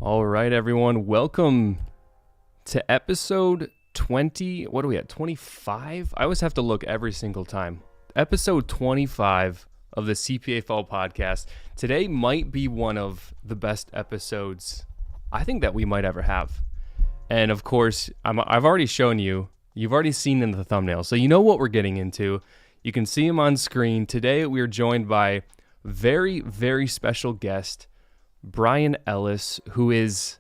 All right, everyone. Welcome to episode 20. What are we at? 25? I always have to look every single time. Episode 25 of the CPA-fol podcast. Today might be one of the best episodes I think that we might ever have. And of course, I've already shown you. You've already seen in the thumbnail. So you know what we're getting into. You can see him on screen. Today we are joined by very, very special guest, Brian Ellis, who is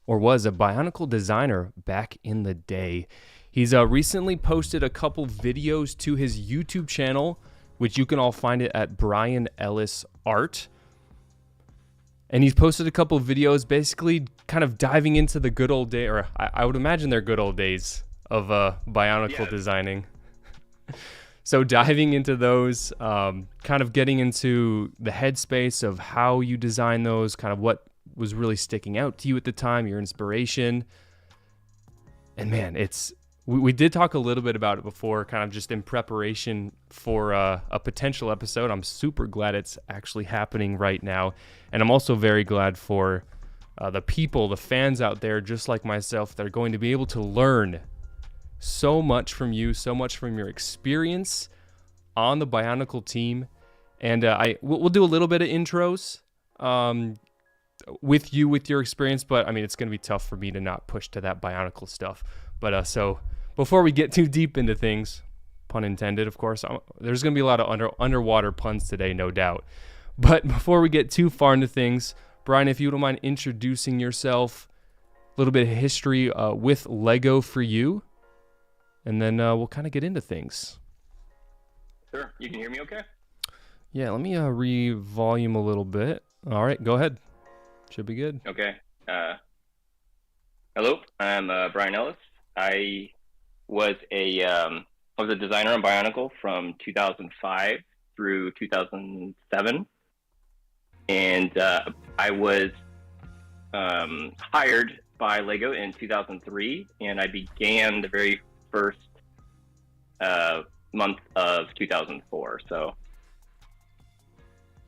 or was a bionicle designer back in the day. He's recently posted a couple videos to his YouTube channel, which you can all find it at Brian Ellis Art. And he's posted a couple of videos basically kind of diving into the good old day, or I would imagine they're good old days of bionicle designing. So diving into those, kind of getting into the headspace of how you design those, kind of what was really sticking out to you at the time, your inspiration. And man, we did talk a little bit about it before, kind of just in preparation for a potential episode. I'm super glad it's actually happening right now. And I'm also very glad for the people, the fans out there, just like myself, that are going to be able to learn so much from you, so much from your experience on the Bionicle team. And we'll do a little bit of intros with your experience, but I mean, it's going to be tough for me to not push to that Bionicle stuff. But so before we get too deep into things, pun intended, of course, there's going to be a lot of underwater puns today, no doubt. But before we get too far into things, Brian, if you don't mind introducing yourself, a little bit of history with Lego for you, and then we'll kind of get into things. Sure. You can hear me okay? Yeah, let me re-volume a little bit. All right, go ahead. Should be good. Okay. Hello, I'm Brian Ellis. I was a designer on Bionicle from 2005 through 2007, and I was hired by Lego in 2003, and I began the very first month of 2004. So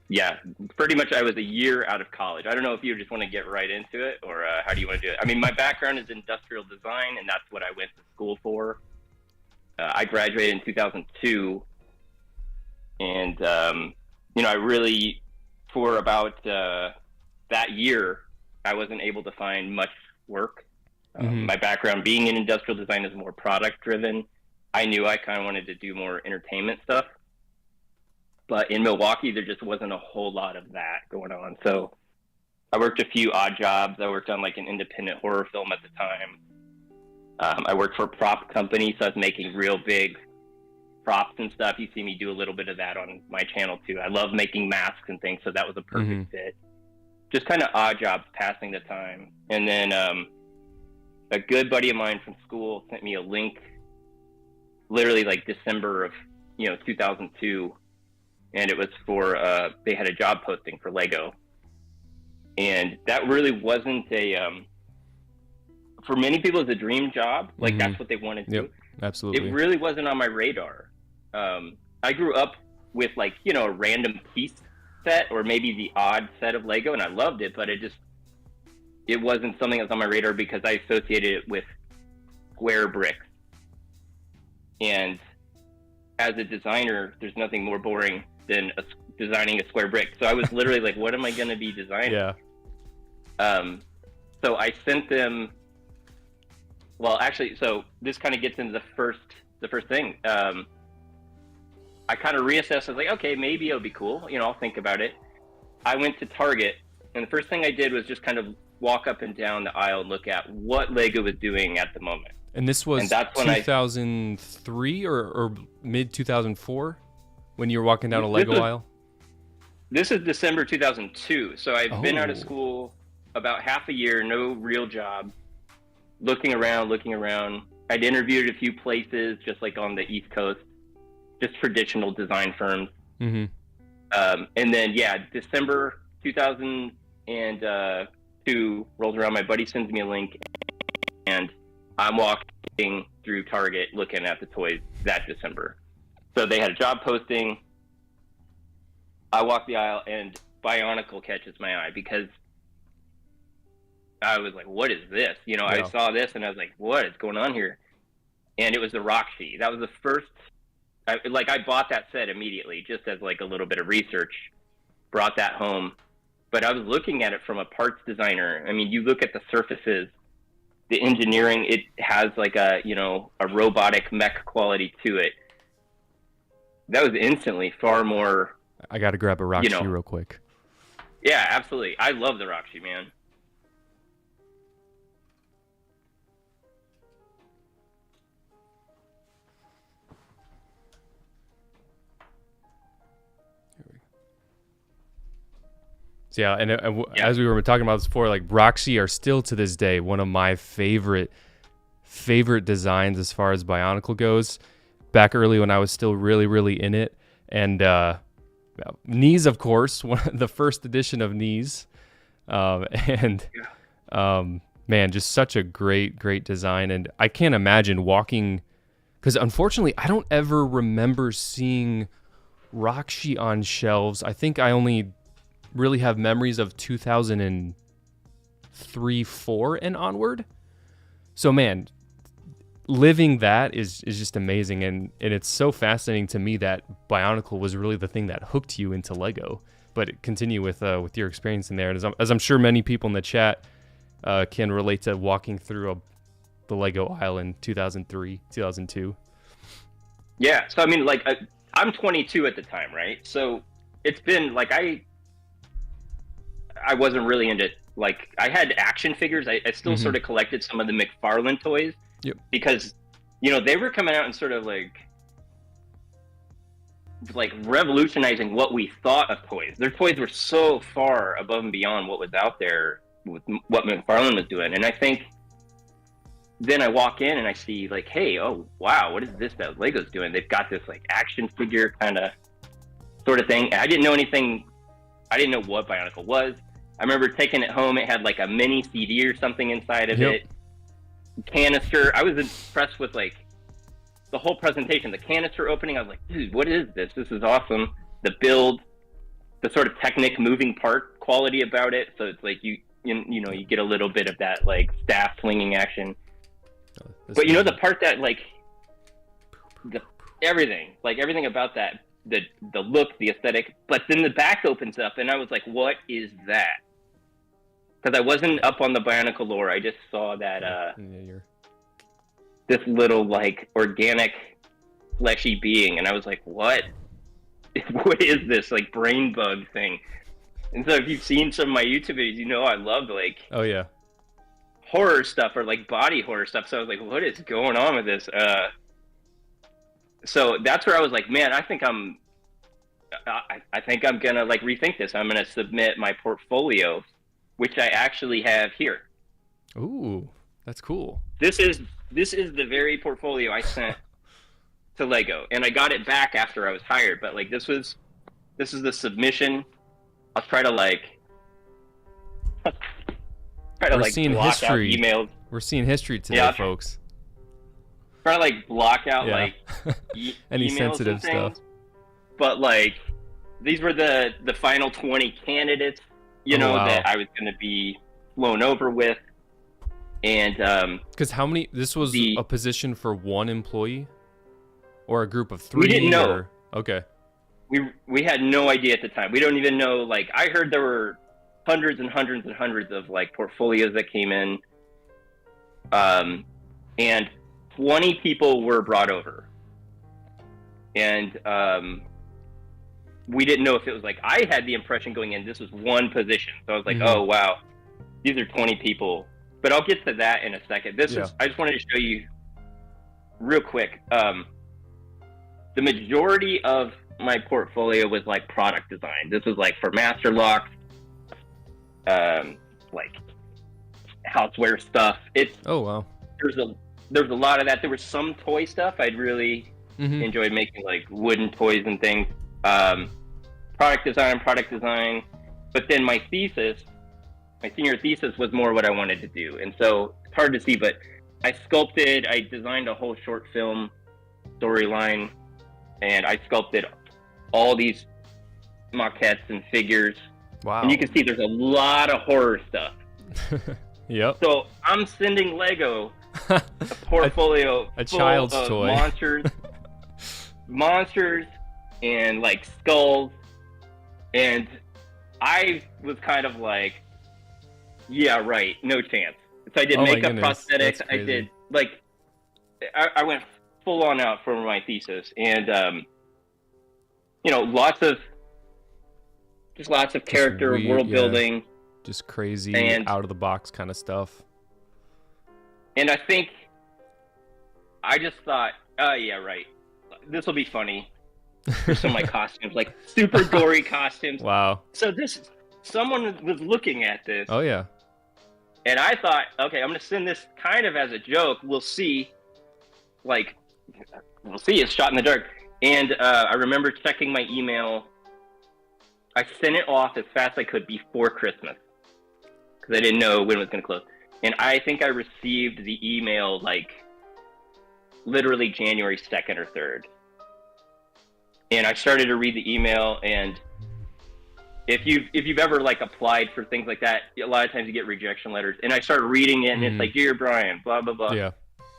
yeah, pretty much I was a year out of college. I don't know if you just want to get right into it, or how do you want to do it? I mean, my background is industrial design, and that's what I went to school for. I graduated in 2002, and I really, for about that year, I wasn't able to find much work. My background being in industrial design is more product driven. I knew I kind of wanted to do more entertainment stuff. But in Milwaukee, there just wasn't a whole lot of that going on. So I worked a few odd jobs. I worked on like an independent horror film at the time. I worked for a prop company, so I was making real big props and stuff. You see me do a little bit of that on my channel too. I love making masks and things, so that was a perfect fit. Just kind of odd jobs passing the time. And then a good buddy of mine from school sent me a link literally like December of 2002. And it was for, they had a job posting for Lego. And that really wasn't for many people, it's a dream job. Like that's what they wanted to do. Absolutely. It really wasn't on my radar. I grew up with like, a random piece set or maybe the odd set of Lego, and I loved it, but it wasn't something that was on my radar because I associated it with square bricks. And as a designer, there's nothing more boring than designing a square brick. So I was literally like, what am I going to be designing? Yeah. So I sent them, well, actually, so this kind of gets into the first thing. I kind of reassessed. I was like, okay, maybe it'll be cool. I'll think about it. I went to Target, and the first thing I did was just kind of walk up and down the aisle and look at what Lego was doing at the moment. And this was 2003 or mid 2004 when you were walking down a Lego aisle? This is December 2002. So I've been out of school about half a year, no real job, looking around. I'd interviewed at a few places, just like on the East Coast, just traditional design firms. And then, December 2002 rolls around. My buddy sends me a link, and I'm walking through Target looking at the toys that December. So they had a job posting. I walk the aisle, and Bionicle catches my eye because I was like, what is this? You know, Yeah. I saw this and I was like, what is going on here? And it was the Roxy. That was the first, I bought that set immediately just as like a little bit of research, brought that home. But I was looking at it from a parts designer. I mean, you look at the surfaces, the engineering, it has like a, you know, a robotic mech quality to it. That was instantly far more. I got to grab a Roxy You know. real quick. Yeah, absolutely. I love the Roxy, man. So yeah, and as we were talking about this before, like Roxy are still to this day one of my favorite designs as far as Bionicle goes. Back early when I was still really in it, and Knees, of course, the first edition of Knees, man, just such a great design, and I can't imagine walking, because unfortunately I don't ever remember seeing Roxy on shelves. I think I only really have memories of 2003-4 and onward. So man, living that is just amazing, and it's so fascinating to me that Bionicle was really the thing that hooked you into Lego. But continue with your experience in there, and as I'm sure many people in the chat can relate to walking through the Lego aisle in 2003, 2002. Yeah, so I mean, like, I'm 22 at the time, right? So it's been like I wasn't really into, like, I had action figures. I still sort of collected some of the McFarlane toys. Yep. Because, you know, they were coming out and sort of like revolutionizing what we thought of toys. Their toys were so far above and beyond what was out there with what McFarlane was doing. And I think then I walk in and I see like, hey, oh, wow, what is this that Lego's doing? They've got this like action figure kind of sort of thing. I didn't know anything. I didn't know what Bionicle was. I remember taking it home. It had like a mini CD or something inside of it. Canister. I was impressed with like the whole presentation. The canister opening, I was like, dude, what is this? This is awesome. The build, the sort of Technic moving part quality about it. So it's like you know, you get a little bit of that like staff swinging action. But you know, the part that like everything about that, the look, the aesthetic, but then the back opens up and I was like, what is that? Because I wasn't up on the Bionicle lore. I just saw that this little like organic fleshy being, and I was like, what is this like brain bug thing? And so if you've seen some of my YouTube videos, you know I love like horror stuff or like body horror stuff. So I was like, what is going on with this? So that's where I was like, man, I think I'm gonna like rethink this. I'm gonna submit my portfolio, which I actually have here. Ooh, that's cool. This is the very portfolio I sent to Lego, and I got it back after I was hired. But like this is the submission. I'll try to like block out emails. We're seeing history today, folks. Try to like block out like any emails sensitive stuff. But like these were the final 20 candidates, you know, that I was going to be flown over with. And because how many? This was a position for one employee, or a group of three. We didn't know. Okay. We had no idea at the time. We don't even know. Like I heard there were hundreds and hundreds and hundreds of like portfolios that came in, and 20 people were brought over, and we didn't know if it was like, I had the impression going in this was one position, so I was like, oh wow, these are 20 people. But I'll get to that in a second. I just wanted to show you real quick. The majority of my portfolio was like product design. This was like for master locks, like houseware stuff. There's a lot of that. There was some toy stuff. I'd really enjoyed making like wooden toys and things. Product design. But then my senior thesis was more what I wanted to do. And so it's hard to see, but I designed a whole short film storyline, and I sculpted all these maquettes and figures. Wow. And you can see there's a lot of horror stuff. Yep. So I'm sending Lego a portfolio a full child's of toy. monsters, and like skulls, and I was kind of like, yeah, right, no chance. So I did makeup, prosthetics. I did like, I went full on out for my thesis, and you know, lots of character, weird, world building, just crazy, and out of the box kind of stuff. And I think I just thought, oh yeah, right, this will be funny. Here's some of my costumes, like super gory costumes. Wow. So someone was looking at this. Oh yeah. And I thought, okay, I'm gonna send this kind of as a joke. We'll see. Like, we'll see. It's shot in the dark. And I remember checking my email. I sent it off as fast as I could before Christmas because I didn't know when it was gonna close. And I think I received the email like literally January 2nd or 3rd. And I started to read the email, and if you've ever like applied for things like that, a lot of times you get rejection letters. And I started reading it, and it's like, "Dear Brian, blah blah blah." Yeah.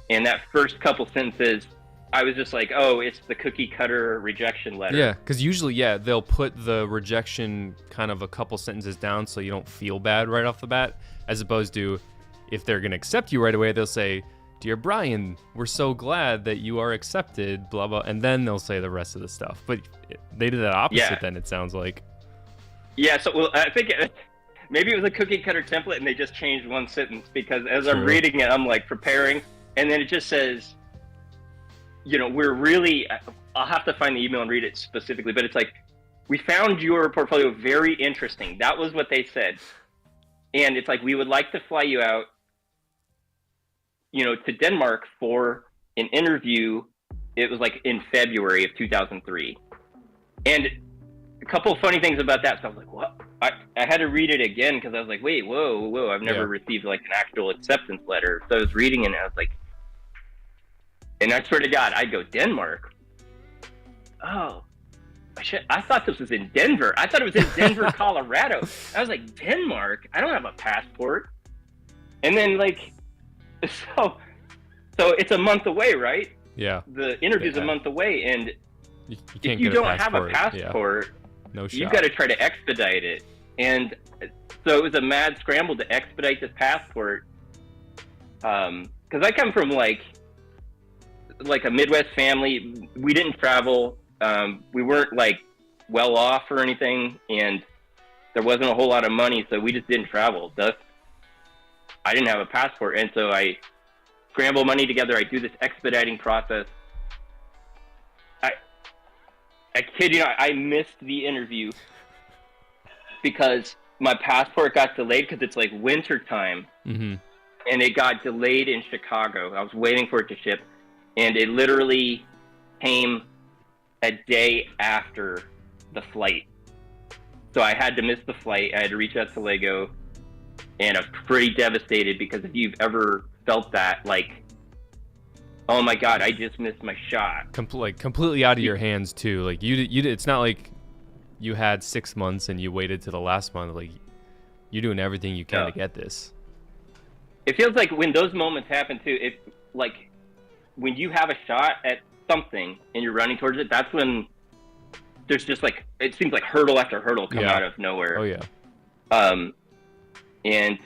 And that first couple sentences, I was just like, "Oh, it's the cookie cutter rejection letter." Yeah, because usually, they'll put the rejection kind of a couple sentences down so you don't feel bad right off the bat, as opposed to if they're gonna accept you right away, they'll say, "Dear Brian, we're so glad that you are accepted," blah blah, and then they'll say the rest of the stuff. But they did that opposite. Then it sounds like. Yeah, so well, I think maybe it was a cookie cutter template, and they just changed one sentence, because as I'm reading it, I'm like preparing, and then it just says, you know, we're really, I'll have to find the email and read it specifically, but it's like, "We found your portfolio very interesting." That was what they said. And it's like, "We would like to fly you out, you know, to Denmark for an interview." It was like in February of 2003. And a couple of funny things about that. So I was like, what? I had to read it again because I was like, wait, whoa. I've never received like an actual acceptance letter. So I was reading it and I was like, and I swear to God, I'd go, "Denmark? Oh, I thought this was in Denver. I thought it was in Denver, Colorado." I was like, "Denmark? I don't have a passport." And then like, so it's a month away, right? Yeah. The interview's a month away, and you if can't you get don't have a passport, no shot. You've got to try to expedite it. And so it was a mad scramble to expedite this passport. Because I come from like a Midwest family. We didn't travel. We weren't like well off or anything, and there wasn't a whole lot of money, so we just didn't travel. Thus, I didn't have a passport, and so I scramble money together. I do this expediting process. I kid you not, I missed the interview because my passport got delayed because it's like winter time, and it got delayed in Chicago. I was waiting for it to ship, and it literally came a day after the flight. So I had to miss the flight. I had to reach out to Lego, and I'm pretty devastated because if you've ever felt that, like, oh my God, I just missed my shot. Completely out of your hands too. Like you it's not like you had 6 months and you waited to the last month. Like you're doing everything you can to get this. It feels like when those moments happen too, if like when you have a shot at something and you're running towards it, that's when there's just like, it seems like hurdle after hurdle come out of nowhere. Oh yeah. And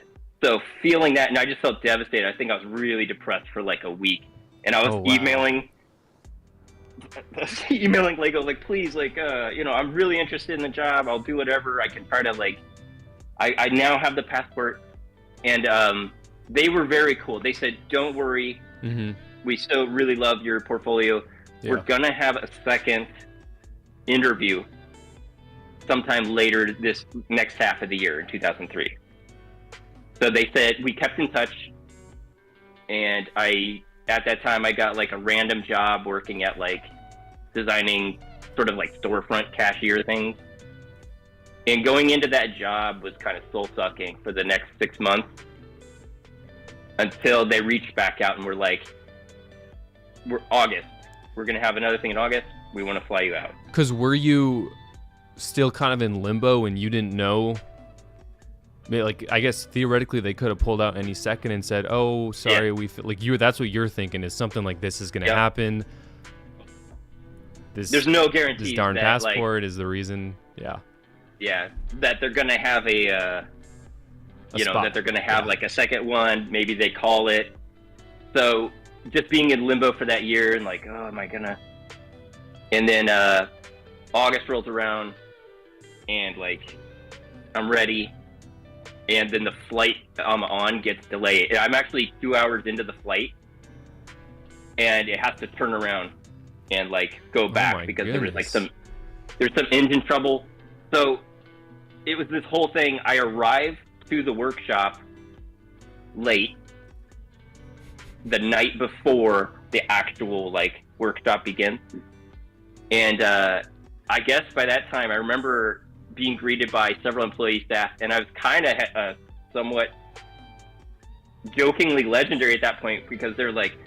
so feeling that, and I just felt devastated. I think I was really depressed for like a week. And I was emailing Lego, like, "Please, like, you know, I'm really interested in the job. I'll do whatever I can try to, like," I now have the passport. And they were very cool. They said, "Don't worry. We still really love your portfolio. Yeah. We're going to have a second interview sometime later this next half of the year in 2003. So they said, we kept in touch. And at that time, I got like a random job working at like designing sort of like storefront cashier things. And going into that job was kind of soul-sucking for the next 6 months until they reached back out and were like, "We're August. We're going to have another thing in August. We want to fly you out." Because were you still kind of in limbo and you didn't know like, I guess theoretically they could have pulled out any second and said, "Oh, sorry, Yeah. we feel like you." That's what you're thinking, is something like this is going to Yep. happen. There's no guarantee This darn that, passport is the reason. Yeah. that they're gonna have a spot. that they're gonna have like a second one. Maybe they call it. So just being in limbo for that year and like, oh, am I gonna? And then August rolls around, and like I'm ready, and then the flight I'm on gets delayed. I'm actually 2 hours into the flight, and it has to turn around and like go back because there was like there's some engine trouble. So it was this whole thing. I arrived to the workshop late the night before the actual like workshop begins, and I guess by that time I remember being greeted by several employee staff, and I was kind of somewhat jokingly legendary at that point because they're like,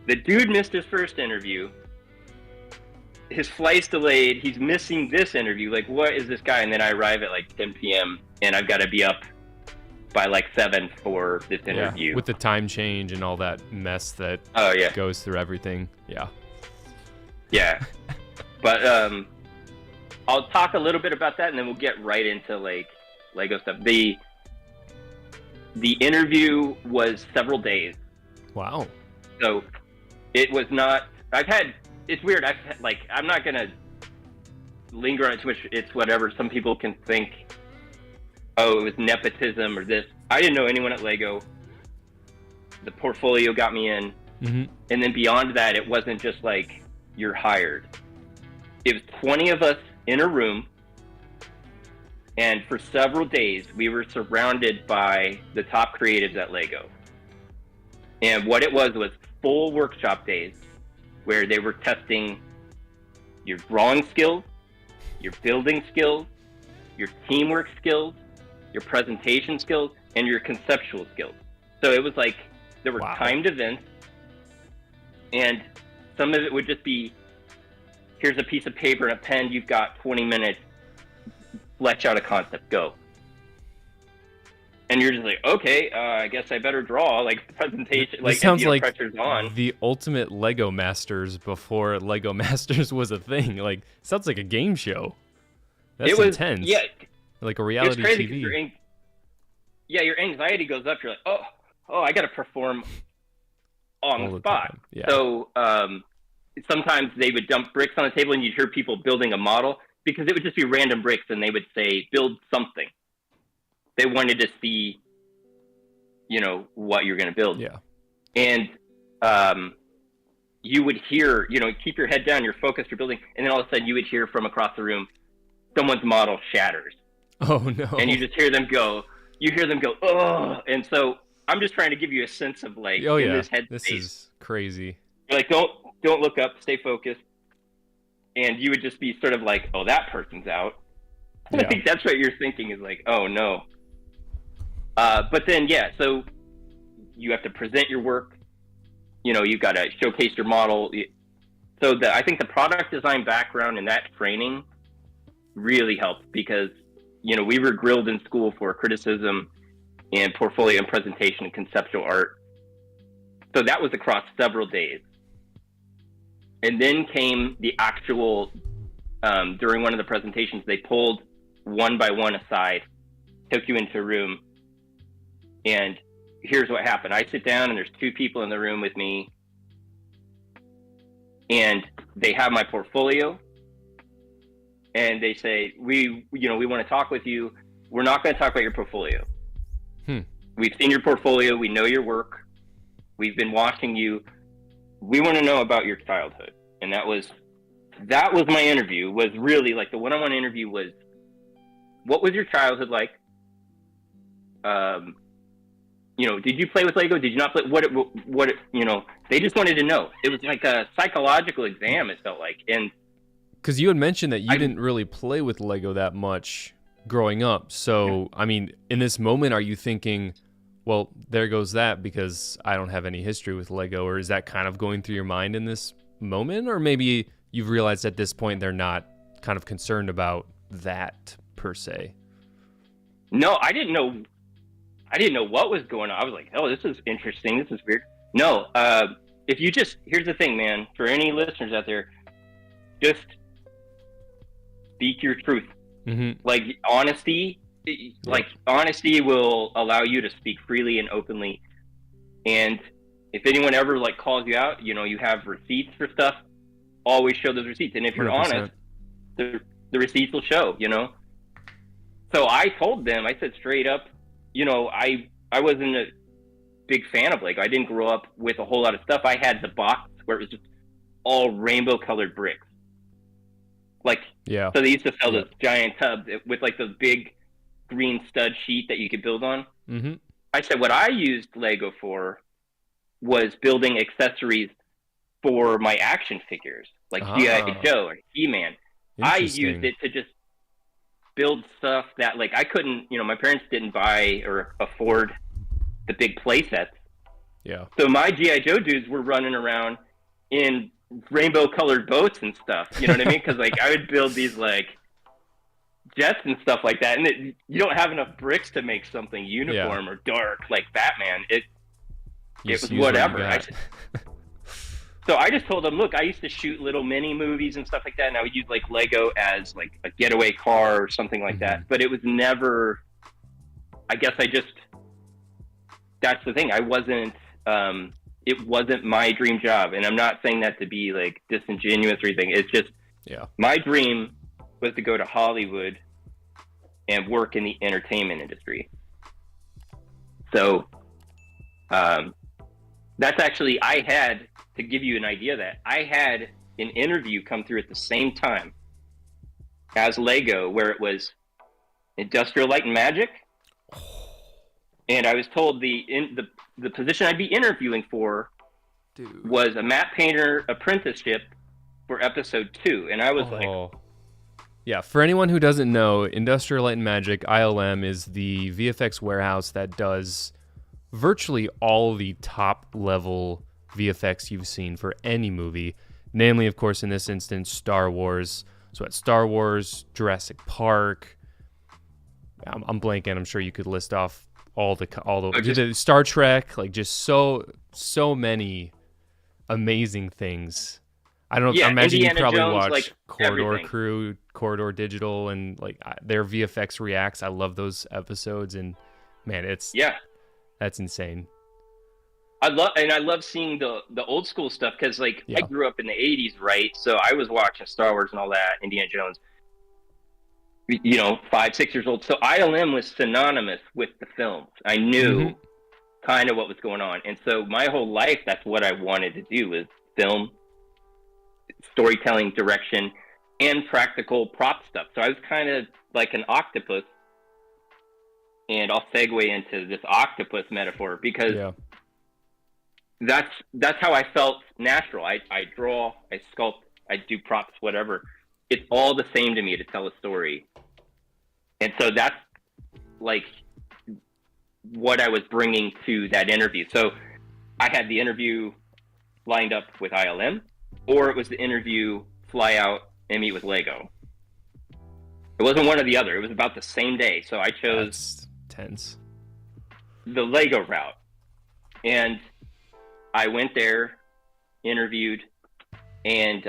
the dude missed his first interview, his flight's delayed, he's missing this interview, like what is this guy? And then I arrive at like 10 p.m. and I've got to be up by like 7 for this interview. With the time change and all that mess that goes through everything. Yeah. But I'll talk a little bit about that, and then we'll get right into like Lego stuff. The interview was several days. Wow. So it was not. It's weird. I'm not gonna linger on it too much. It's whatever. Some people can think, oh, it was nepotism or this. I didn't know anyone at Lego. The portfolio got me in, and then beyond that, it wasn't just like you're hired. It was 20 of us in a room, and for several days we were surrounded by the top creatives at Lego. And what it was full workshop days where they were testing your drawing skills, your building skills, your teamwork skills, your presentation skills, and your conceptual skills. So it was like there were timed events, and some of it would just be, here's a piece of paper and a pen, you've got 20 minutes, flesh out a concept, go. And you're just like, okay, I guess I better draw, like the presentation, like, sounds like pressure's on. The ultimate Lego Masters before Lego Masters was a thing. Like, sounds like a game show. That's intense. Yeah. Like a reality TV. Your anxiety goes up. You're like, oh, I got to perform on the spot. Yeah. So sometimes they would dump bricks on the table, and you'd hear people building a model, because it would just be random bricks, and they would say, build something. They wanted to see, what you're going to build. Yeah. And you would hear, keep your head down, you're focused, you're building, and then all of a sudden you would hear from across the room, someone's model shatters. Oh, no. And you just hear them go, oh. And so I'm just trying to give you a sense of like, in this headspace. This is crazy. You're like, don't look up, stay focused. And you would just be sort of like, oh, that person's out. Yeah. I think that's what you're thinking, is like, oh no. But then, so you have to present your work. You've got to showcase your model. So I think the product design background and that training really helped, because, we were grilled in school for criticism and portfolio and presentation and conceptual art. So that was across several days. And then came the actual, during one of the presentations, they pulled one by one aside, took you into a room, and here's what happened. I sit down, and there's 2 people in the room with me, and they have my portfolio, and they say, we want to talk with you. We're not going to talk about your portfolio. We've seen your portfolio. We know your work. We've been watching you. We want to know about your childhood. And that was my interview. Was really like, the one-on-one interview was, what was your childhood like? Did you play with Lego? Did you not play? What they just wanted to know. It was like a psychological exam, it felt like. And because you had mentioned that you didn't really play with Lego that much growing up. So, I mean, in this moment, are you thinking, well, there goes that, because I don't have any history with Lego? Or is that kind of going through your mind in this moment? Or maybe you've realized at this point they're not kind of concerned about that per se? No, I didn't know I didn't know what was going on. I was like, oh, this is interesting. This is weird. No, if you just, here's the thing, man, for any listeners out there, just speak your truth. Like honesty, honesty will allow you to speak freely and openly. And if anyone ever like calls you out, you know, you have receipts for stuff, always show those receipts. And if you're 100%. honest, the receipts will show, you know? So I told them, I said straight up, you know, I wasn't a big fan of Lego. I didn't grow up with a whole lot of stuff. I had the box where it was just all rainbow colored bricks. Like, Yeah. so they used to sell those giant tubs with like those big green stud sheet that you could build on. I said what I used Lego for was building accessories for my action figures, like G.I. Joe or He-Man. I used it to just build stuff that like I couldn't, you know, my parents didn't buy or afford the big play sets. Yeah. So my G.I. Joe dudes were running around in rainbow colored boats and stuff. You know what I mean? Because like I would build these like jets and stuff like that, and you don't have enough bricks to make something uniform or dark like Batman. It was whatever. So I just told them, look, I used to shoot little mini movies and stuff like that, and I would use like Lego as like a getaway car or something like that. But it was never, I guess that's the thing. I wasn't, it wasn't my dream job. And I'm not saying that to be like disingenuous or anything. It's just, my dream was to go to Hollywood and work in the entertainment industry. So, that's actually, I had, to give you an idea that I had an interview come through at the same time as Lego, where it was Industrial Light and Magic. And I was told the position I'd be interviewing for was a matte painter apprenticeship for episode 2. And I was like, yeah, for anyone who doesn't know, Industrial Light and Magic, ILM, is the VFX warehouse that does virtually all the top level VFX you've seen for any movie, namely, of course, in this instance, Star Wars. So at Star Wars, Jurassic Park, I'm blanking. I'm sure you could list off all the Star Trek, like just so many amazing things. I don't know. I imagine Indiana you probably Jones, watch like, Corridor everything. Crew, Corridor Digital, and like their VFX reacts. I love those episodes, and man, that's insane. I love seeing the old school stuff because like I grew up in the 80s, right? So I was watching Star Wars and all that, Indiana Jones, you know, 5-6 years old. So ILM was synonymous with the films. I knew kind of what was going on. And so my whole life, that's what I wanted to do, was film, storytelling, direction, and practical prop stuff. So I was kind of like an octopus. And I'll segue into this octopus metaphor because that's how I felt natural. I draw, I sculpt, I do props, whatever. It's all the same to me to tell a story. And so that's like what I was bringing to that interview. So I had the interview lined up with ILM, or it was the interview, fly out and meet with Lego. It wasn't one or the other. It was about the same day. So I chose the Lego route. And I went there, interviewed, and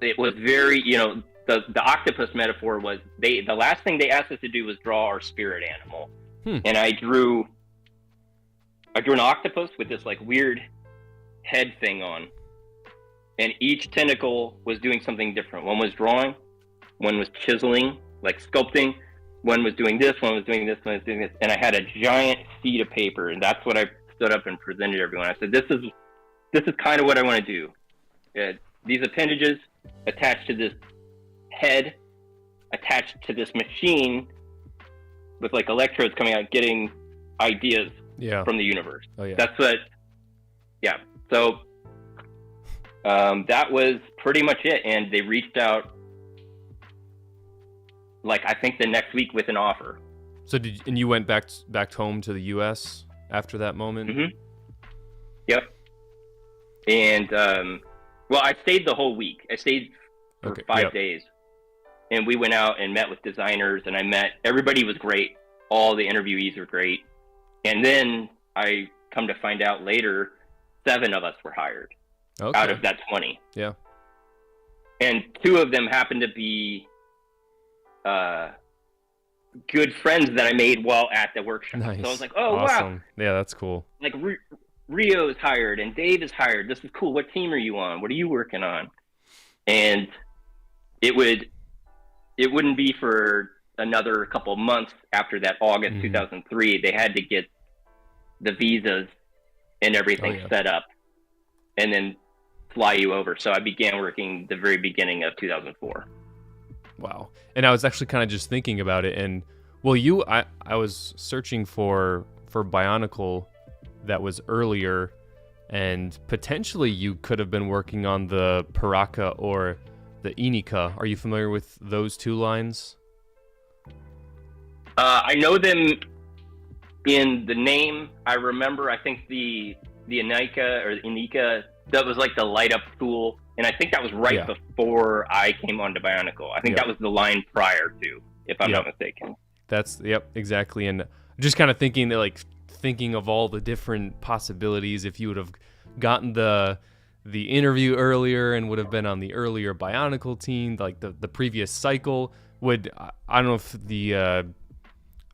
it was very, you know, the octopus metaphor was the last thing they asked us to do was draw our spirit animal. And I drew an octopus with this like weird head thing on, and each tentacle was doing something different. One was drawing, one was chiseling, like sculpting, one was doing this, one was doing this, one was doing this, and I had a giant sheet of paper, and that's what I stood up and presented to everyone. I said, this is kind of what I want to do. These appendages attached to this head, attached to this machine with like electrodes coming out, getting ideas from the universe. That's what, so that was pretty much it. And they reached out, like, I think the next week with an offer. So and you went back home to the U.S. after that moment? Yep. And, well, I stayed the whole week. I stayed for 5 days. And we went out and met with designers, and everybody was great. all the interviewees were great. And then I come to find out later, 7 of us were hired out of that 20. Yeah. And 2 of them happened to be good friends that I made while at the workshop. Nice. So I was like, oh, awesome. wow. Yeah, that's cool. Like Rio is hired and Dave is hired. This is cool. What team are you on? What are you working on? And it wouldn't be for another couple of months after that August 2003. They had to get the visas and everything set up and then fly you over. So I began working the very beginning of 2004. Wow. And I was actually kind of just thinking about it, and well, I was searching for Bionicle that was earlier, and potentially you could have been working on the PRIDAK or the BIONICLE. Are you familiar with those 2 lines? I know them in the name. I remember, I think the BIONICLE or the BIONICLE, that was like the light up tool. And I think that was right before I came on to Bionicle. I think that was the line prior to, if I'm not mistaken. That's, exactly. And just kind of thinking of all the different possibilities. If you would have gotten the interview earlier and would have been on the earlier Bionicle team, like the previous cycle, I don't know if the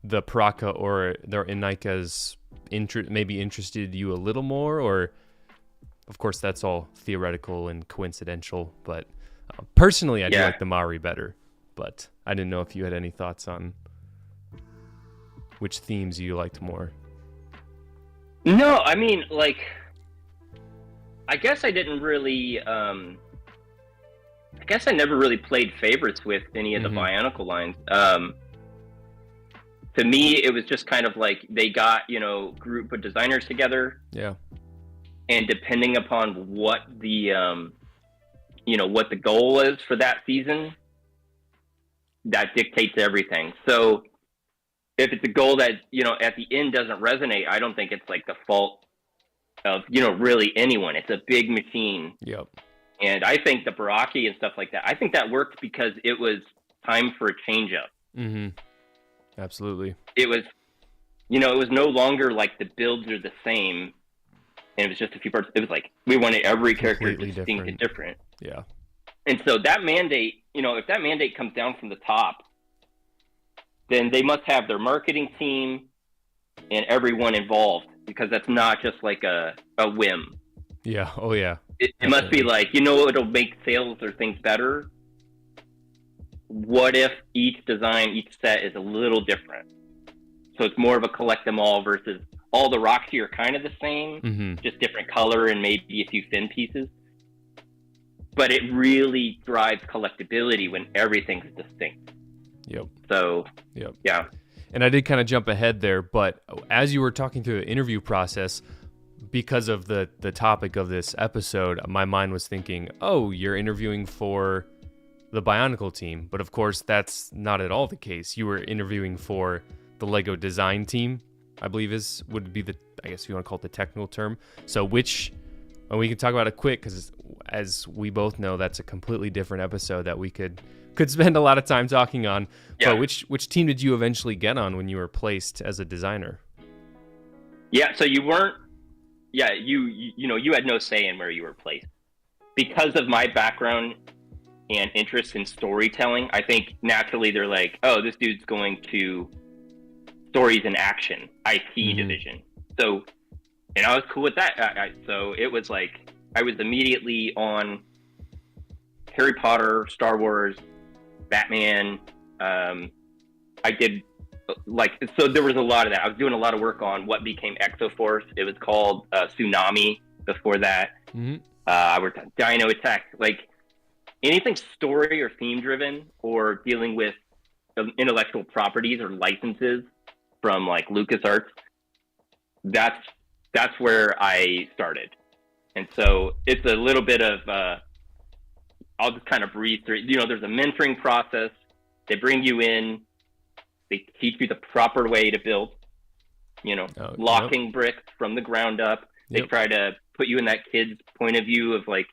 PRIDAK or the BIONICLE's maybe interested you a little more, or of course that's all theoretical and coincidental, but personally I do like the Mari better, but I didn't know if you had any thoughts on which themes you liked more. No, I mean, like, I guess I didn't really I guess I never really played favorites with any of the Bionicle lines. To me, it was just kind of like they got, group of designers together. Yeah. And depending upon what the, what the goal is for that season, that dictates everything. So if it's a goal that, at the end doesn't resonate, I don't think it's like the fault of, really anyone. It's a big machine. Yep. And I think the BARRAKI and stuff like that, I think that worked because it was time for a change up. Mm-hmm. Absolutely. It was, it was no longer like the builds are the same. And it was just a few parts. It was like we wanted every character distinct and different. Yeah. And so that mandate, if that mandate comes down from the top, then they must have their marketing team and everyone involved, because that's not just like a whim. Yeah. Oh, yeah. It must be like, it'll make sales or things better. What if each design, each set is a little different? So it's more of a collect them all versus all the Roxy are kind of the same, just different color and maybe a few thin pieces. But it really drives collectability when everything's distinct. Yep. So, yeah. And I did kind of jump ahead there, but as you were talking through the interview process, because of the topic of this episode, my mind was thinking, oh, you're interviewing for the Bionicle team. But of course, that's not at all the case. You were interviewing for the Lego design team, I believe would be I guess you want to call it the technical term. So and we can talk about it quick, because as we both know, that's a completely different episode that we could spend a lot of time talking on. Yeah. But which team did you eventually get on when you were placed as a designer? Yeah, so you weren't, you had no say in where you were placed. Because of my background and interest in storytelling, I think naturally they're like, oh, this dude's going to stories and action, IT division. So, and I was cool with that. So it was like, I was immediately on Harry Potter, Star Wars, Batman. I did so there was a lot of that. I was doing a lot of work on what became Exoforce. It was called Tsunami before that. I worked on Dino Attack, like anything story or theme driven or dealing with intellectual properties or licenses from like LucasArts. That's where I started. And so it's a little bit of, I'll just kind of breeze through. There's a mentoring process. They bring you in. They teach you the proper way to build, locking bricks from the ground up. They try to put you in that kid's point of view of like,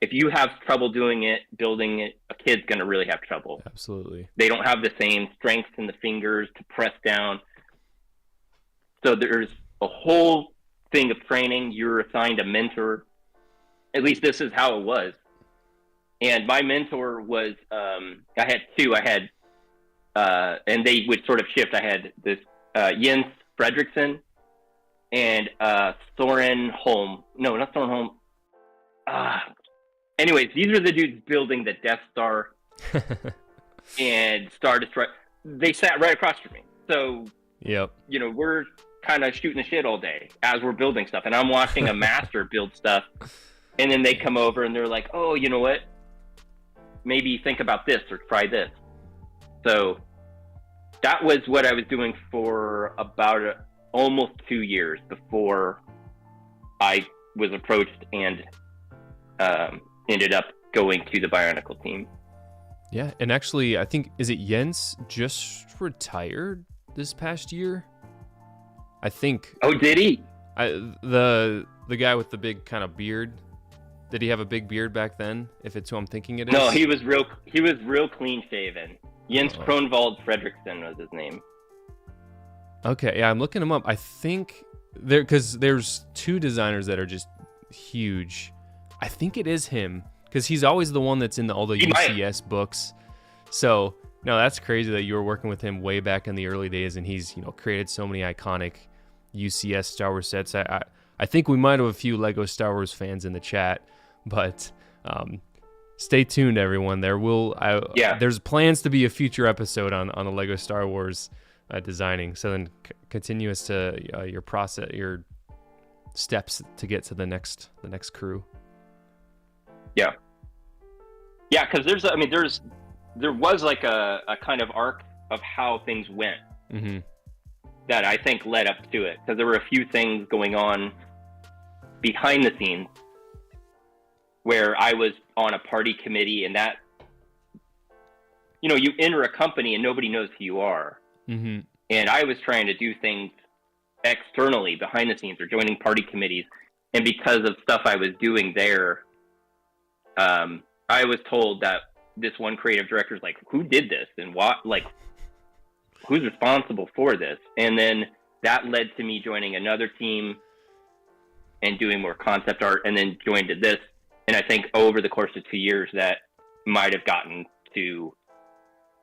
if you have trouble doing it, building it, a kid's going to really have trouble. Absolutely. They don't have the same strength in the fingers to press down. So there's a whole thing of training. You're assigned a mentor. At least this is how it was. And my mentor was, I had two. And they would sort of shift. I had this Jens Fredrickson and Soren Holm. No, not Soren Holm. Anyways, these are the dudes building the Death Star and Star Destroyer. They sat right across from me. So, yep. You know, we're kind of shooting the shit all day as we're building stuff. And I'm watching a master build stuff. And then they come over and they're like, oh, you know what? Maybe think about this or try this. So that was what I was doing for about almost 2 years before I was approached and ended up going to the Bionicle team. Yeah, and actually, I think, is it Jens just retired this past year? I think. Oh, did he? The guy with the big kind of beard. Did he have a big beard back then? If it's who I'm thinking it is. No, he was real clean shaven. Jens Kronwald Fredrickson was his name. Okay, yeah, I'm looking him up. I think because there's two designers that are just huge. I think it is him because he's always the one that's in all the UCS books. So no, that's crazy that you were working with him way back in the early days, and he's created so many iconic UCS Star Wars sets. I think we might have a few Lego Star Wars fans in the chat, but stay tuned, everyone. There's plans to be a future episode on the Lego Star Wars designing. So then continue as to your process, your steps to get to the next crew. Yeah, because there was like a kind of arc of how things went that I think led up to it, because there were a few things going on behind the scenes where I was on a party committee, and that, you enter a company and nobody knows who you are. And I was trying to do things externally behind the scenes or joining party committees. And because of stuff I was doing there, I was told that this one creative director is like, who did this and what, like, who's responsible for this? And then that led to me joining another team and doing more concept art, and then joined to this. And I think over the course of 2 years, that might have gotten to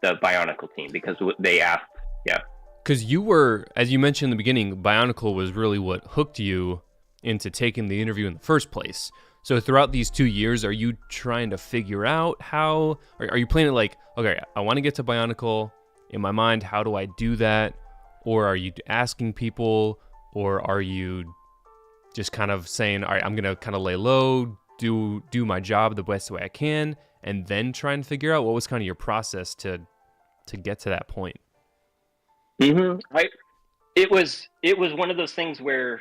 the Bionicle team because they asked. Yeah. Because you were, as you mentioned in the beginning, Bionicle was really what hooked you into taking the interview in the first place. So throughout these 2 years, are you trying to figure out how, are you planning like, okay, I want to get to Bionicle in my mind, how do I do that? Or are you asking people, or are you just kind of saying, all right, I'm going to kind of lay low, do my job the best way I can, and then try and figure out what was kind of your process to get to that point? It was one of those things where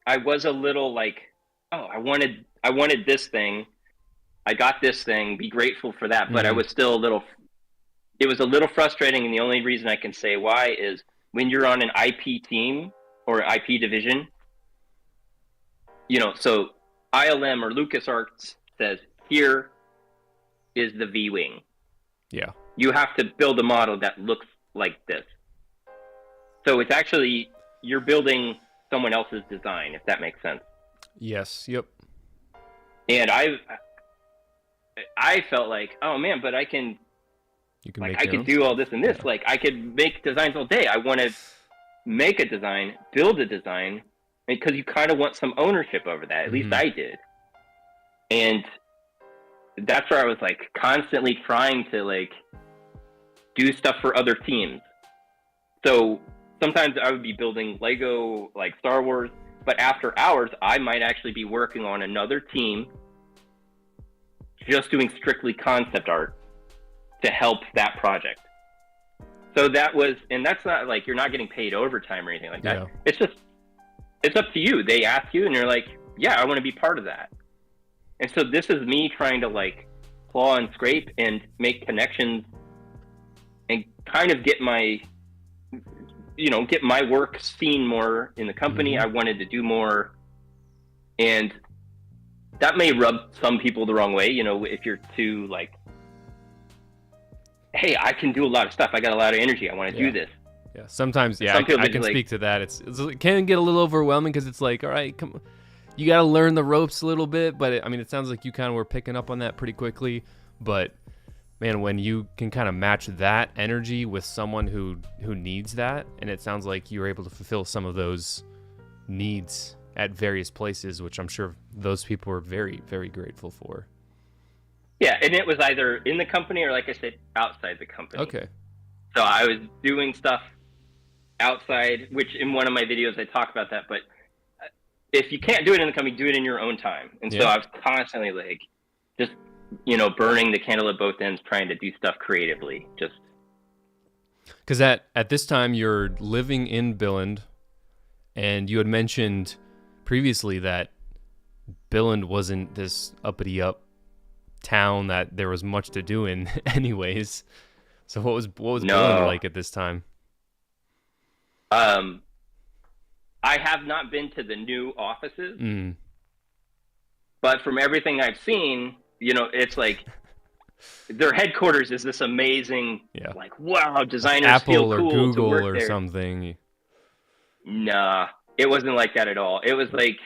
I was a little like, oh, I wanted this thing. I got this thing, be grateful for that. But I was still it was a little frustrating. And the only reason I can say why is when you're on an IP team or IP division, so ILM or LucasArts says, here is the V-Wing. Yeah. You have to build a model that looks like this. So it's actually, you're building someone else's design, if that makes sense. Yes. Yep. And I felt like, oh man, but I can do all this and this. Yeah. Like I could make designs all day. I want to make a design, build a design, because you kind of want some ownership over that. At least I did. And that's where I was like constantly trying to like do stuff for other teams. So sometimes I would be building Lego, like Star Wars, but after hours, I might actually be working on another team, just doing strictly concept art to help that project. So that was, and that's not like, you're not getting paid overtime or anything like that. It's just, it's up to you. They ask you and you're like, yeah, I want to be part of that. And so this is me trying to like claw and scrape and make connections and kind of get my work seen more in the company. I wanted to do more. And that may rub some people the wrong way, you know, if you're too like, hey, I can do a lot of stuff. I got a lot of energy. I want to do this. Yeah, sometimes, yeah, Some I can like, speak to that. It can get a little overwhelming because it's like, all right, come on. You got to learn the ropes a little bit. But, it sounds like you kind of were picking up on that pretty quickly. But, man, when you can kind of match that energy with someone who needs that, and it sounds like you were able to fulfill some of those needs at various places, which I'm sure those people were very, very grateful for. Yeah, and it was either in the company or, like I said, outside the company. Okay. So I was doing stuff outside, which in one of my videos I talk about that. But if you can't do it in the company, do it in your own time. And so I was constantly like, just, you know, burning the candle at both ends, trying to do stuff creatively. Just because at this time you're living in Billund, and you had mentioned previously that Billund wasn't this uppity up town that there was much to do in anyways. So what was Billund like at this time? I have not been to the new offices, but from everything I've seen, you know, it's like their headquarters is this amazing, like, wow, designers Apple feel or cool Google to work or there. something. Nah, it wasn't like that at all. It was like,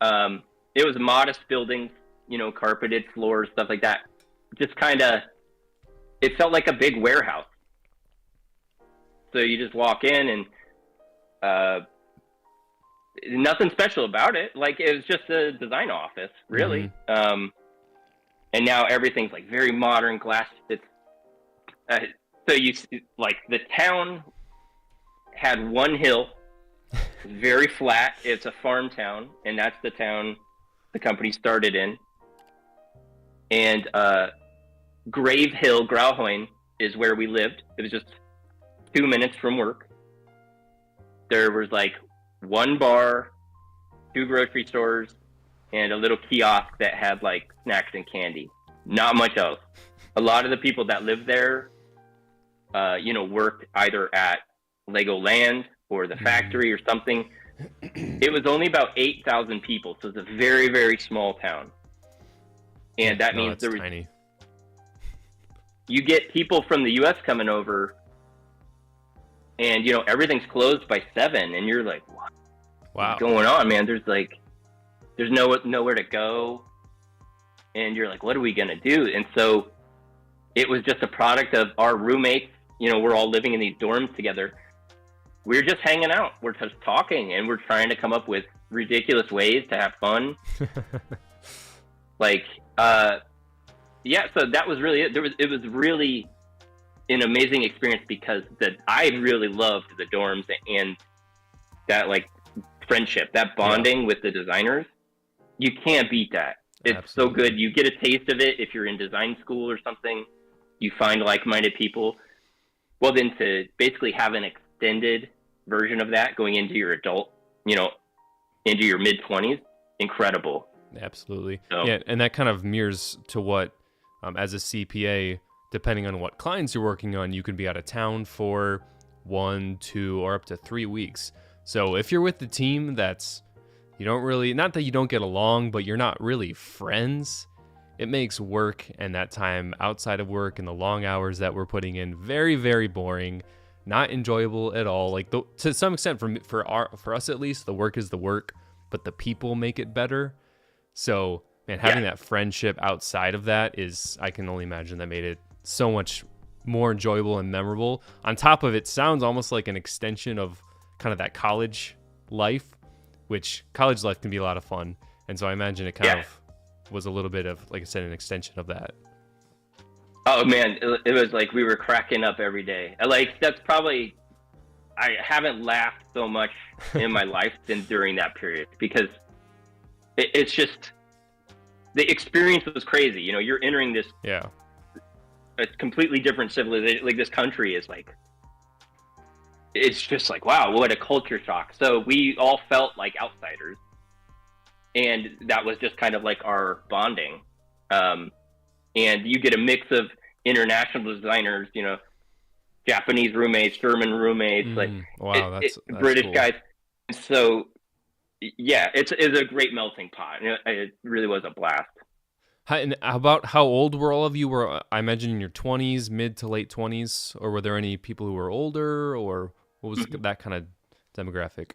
it was modest buildings, you know, carpeted floors, stuff like that. Just kind of, it felt like a big warehouse. So you just walk in and nothing special about it. Like, it was just a design office, really. And now everything's like very modern, glass. It's so you like the town had one hill, very flat. It's a farm town, and that's the town the company started in. And Grave Hill, Grauhoin, is where we lived. It was just 2 minutes from work. There was like one bar, 2 grocery stores, and a little kiosk that had like snacks and candy. Not much else. A lot of the people that lived there, you know, worked either at Legoland or the factory or something. It was only about 8,000 people, so it's a very, very small town. And that means there was tiny. You get people from the U.S. coming over, and you know everything's closed by 7, and you're like, what? Wow. What's going on, man? There's nowhere to go, and you're like, what are we gonna do? And so it was just a product of our roommates. You know, we're all living in these dorms together. We're just hanging out. We're just talking, and we're trying to come up with ridiculous ways to have fun. Like, yeah. So that was really it. It was really an amazing experience because I really loved the dorms and that like friendship, that bonding with the designers. You can't beat that. It's Absolutely. So good. You get a taste of it if you're in design school or something. You find like-minded people. Well, then to basically have an extended version of that going into your adult, you know, into your mid-20s, incredible. Absolutely. So, yeah, and that kind of mirrors to what, as a CPA, depending on what clients you're working on, you can be out of town for 1, 2, or up to 3 weeks. So if you're with the team that's, you don't really, not that you don't get along, but you're not really friends, it makes work and that time outside of work and the long hours that we're putting in very, very boring, not enjoyable at all. Like to some extent, for us at least, the work is the work, but the people make it better. So, man, having that friendship outside of that is, I can only imagine that made it so much more enjoyable and memorable. On top of it, sounds almost like an extension of kind of that college life, which college life can be a lot of fun. And so I imagine it kind of was a little bit of, like I said, an extension of that. Oh man, it was like we were cracking up every day. Like that's probably, I haven't laughed so much in my life than during that period because it's just, the experience was crazy. You know, you're entering this, a completely different civilization. Like this country is like, it's just like, wow, what a culture shock. So we all felt like outsiders. And that was just kind of like our bonding. And you get a mix of international designers, you know, Japanese roommates, German roommates, like wow, that's British cool. guys. So yeah, it's a great melting pot. It really was a blast. And how about how old were all of you? Were I imagine in your 20s, mid to late 20s, or were there any people who were older, or what was that kind of demographic?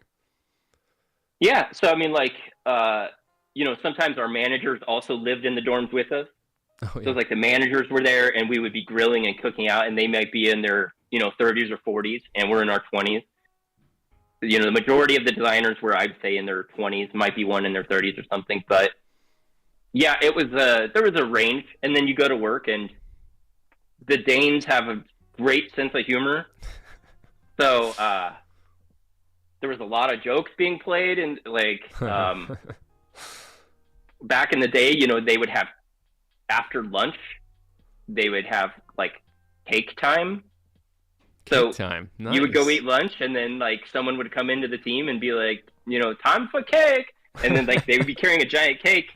Yeah, so I mean, like, sometimes our managers also lived in the dorms with us. Oh So yeah. it's like the managers were there, and we would be grilling and cooking out, and they might be in their 30s or 40s, and we're in our 20s. The majority of the designers were, I'd say, in their 20s, might be one in their 30s or something. But yeah, it was there was a range, and then you go to work, and the Danes have a great sense of humor. So there was a lot of jokes being played, and like back in the day, they would have after lunch, they would have like cake time. Cake So time. you would go Nice. eat lunch, and then like someone would come into the team and be like, time for cake, and then like they would be carrying a giant cake,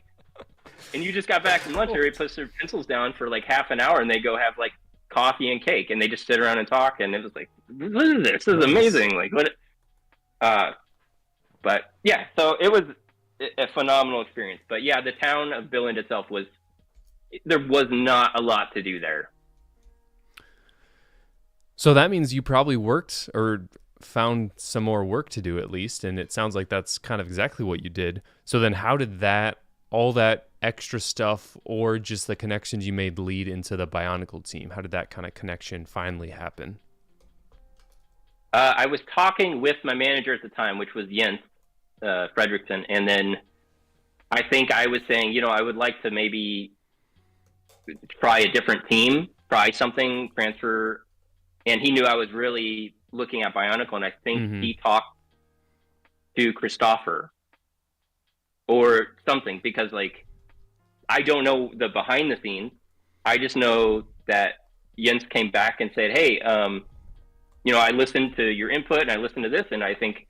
and you just got back from lunch. They already put their pencils down for like half an hour, and they go have like coffee and cake, and they just sit around and talk, and it was like, what is this? This is Nice. amazing. Like what? Uh, but yeah, so it was a phenomenal experience. But yeah, the town of Billund itself there was not a lot to do there. So that means you probably worked or found some more work to do at least, and it sounds like that's kind of exactly what you did. So then how did all that extra stuff or just the connections you made lead into the Bionicle team? How did that kind of connection finally happen? I was talking with my manager at the time, which was Jens Fredrickson, and then I think I was saying, I would like to maybe try a different team, try something, transfer. And he knew I was really looking at Bionicle, and I think he talked to Christopher or something, because like I don't know the behind the scenes. I just know that Jens came back and said, "Hey, I listened to your input and I listened to this, and I think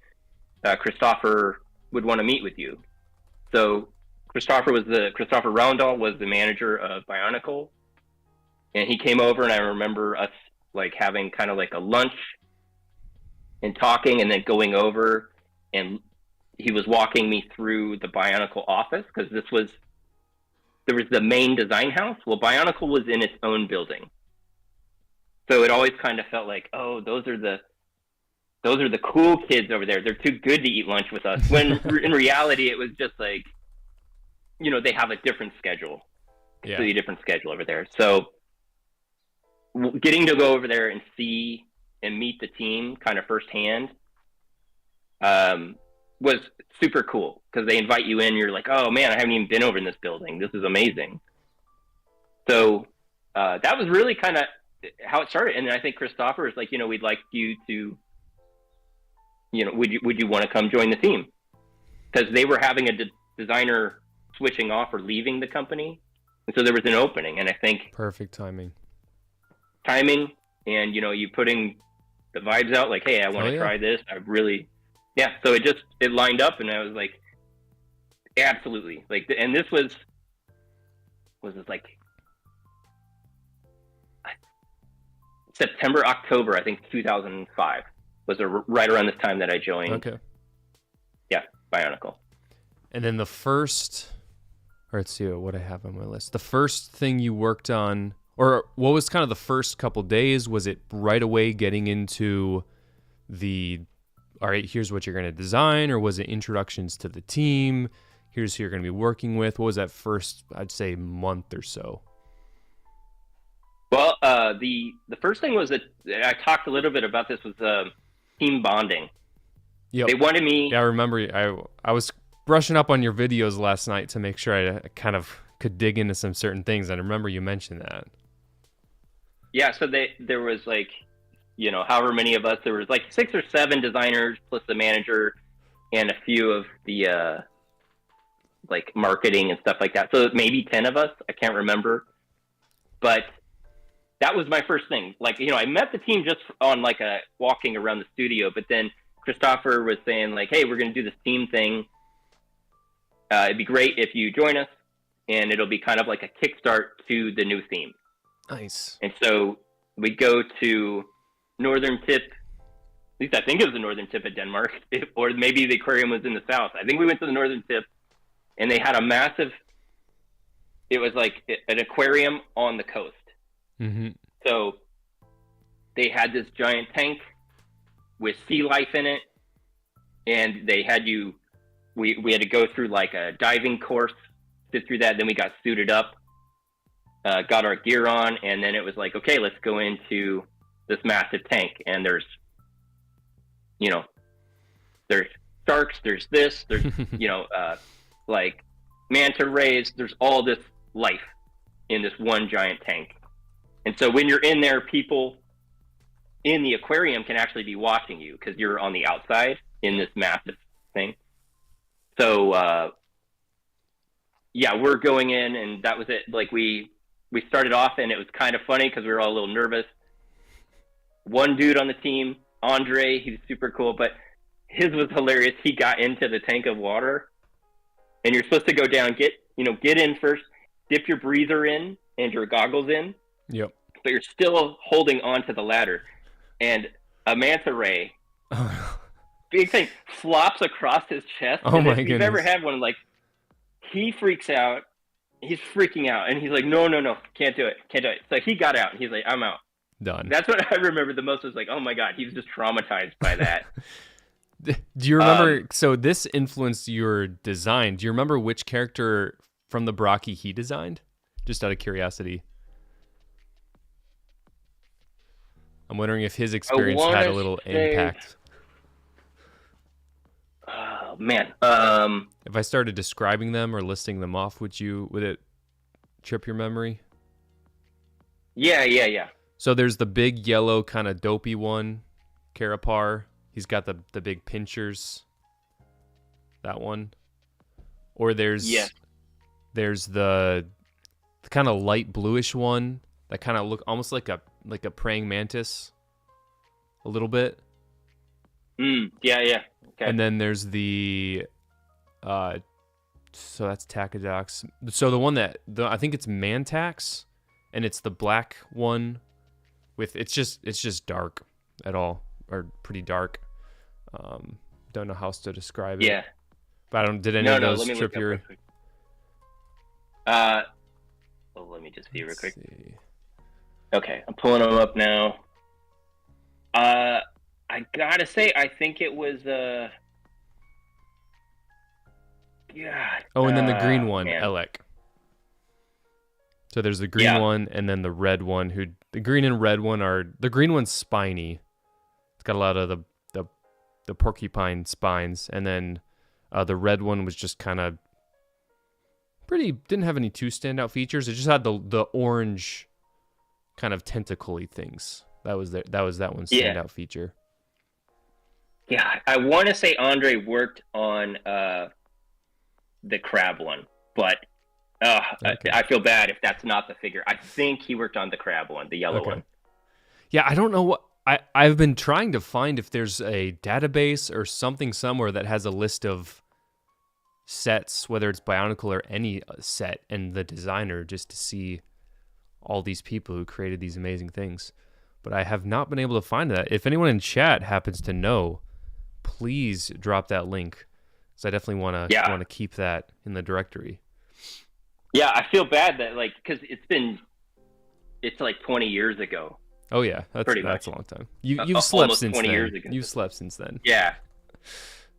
Christopher would want to meet with you." So Christopher Roundahl was the manager of Bionicle, and he came over, and I remember us like having kind of like a lunch and talking, and then going over, and he was walking me through the Bionicle office, because there was the main design house. Well, Bionicle was in its own building, so it always kind of felt like, oh, those are the cool kids over there. They're too good to eat lunch with us. When in reality, it was just like, they have a different schedule, completely different schedule over there. So getting to go over there and see and meet the team kind of firsthand was super cool, because they invite you in. You're like, oh man, I haven't even been over in this building. This is amazing. So that was really kind of how it started. And I think Christopher is like, we'd like you to, would you want to come join the team? Because they were having a designer switching off or leaving the company. And so there was an opening. And I think Perfect timing. And, you putting the vibes out like, hey, I want to try this. So it lined up, and I was like, absolutely. Like, and this was this like September, October, I think 2005 was right around this time that I joined. Okay. Yeah, Bionicle. And then let's see what I have on my list. The first thing you worked on, or what was kind of the first couple days? Was it right away getting into all right, here's what you're going to design, or was it introductions to the team? Here's who you're going to be working with. What was that first, I'd say, month or so? Well, the first thing was that I talked a little bit about this, was team bonding. Yep. They wanted me. Yeah, I remember. I was brushing up on your videos last night to make sure I kind of could dig into some certain things. And I remember you mentioned that. Yeah, so there was like, however many of us, there was like 6 or 7 designers plus the manager and a few of the like marketing and stuff like that. So maybe 10 of us, I can't remember. But that was my first thing. Like, I met the team just on like a walking around the studio, but then Christopher was saying like, hey, we're going to do this team thing. It'd be great if you join us, and it'll be kind of like a kickstart to the new theme. Nice. And so we go to northern tip, least I think it was the northern tip of Denmark, or maybe the aquarium was in the south. I think we went to the northern tip, and they had a massive. It was like an aquarium on the coast. Mm-hmm. So they had this giant tank with sea life in it, and they had you. We had to go through like a diving course, sit through that. Then we got suited up, got our gear on, and then it was like, okay, let's go into this massive tank. And there's sharks, there's this, there's, like manta rays, there's all this life in this one giant tank. And so when you're in there, people in the aquarium can actually be watching you because you're on the outside in this massive thing. So, we're going in, and that was it. Like we started off, and it was kind of funny because we were all a little nervous. One dude on the team, Andre, he was super cool, but his was hilarious. He got into the tank of water, and you're supposed to go down, get in first, dip your breather in and your goggles in. Yep. But you're still holding onto the ladder, and a manta ray, big thing, flops across his chest. Oh my goodness! If you've ever had one, like, he freaks out. He's freaking out, and he's like, no, can't do it. So he got out, and he's like, I'm out. Done. That's what I remember the most, was like, oh my God, he was just traumatized by that. Do you remember, so this influenced your design. Do you remember which character from the BARRAKI he designed? Just out of curiosity. I'm wondering if his experience had a little impact. Oh, man. If I started describing them or listing them off, would it trip your memory? Yeah. So there's the big yellow kind of dopey one, Carapar. He's got the big pinchers. That one. Or there's the kind of light bluish one that kind of look almost like a praying mantis a little bit. Yeah. Okay. And then there's the so that's Takidox. So the one I think it's Mantax, and it's the black one with it's just dark at all, or pretty dark. Don't know how else to describe it. Yeah. But did any of those trip your let me just see real quick. Okay, I'm pulling them up now. I gotta say, I think it was God. Oh, and then the green one, Elec. So there's the green one, and then the red one. The green and red one the green one's spiny. It's got a lot of the porcupine spines, and then the red one was just kind of pretty. Didn't have any too standout features. It just had the orange kind of tentacle-y things. That was that one's standout feature. Yeah, I want to say Andre worked on the crab one, but okay. I feel bad if that's not the figure. I think he worked on the crab one, the yellow one. Yeah, I don't know what I've been trying to find if there's a database or something somewhere that has a list of sets, whether it's Bionicle or any set, and the designer, just to see all these people who created these amazing things. But I have not been able to find that. If anyone in chat happens to know, please drop that link, because I definitely want to keep that in the directory. Yeah, I feel bad that because it's like 20 years ago. Oh yeah, that's a long time. You've slept since 20 years ago. You've slept since then. Yeah.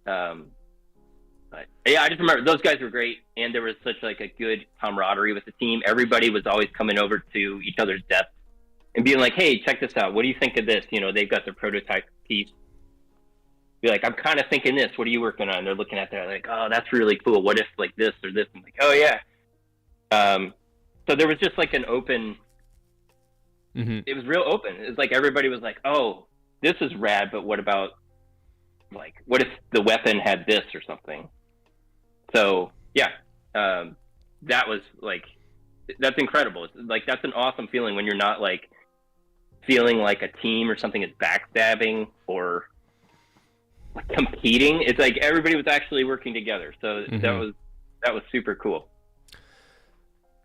But yeah, I just remember those guys were great, and there was such a good camaraderie with the team. Everybody was always coming over to each other's desk and being like, "Hey, check this out. What do you think of this?" They've got their prototype piece. Be like, "I'm kind of thinking this. What are you working on?" They're looking at that like, "Oh, that's really cool. What if this or this?" I'm like, "Oh yeah." So there was just an open. Mm-hmm. It was real open. It's like everybody was like, "Oh, this is rad, but what about what if the weapon had this or something?" So yeah, that was that's incredible. It's that's an awesome feeling when you're not feeling like a team or something is backstabbing or competing. It's everybody was actually working together. So mm-hmm. that was super cool.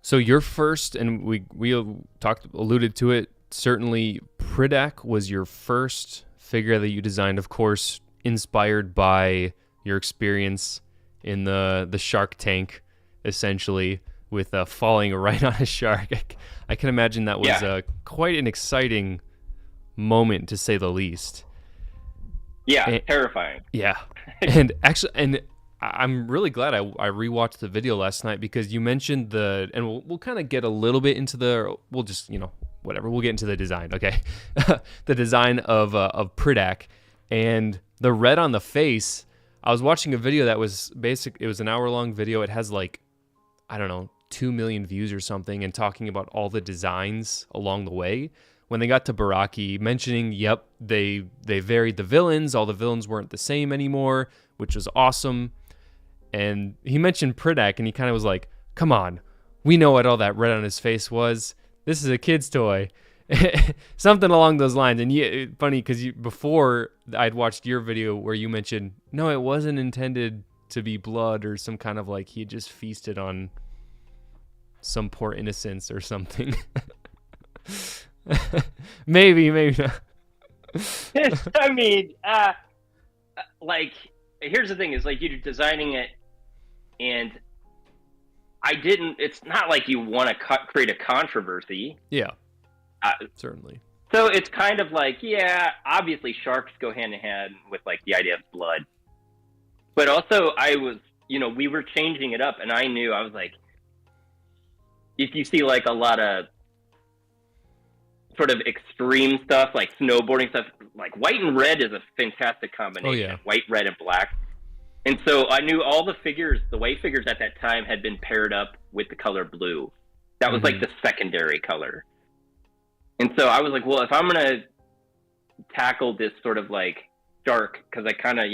So your first, and we alluded to it, certainly PRIDAK was your first figure that you designed, of course, inspired by your experience in the Shark Tank, essentially, with falling right on a shark. I can imagine that was quite an exciting moment, to say the least. Yeah, terrifying. Yeah. And actually, I'm really glad I rewatched the video last night, because you mentioned and we'll kind of get a little bit into we'll just, whatever, we'll get into the design, okay? The design of PRIDAK and the red on the face. I was watching a video that was it was an hour-long video. It has like, I don't know, 2 million views or something, and talking about all the designs along the way. When they got to BARRAKI, mentioning, yep, they varied the villains. All the villains weren't the same anymore, which was awesome. And he mentioned PRIDAK, and he kind of was like, come on, we know what all that red on his face was. This is a kid's toy. Something along those lines. And funny, because before I'd watched your video where you mentioned, no, it wasn't intended to be blood, or some kind of like he had just feasted on some poor innocence or something. maybe not. I mean, like, here's the thing: is like, you're designing it, and it's not like you want to create a controversy. Yeah, certainly. So it's kind of like, yeah, obviously sharks go hand in hand with like the idea of blood, but also we were changing it up, and I was like, if you see like a lot of sort of extreme stuff, like snowboarding stuff, like white and red is a fantastic combination. Oh, yeah. White, red, and black. And so I knew all the white figures at that time had been paired up with the color blue. That was like the secondary color. And so I was like, well, if I'm going to tackle this sort of like dark, because I kind of,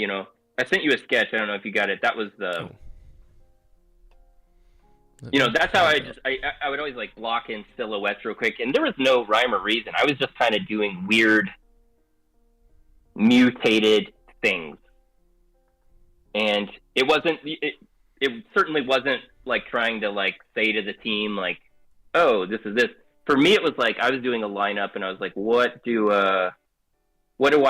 I sent you a sketch. I don't know if you got it. That was the... that's how I would always like block in silhouettes real quick, and there was no rhyme or reason. I was just kind of doing weird, mutated things, and it certainly wasn't like trying to like say to the team like, oh, this is this. For me, it was like I was doing a lineup, and I was like, what do I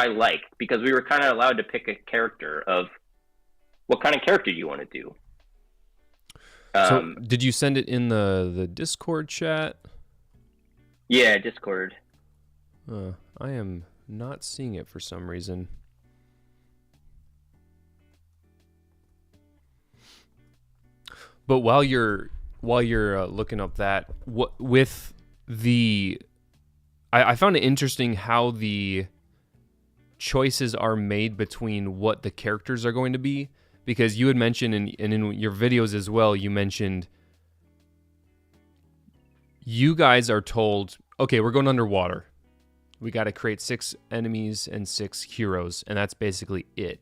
like? Because we were kind of allowed to pick a character of what kind of character you want to do. So did you send it in the Discord chat? Yeah, Discord. I am not seeing it for some reason. But while you're looking up that, I found it interesting how the choices are made between what the characters are going to be. Because you had mentioned, and in your videos as well, you mentioned you guys are told, okay, we're going underwater. We got to create 6 enemies and 6 heroes, and that's basically it.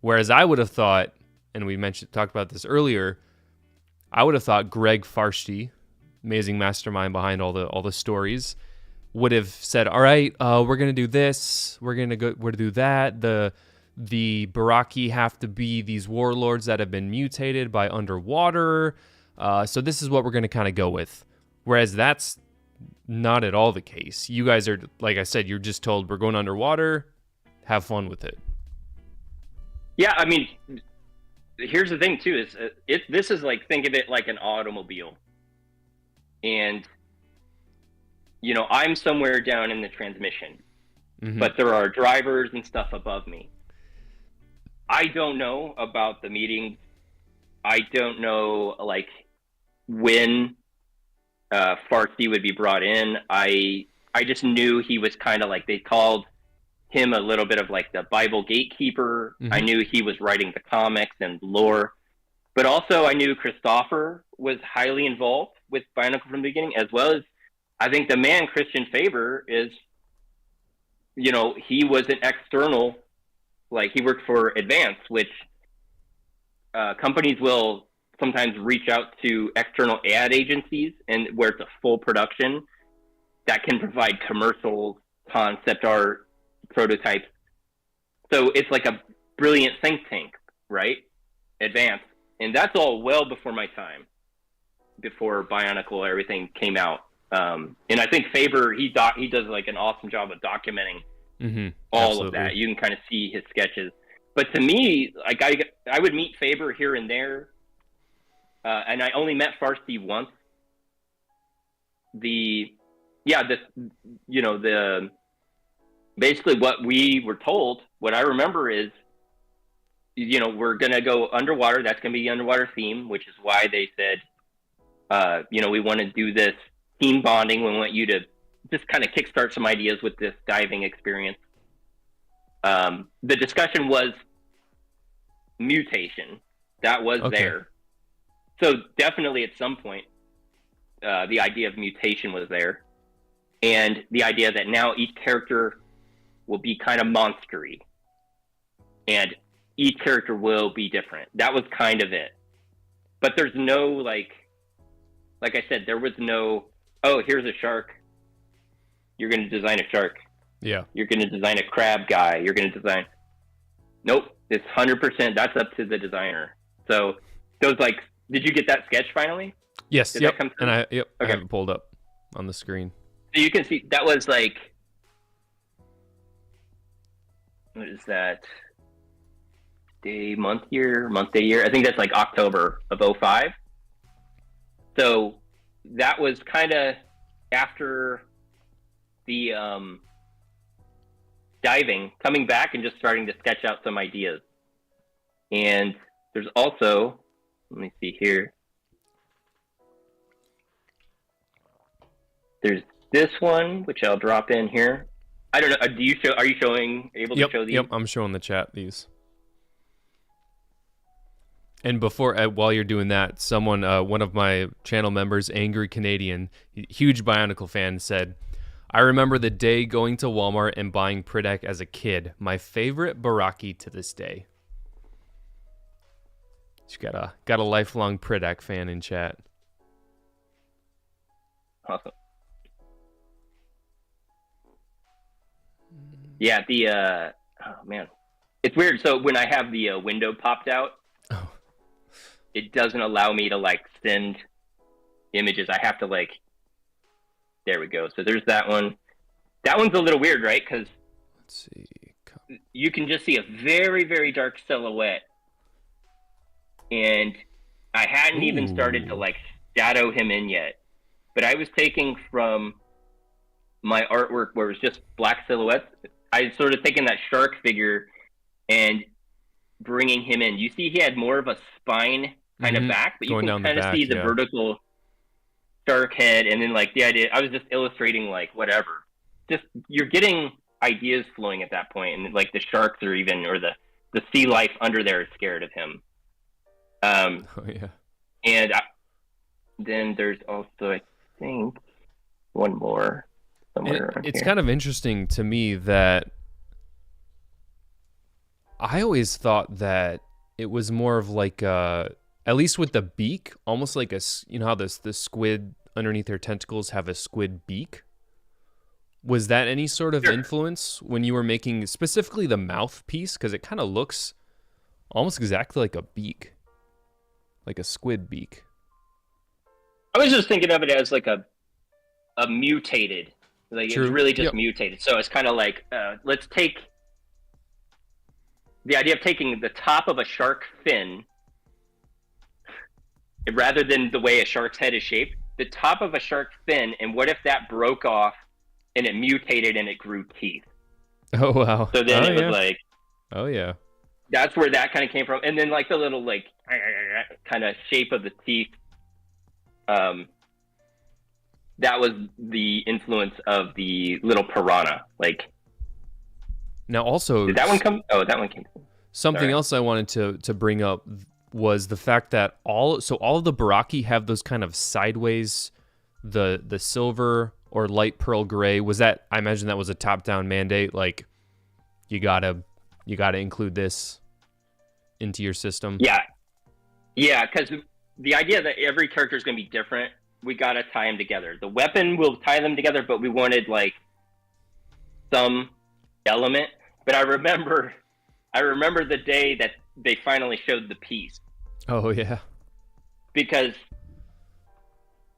Whereas I would have thought, and we talked about this earlier, I would have thought Greg Farshti, amazing mastermind behind all the stories, would have said, all right, we're going to do this, we're going to do that, the BARRAKI have to be these warlords that have been mutated by underwater. So this is what we're going to kind of go with. Whereas that's not at all the case. You guys are, like I said, you're just told we're going underwater. Have fun with it. Yeah, I mean, here's the thing too: is this is like, think of it like an automobile, and I'm somewhere down in the transmission, but there are drivers and stuff above me. I don't know about the meetings. I don't know, like, when Farsi would be brought in. I just knew he was kind of like, they called him a little bit of like the Bible gatekeeper. I knew he was writing the comics and lore. But also I knew Christopher was highly involved with Bionicle from the beginning, as well as I think the man, Christian Faber, is, he was an external... Like, he worked for Advance, which companies will sometimes reach out to external ad agencies, and where it's a full production that can provide commercials, concept art, prototypes. So it's like a brilliant think tank, right? Advance. And that's all well before my time, before Bionicle, everything came out. And I think Faber, he does like an awesome job of documenting all Absolutely. of that. You can kind of see his sketches. But to me, like I would meet Faber here and there, and I only met Farsi once. Basically what we were told, what I remember is, we're gonna go underwater. That's gonna be the underwater theme, which is why they said, we want to do this team bonding. We want you to just kind of kickstart some ideas with this diving experience. The discussion was mutation. That was there. So definitely at some point, the idea of mutation was there. And the idea that now each character will be kind of monstery. And each character will be different. That was kind of it. But there's no, like I said, there was no, oh, here's a shark. You're going to design a shark. Yeah. You're going to design a crab guy. You're going to design. Nope. It's 100%. That's up to the designer. So those, did you get that sketch finally? Yes. Did yep. that come And through? I Okay. have it pulled up on the screen. So you can see that was what is that? Day, month, day, year. I think that's October of 2005. So that was kind of after the diving, coming back and just starting to sketch out some ideas. And there's also, let me see here. There's this one, which I'll drop in here. I don't know. Are you able to show these? Yep, I'm showing the chat these. And while you're doing that, someone, one of my channel members, Angry Canadian, huge Bionicle fan, said, I remember the day going to Walmart and buying PRIDAK as a kid. My favorite BARRAKI to this day. You got a lifelong PRIDAK fan in chat. Awesome. Yeah, oh man, it's weird. So when I have the window popped out, it doesn't allow me to send images. I have to there we go. So there's that one. That one's a little weird, right? Because let's see, you can just see a very, very dark silhouette, and I hadn't even started to shadow him in yet. But I was taking from my artwork where it was just black silhouettes. I sort of taken that shark figure and bringing him in. You see he had more of a spine kind of back, but you can kind of see the vertical shark head, and then the idea, I was just illustrating whatever. Just, you're getting ideas flowing at that point, and the sharks or the sea life under there is scared of him. And then there's also, I think, one more. It's kind of interesting to me that I always thought that it was more of at least with the beak, almost like how the squid underneath their tentacles have a squid beak. Was that any sort of influence when you were making specifically the mouthpiece? Because it kind of looks almost exactly like a beak, like a squid beak. I was just thinking of it as a mutated. It's really just mutated. So it's kind of let's take the idea of taking the top of a shark fin, rather than the way a shark's head is shaped, the top of a shark fin, and what if that broke off and it mutated and it grew teeth? Oh, wow. So then it was oh, yeah. That's where that kind of came from. And then the little kind of shape of the teeth. That was the influence of the little piranha. Now also, did that one come? Oh, that one came. Something else I wanted to bring up was the fact that all of the BARRAKI have those kind of sideways, the silver or light pearl gray. Was that, I imagine that was a top-down mandate, you gotta include this into your system? Yeah, because the idea that every character is going to be different, we got to tie them together. The weapon will tie them together, but we wanted some element. But I remember the day that they finally showed the piece. Oh, yeah. Because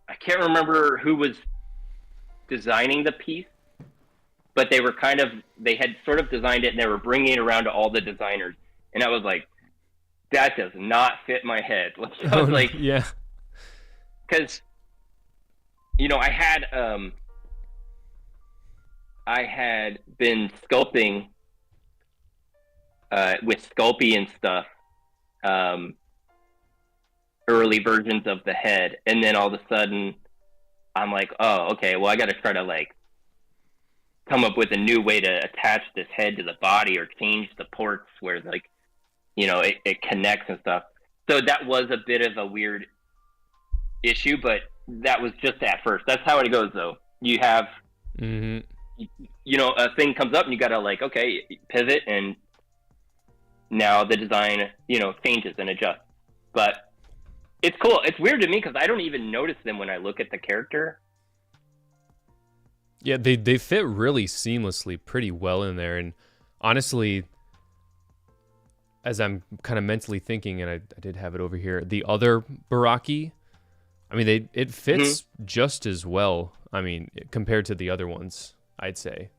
I can't remember who was designing the piece, but they had sort of designed it and they were bringing it around to all the designers. And I was like, that does not fit my head. I was like, yeah. Because, I had been sculpting with Sculpey and stuff, early versions of the head, and then all of a sudden I'm like, oh, okay, well, I got to try to like come up with a new way to attach this head to the body or change the ports where like, it connects and stuff. So that was a bit of a weird issue, but that was just at first. That's how it goes, though. You have, a thing comes up and you got to like, okay, pivot, and now the design, changes and adjusts. But it's cool. It's weird to me because I don't even notice them when I look at the character. Yeah, they fit really seamlessly pretty well in there. And honestly, as I'm kind of mentally thinking, and I did have it over here, the other Barraki, I mean, it fits just as well, I mean, compared to the other ones, I'd say.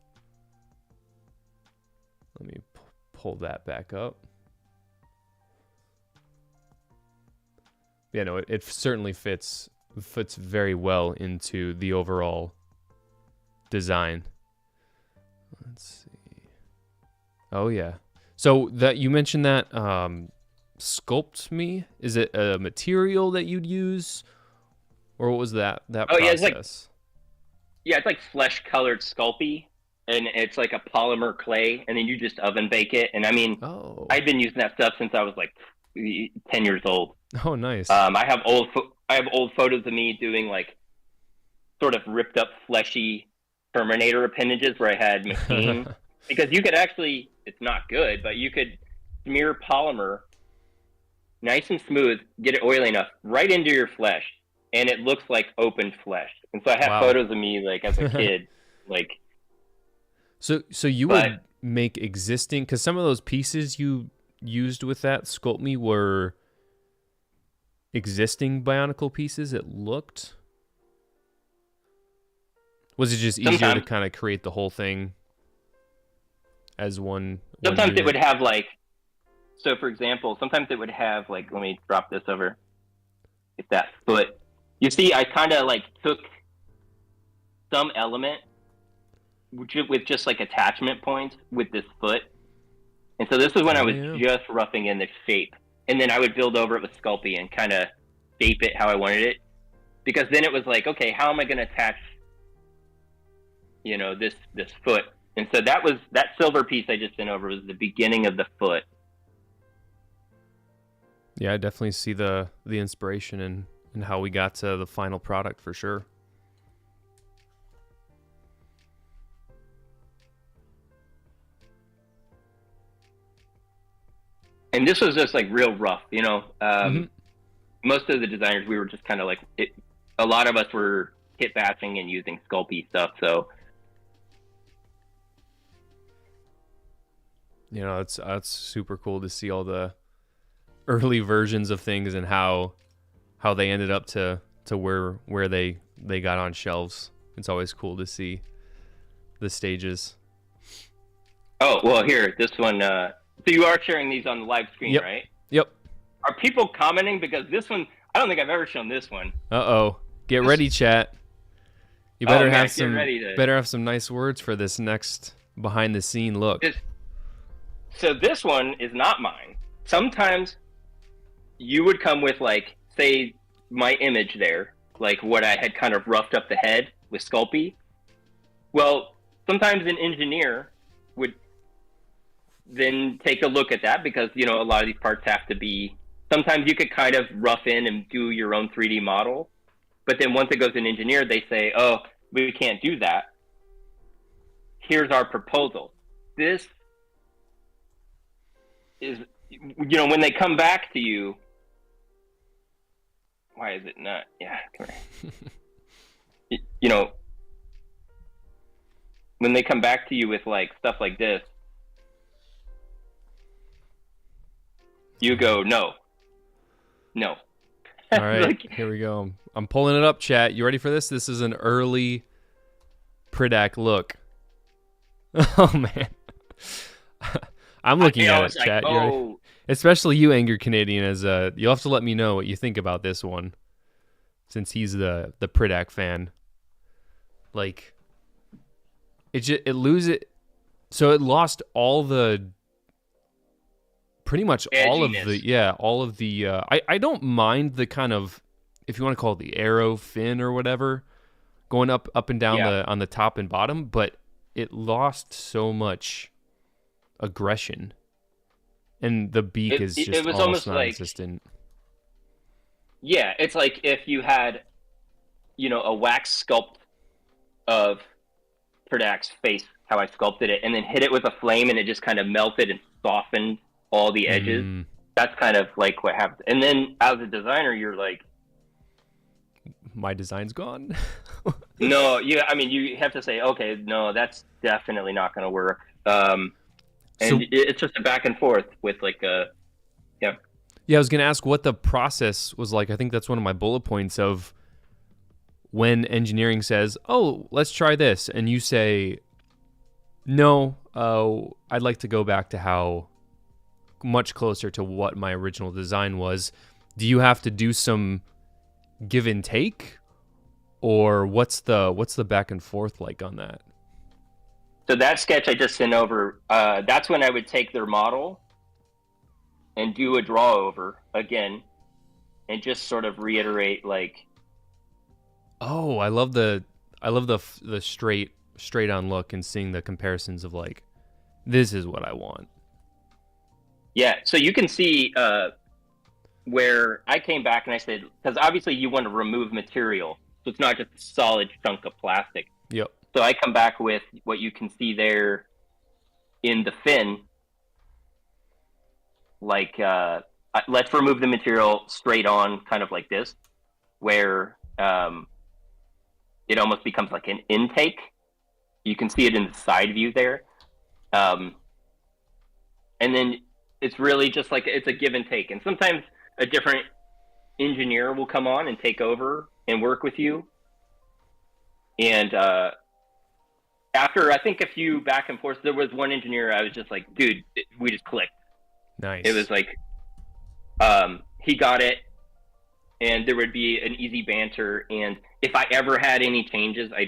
Let me pull that back up. Yeah, no, it certainly fits very well into the overall design. Let's see. Oh yeah. So that you mentioned that Sculpt Me, is it a material that you'd use, or what was that process? It's like flesh colored Sculpey, and it's like a polymer clay, and then you just oven bake it. And I mean, I've been using that stuff since I was like 10 years old. Oh, nice. I have old photos of me doing like sort of ripped up fleshy Terminator appendages where I had machine because you could actually, it's not good, but you could smear polymer nice and smooth, get it oily enough right into your flesh, and it looks like open flesh. And so I have photos of me like as a kid, like. So you would make existing, because some of those pieces you used with that Sculpt Me were existing Bionicle pieces, it looked. Was it just easier to kind of create the whole thing as one? Sometimes it would have like, so for example, sometimes it would have like, let me drop this over. It's that foot. You see, I kind of like took some element with just like attachment points with this foot. And so this is when I was just roughing in the shape. And then I would build over it with Sculpey and kind of shape it how I wanted it. Because then it was like, okay, how am I going to attach, this foot? And so that silver piece I just sent over was the beginning of the foot. Yeah, I definitely see the inspiration and how we got to the final product for sure. And this was just like real rough, Most of the designers, we were just kind of like, a lot of us were kit batching and using Sculpey stuff. So, that's super cool to see all the early versions of things and how they ended up to where they got on shelves. It's always cool to see the stages. Oh, well, here, this one, so you are sharing these on the live screen, right? Yep. Are people commenting? Because this one, I don't think I've ever shown this one. Get ready, chat. You better have have some nice words for this next behind the scene look. So this one is not mine. Sometimes you would come with like, say, my image there, like what I had kind of roughed up the head with Sculpey. Well, sometimes an engineer would then take a look at that because, a lot of these parts have to be, sometimes you could kind of rough in and do your own 3D model. But then once it goes in engineer, they say, oh, we can't do that. Here's our proposal. This is, when they come back to you, why is it not? Yeah, come here. When they come back to you with like stuff like this, you go, no. All right, here we go. I'm pulling it up, chat. You ready for this? This is an early PRIDAK look. Oh man. I'm looking at it, Like, chat. Especially you, Angry Canadian, as you'll have to let me know what you think about this one, since he's the PRIDAK fan. Like, it lost all the, pretty much all of the I don't mind the kind of, if you want to call it the arrow fin or whatever, going up and down on the top and bottom, but it lost so much aggression, and the beak is just it was almost like, non-existent. Yeah, it's like if you had, a wax sculpt of PRIDAK's face, how I sculpted it, and then hit it with a flame, and it just kind of melted and softened all the edges. That's kind of like what happens. And then as a designer, you're like, my design's gone. no, you have to say, okay, no, that's definitely not going to work. And it's just a back and forth with like yeah, I was gonna ask what the process was like. I think that's one of my bullet points of when engineering says, oh, let's try this, and you say, no, I'd like to go back to how much closer to what my original design was. Do you have to do some give and take, or what's the back and forth like on that? So that sketch I just sent over, that's when I would take their model and do a draw over again and just sort of reiterate like, oh, I love the straight on look and seeing the comparisons of like, this is what I want. Yeah, so you can see where I came back and I said, because obviously you want to remove material, so it's not just a solid chunk of plastic. Yep. So I come back with what you can see there in the fin, like let's remove the material straight on, kind of like this, where it almost becomes like an intake. You can see it in the side view there. And then it's really just like, it's a give and take. And sometimes a different engineer will come on and take over and work with you. And after I think a few back and forth, there was one engineer I was just like, dude, we just clicked. Nice. It was like, he got it, and there would be an easy banter. And if I ever had any changes, I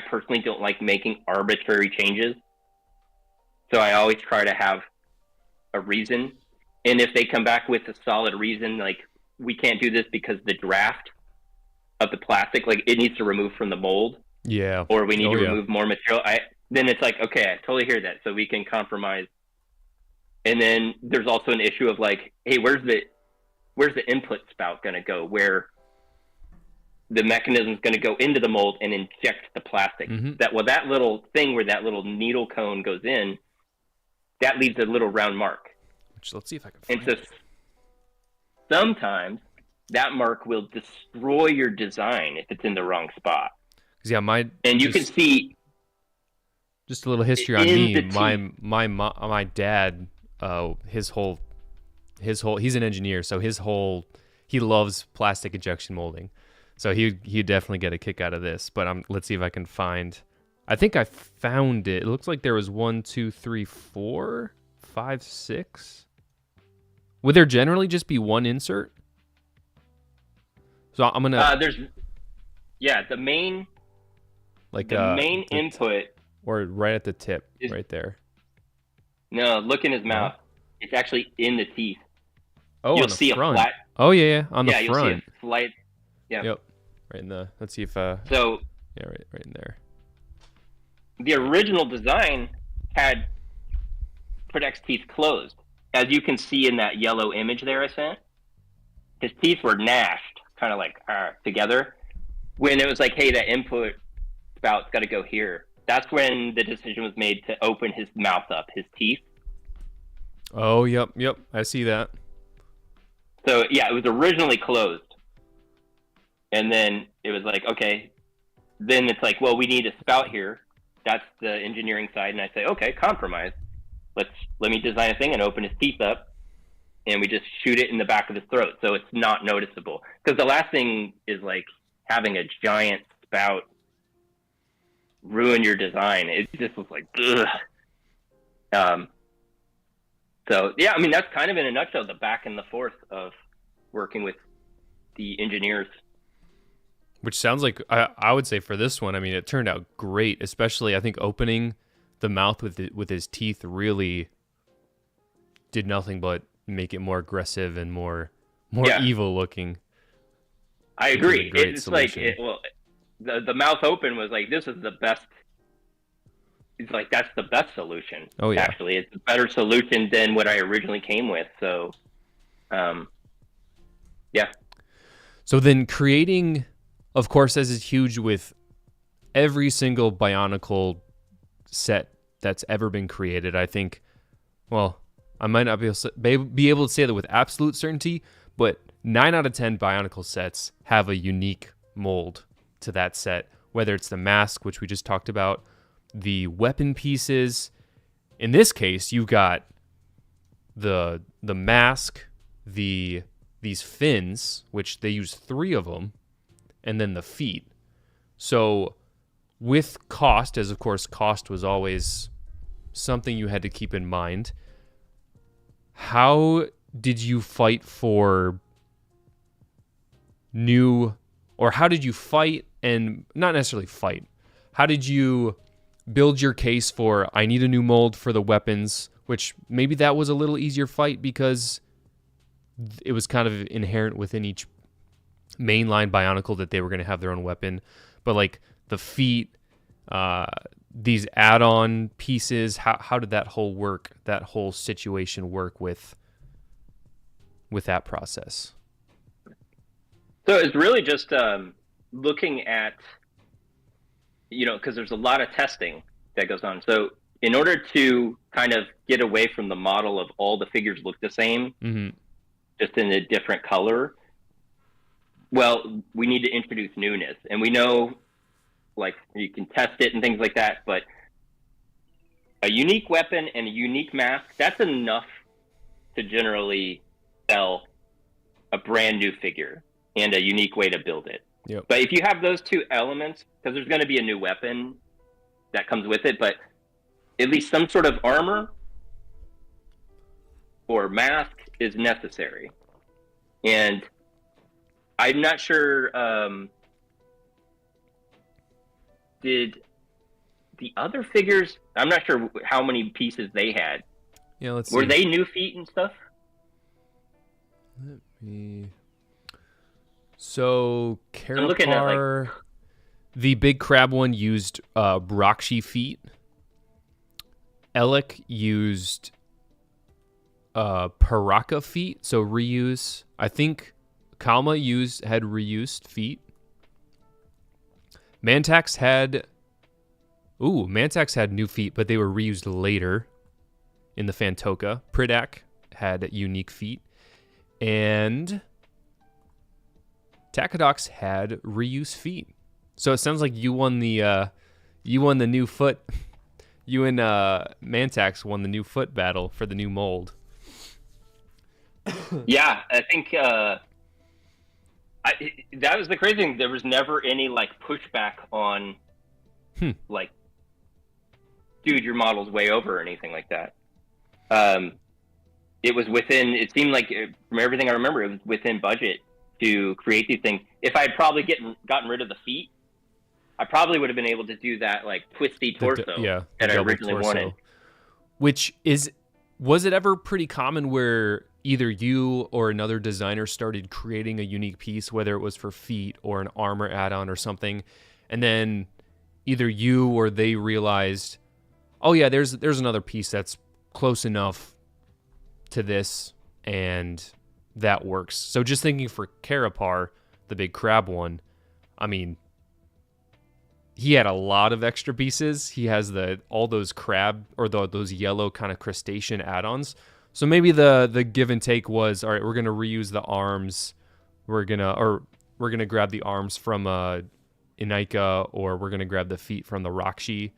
personally don't like making arbitrary changes. So I always try to have a reason. And if they come back with a solid reason, like, we can't do this because the draft of the plastic, like, it needs to remove from the mold. Yeah. Or we need to remove more material. Then it's like, okay, I totally hear that. So we can compromise. And then there's also an issue of like, hey, where's the input spout going to go? Where the mechanism is going to go into the mold and inject the plastic. That little thing where that little needle cone goes in, that leaves a little round mark. Which, let's see if I can find it. Sometimes that mark will destroy your design if it's in the wrong spot. Yeah, you can see just a little history on me. My dad, he's an engineer, so he loves plastic injection molding. So he'd definitely get a kick out of this. But let's see if I can find. I think I found it. It looks like there was 1, 2, 3, 4, 5, 6. Would there generally just be one insert? So I'm gonna. The main. Like the main input, or right at the tip, right there. No, look in his mouth. It's actually in the teeth. Oh, you'll see front. A flat. Oh yeah, on the front. You'll see a slight. Yeah. Yep. Right in the. Let's see if. So. Yeah, right in there. The original design had PRIDAK's teeth closed, as you can see in that yellow image there I sent. His teeth were gnashed, kind of like together. When it was like, hey, that input spout's got to go here. That's when the decision was made to open his mouth up, his teeth. Oh, yep. I see that. So, yeah, it was originally closed. And then it was like, okay. Then it's like, well, we need a spout here. That's the engineering side. And I say, okay, compromise. Let me design a thing and open his teeth up. And we just shoot it in the back of his throat. So it's not noticeable. Because the last thing is like having a giant spout ruin your design. It just was like, ugh. So yeah, I mean, that's kind of in a nutshell, the back and the forth of working with the engineers. Which sounds like, I would say for this one, I mean, it turned out great, especially I think opening the mouth with his teeth really did nothing but make it more aggressive and more evil looking. I agree. It's solution. like, the mouth open was like, this is the best. It's like, that's the best solution. Oh yeah. Actually, it's a better solution than what I originally came with. So, yeah. So then creating, of course, as is huge with every single Bionicle set that's ever been created. I think, well, I might not be able to say that with absolute certainty, but 9 out of 10 Bionicle sets have a unique mold to that set, whether it's the mask, which we just talked about, the weapon pieces. In this case, you've got the mask, these fins, which they use 3 of them, and then the feet. So with cost, as of course cost was always something you had to keep in mind, how did you fight for how did you fight, and not necessarily fight, how did you build your case for, I need a new mold for the weapons, which maybe that was a little easier fight because it was kind of inherent within each mainline Bionicle that they were going to have their own weapon, but like the feet, these add-on pieces, how did that whole situation work with that process? So it's really just looking at, because there's a lot of testing that goes on. So in order to kind of get away from the model of all the figures look the same, just in a different color, well, we need to introduce newness. And we know, like, you can test it and things like that, but a unique weapon and a unique mask, that's enough to generally sell a brand new figure and a unique way to build it. Yep. But if you have those 2 elements, because there's going to be a new weapon that comes with it, but at least some sort of armor or mask is necessary. And I'm not sure, did the other figures, I'm not sure how many pieces they had. Yeah, let's see. Were they new feet and stuff? Let me... So, Karapar, the big crab one used Brakshi feet. Ellis used Paraka feet, so reuse. I think Kalma had reused feet. Mantax had new feet, but they were reused later in the Fantoka. Pridak had unique feet, and Takedox had reuse feet. So it sounds like you won the new foot. You and Mantax won the new foot battle for the new mold. Yeah, I think that was the crazy thing. There was never any like pushback on like, dude, your model's way over or anything like that. It was within, it seemed like, from everything I remember, it was within budget to create these things. If I had probably gotten rid of the feet, I probably would have been able to do that like twisty torso that I originally wanted. Was it ever pretty common where either you or another designer started creating a unique piece, whether it was for feet or an armor add-on or something, and then either you or they realized, oh yeah, there's another piece that's close enough to this and that works. So just thinking for Karapar, the big crab one, I mean, he had a lot of extra pieces. He has all those crab or those yellow kind of crustacean add-ons. So maybe the give and take was, all right, we're gonna reuse the arms. We're gonna grab the arms from Inika, or we're gonna grab the feet from the Rakshi.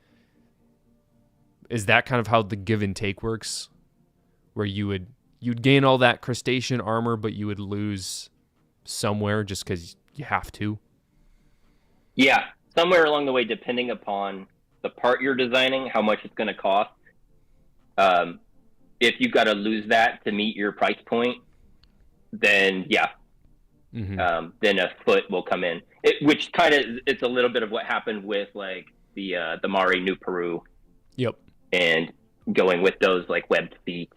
Is that kind of how the give and take works? Where you'd gain all that crustacean armor, but you would lose somewhere just because you have to? Yeah, somewhere along the way, depending upon the part you're designing, how much it's going to cost. If you've got to lose that to meet your price point, then yeah, then a foot will come in. Which kind of, it's a little bit of what happened with like the Mari NUPARU. Yep. And going with those like webbed feet,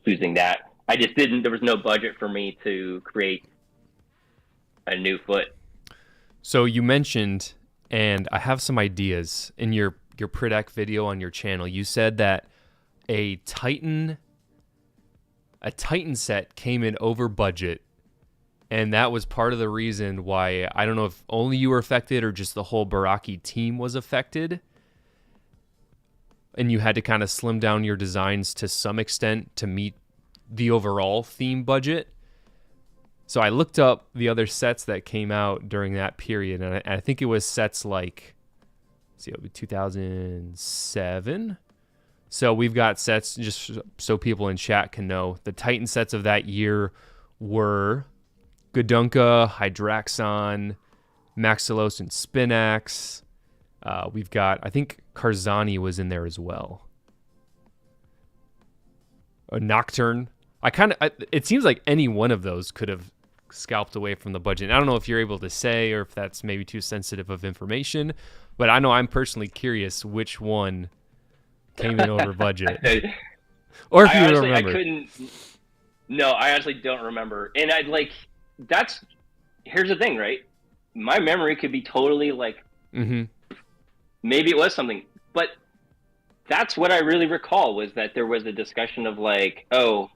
choosing that. I just didn't. There was no budget for me to create a new foot. So you mentioned, and I have some ideas in your PRIDAK video on your channel. You said that a Titan set came in over budget, and that was part of the reason why, I don't know if only you were affected or just the whole BARRAKI team was affected, and you had to kind of slim down your designs to some extent to meet the overall theme budget. So I looked up the other sets that came out during that period, and I think it was sets like, let's see, it would be 2007. So we've got sets, just so people in chat can know, the Titan sets of that year were Gudunka, Hydraxon, Maxilos, and Spinax. We've got, I think Karzani was in there as well. A Nocturne. It seems like any one of those could have scalped away from the budget. I don't know if you're able to say or if that's maybe too sensitive of information, but I know I'm personally curious which one came in over budget. Or if you remember. No, I actually don't remember. And here's the thing, right? My memory could be totally like, maybe it was something, but that's what I really recall, was that there was a discussion of like, oh,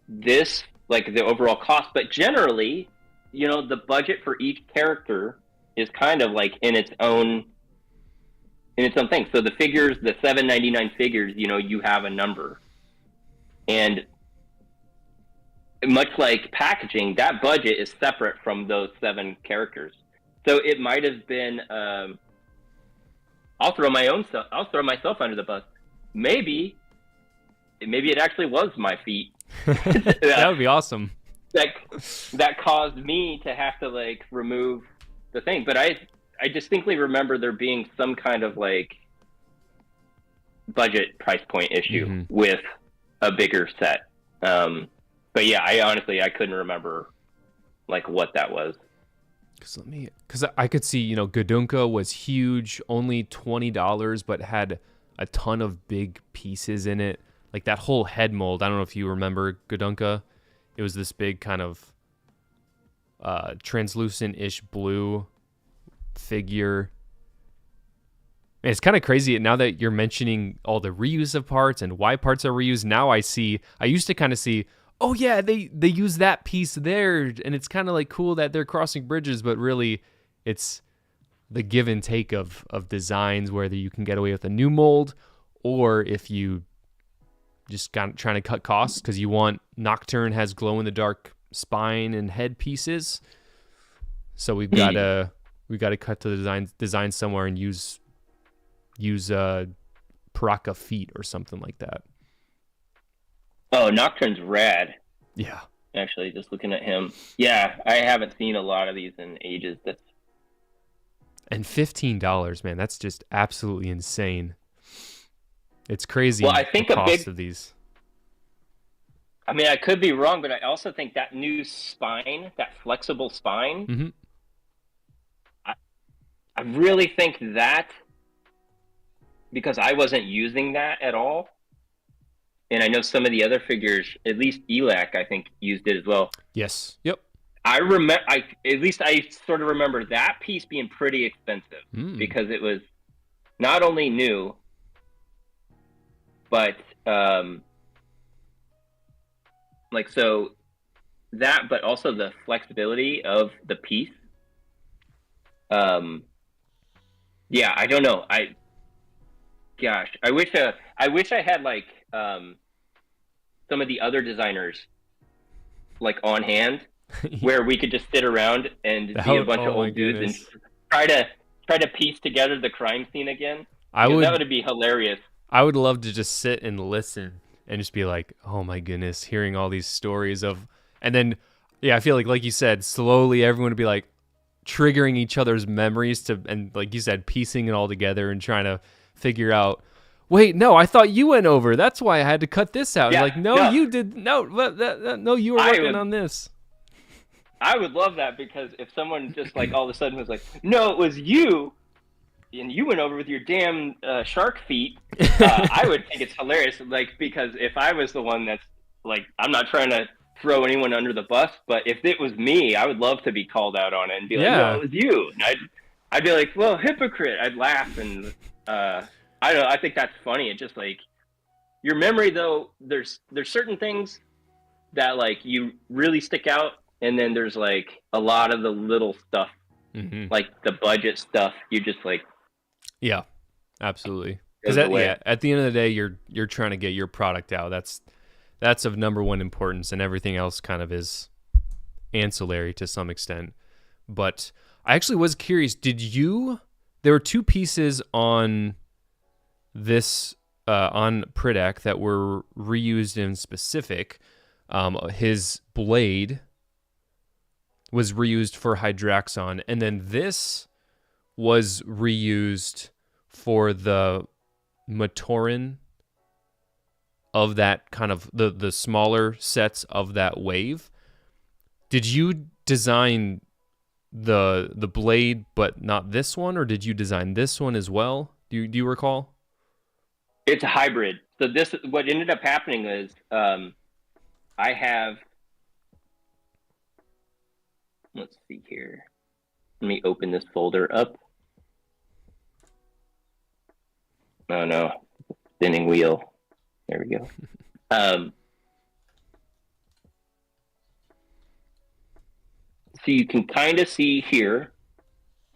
this, like the overall cost, but generally, the budget for each character is kind of like in its own thing. So the figures, the $7.99 figures, you have a number, and much like packaging, that budget is separate from those 7 characters. So it might have been, I'll throw myself under the bus. Maybe it actually was my feet. That would be awesome. That caused me to have to like remove the thing. But I distinctly remember there being some kind of like budget price point issue with a bigger set. But yeah, I couldn't remember like what that was. Because I could see, Gudunka was huge, only $20, but had a ton of big pieces in it. Like that whole head mold. I don't know if you remember Gudunka. It was this big kind of translucent-ish blue figure. And it's kind of crazy now that you're mentioning all the reuse of parts and why parts are reused. Now I used to kind of see, oh yeah, they use that piece there, and it's kind of like cool that they're crossing bridges, but really it's the give and take of designs, whether you can get away with a new mold or if you just trying to cut costs because you want Nocturne has glow in the dark spine and head pieces. So we've got to cut to the design somewhere and use Paraka feet or something like that. Oh, Nocturne's rad. Yeah. Actually, just looking at him. Yeah, I haven't seen a lot of these in ages. And $15, man, that's just absolutely insane. It's crazy. Well, I think the cost of these. I mean, I could be wrong, but I also think that new spine, that flexible spine, I really think that, because I wasn't using that at all, and I know some of the other figures, at least Elak, I think, used it as well. Yes. Yep. I sort of remember that piece being pretty expensive because it was not only new, but so that, but also the flexibility of the piece. Yeah, I don't know. I wish I had like some of the other designers like on hand where we could just sit around and be a bunch of old dudes and try to piece together the crime scene again. That would be hilarious. I would love to just sit and listen and just be like, oh my goodness, hearing all these stories of, and then, yeah, I feel like you said, slowly everyone would be like, triggering each other's memories and like you said, piecing it all together and trying to figure out, wait, no, I thought you went over. That's why I had to cut this out. Yeah, Like, no, you did. No, no, you were working on this. I would love that, because if someone just like all of a sudden was like, no, it was you, and you went over with your damn shark feet, I would think it's hilarious. Like, because if I was the one that's like, I'm not trying to throw anyone under the bus, but if it was me, I would love to be called out on it and be like, no, it was you. And I'd be like, well, hypocrite. I'd laugh, and I don't know. I think that's funny. It's just like your memory, though. There's certain things that like you really stick out, and then there's like a lot of the little stuff, like the budget stuff. You just like, yeah, absolutely. Because at the end of the day, you're trying to get your product out. That's of number one importance, and everything else kind of is ancillary to some extent. But I actually was curious, there were two pieces on this, on PRIDAK that were reused in specific. His blade was reused for Hydraxon, and then this was reused for the Matoran of that kind of the smaller sets of that wave. Did you design the blade but not this one, or did you design this one as well? Do you recall? It's a hybrid. So what ended up happening is I have, let's see here. Let me open this folder up. Oh no, spinning wheel. There we go. So you can kind of see here,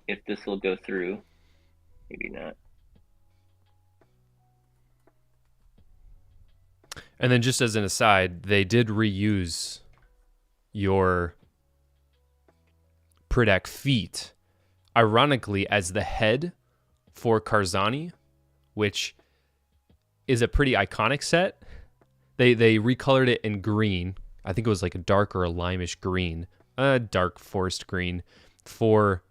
if this will go through, maybe not. And then just as an aside, they did reuse your PRIDAK feet, ironically, as the head for Karzani, which is a pretty iconic set. They recolored it in green. I think it was like a dark or a limeish green, a dark forest green for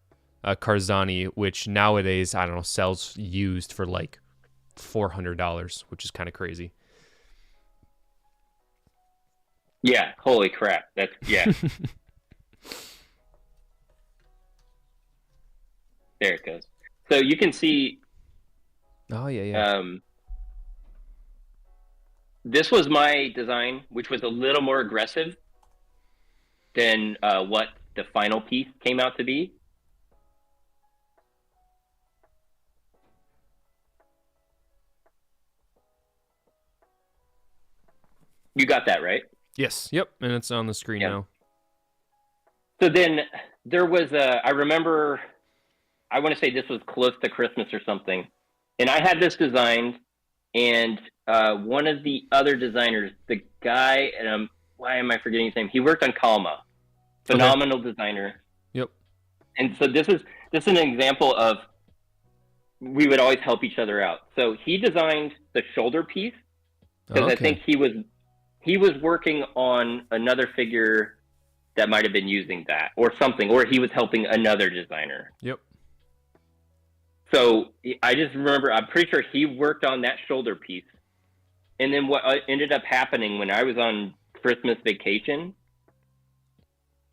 Karzani, which nowadays, I don't know, sells used for like $400, which is kind of crazy. Yeah, holy crap. That's, yeah. There it goes. So you can see. Oh, yeah. This was my design, which was a little more aggressive than what the final piece came out to be. You got that, right? Yes. Yep. And it's on the screen now. So then there was I remember, I want to say this was close to Christmas or something. And I had this designed, and one of the other designers, the guy, and why am I forgetting his name? He worked on Kalma. Phenomenal designer. Yep. And so this is an example of, we would always help each other out. So he designed the shoulder piece, because I think he was working on another figure that might have been using that or something, or he was helping another designer. Yep. So I just remember, I'm pretty sure he worked on that shoulder piece. And then what ended up happening when I was on Christmas vacation,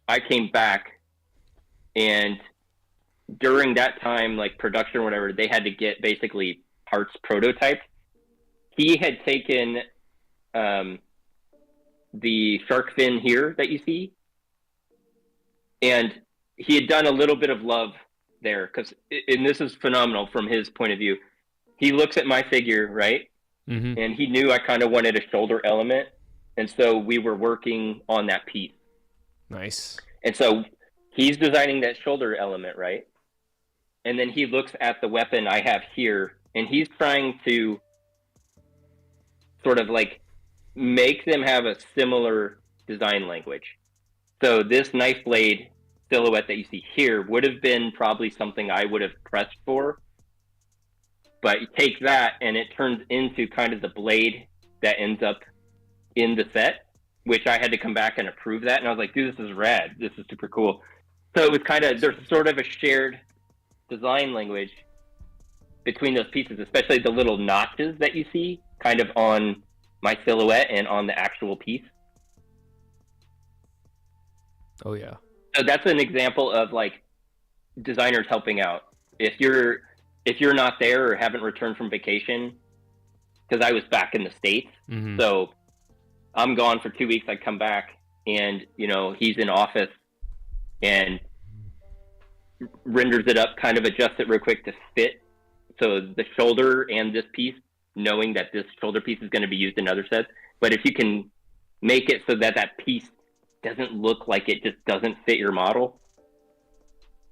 I came back, and during that time, like production or whatever, they had to get basically parts prototyped. He had taken the shark fin here that you see, and he had done a little bit of love there, because, and this is phenomenal from his point of view. He looks at my figure, right? Mm-hmm. And he knew I kind of wanted a shoulder element, and so we were working on that piece. Nice. And so he's designing that shoulder element, right? And then he looks at the weapon I have here, and he's trying to sort of like make them have a similar design language. So this knife blade silhouette that you see here would have been probably something I would have pressed for, but you take that and it turns into kind of the blade that ends up in the set, which I had to come back and approve that. And I was like, dude, this is rad. This is super cool. So it was kind of, there's sort of a shared design language between those pieces, especially the little notches that you see kind of on my silhouette and on the actual piece. Oh yeah. So that's an example of like designers helping out. If you're not there or haven't returned from vacation, because I was back in the States, so I'm gone for 2 weeks. I come back and, you know, he's in office and renders it up, kind of adjusts it real quick to fit. So the shoulder and this piece, knowing that this shoulder piece is going to be used in other sets. But if you can make it so that that piece doesn't look like it just doesn't fit your model,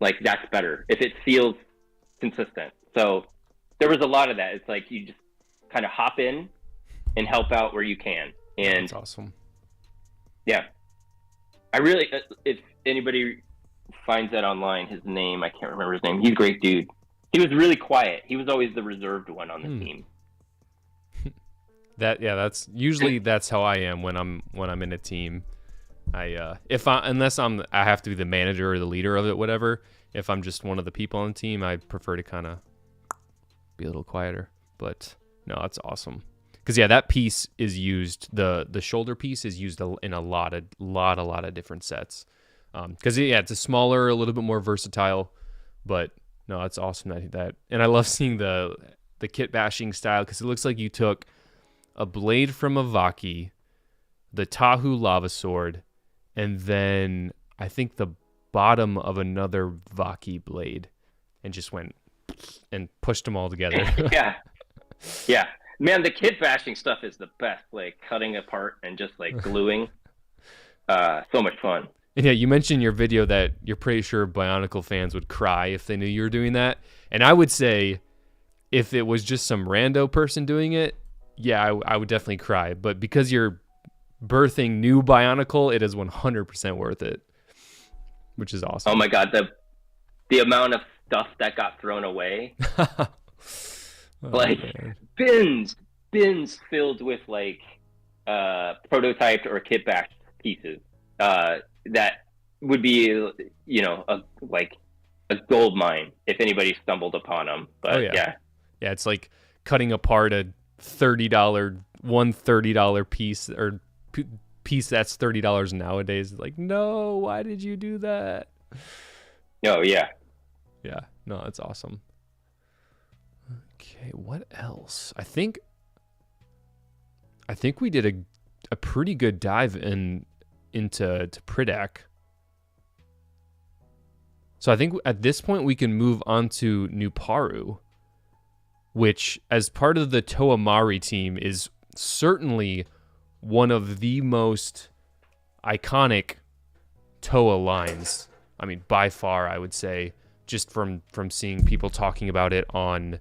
like that's better. If it feels consistent. So there was a lot of that. It's like you just kind of hop in and help out where you can. And that's awesome. Yeah. I really, if anybody finds that online, his name, I can't remember his name. He's a great dude. He was really quiet. He was always the reserved one on the team. That's usually that's how I am when I'm in a team. Unless I have to be the manager or the leader of it, whatever. If I'm just one of the people on the team, I prefer to kind of be a little quieter. But no, that's awesome. Because yeah, that piece is used. The shoulder piece is used in a lot of different sets. Because yeah, it's a smaller, a little bit more versatile. But no, that's awesome that. And I love seeing the kit bashing style because it looks like you took a blade from a Vaki, the Tahu lava sword, and then I think the bottom of another Vaki blade, and just went and pushed them all together. Yeah. Man, the kit bashing stuff is the best. Like cutting apart and just like gluing. So much fun. And yeah, you mentioned in your video that you're pretty sure Bionicle fans would cry if they knew you were doing that. And I would say if it was just some rando person doing it, yeah, I would definitely cry. But because you're birthing new Bionicle, it is 100% worth it, which is awesome. Oh my God, the amount of stuff that got thrown away. Like bins filled with like prototyped or kit bash pieces that would be, you know, a gold mine if anybody stumbled upon them. But yeah, it's like cutting apart a $30 piece or piece that's $30 nowadays. Like, no, why did you do that? Oh yeah, no, that's awesome. Okay, what else? I think we did a pretty good dive into PRIDAK. So I think at this point we can move on to NUPARU, which as part of the Toamari team is certainly one of the most iconic Toa lines. I mean, by far, I would say, just from seeing people talking about it on,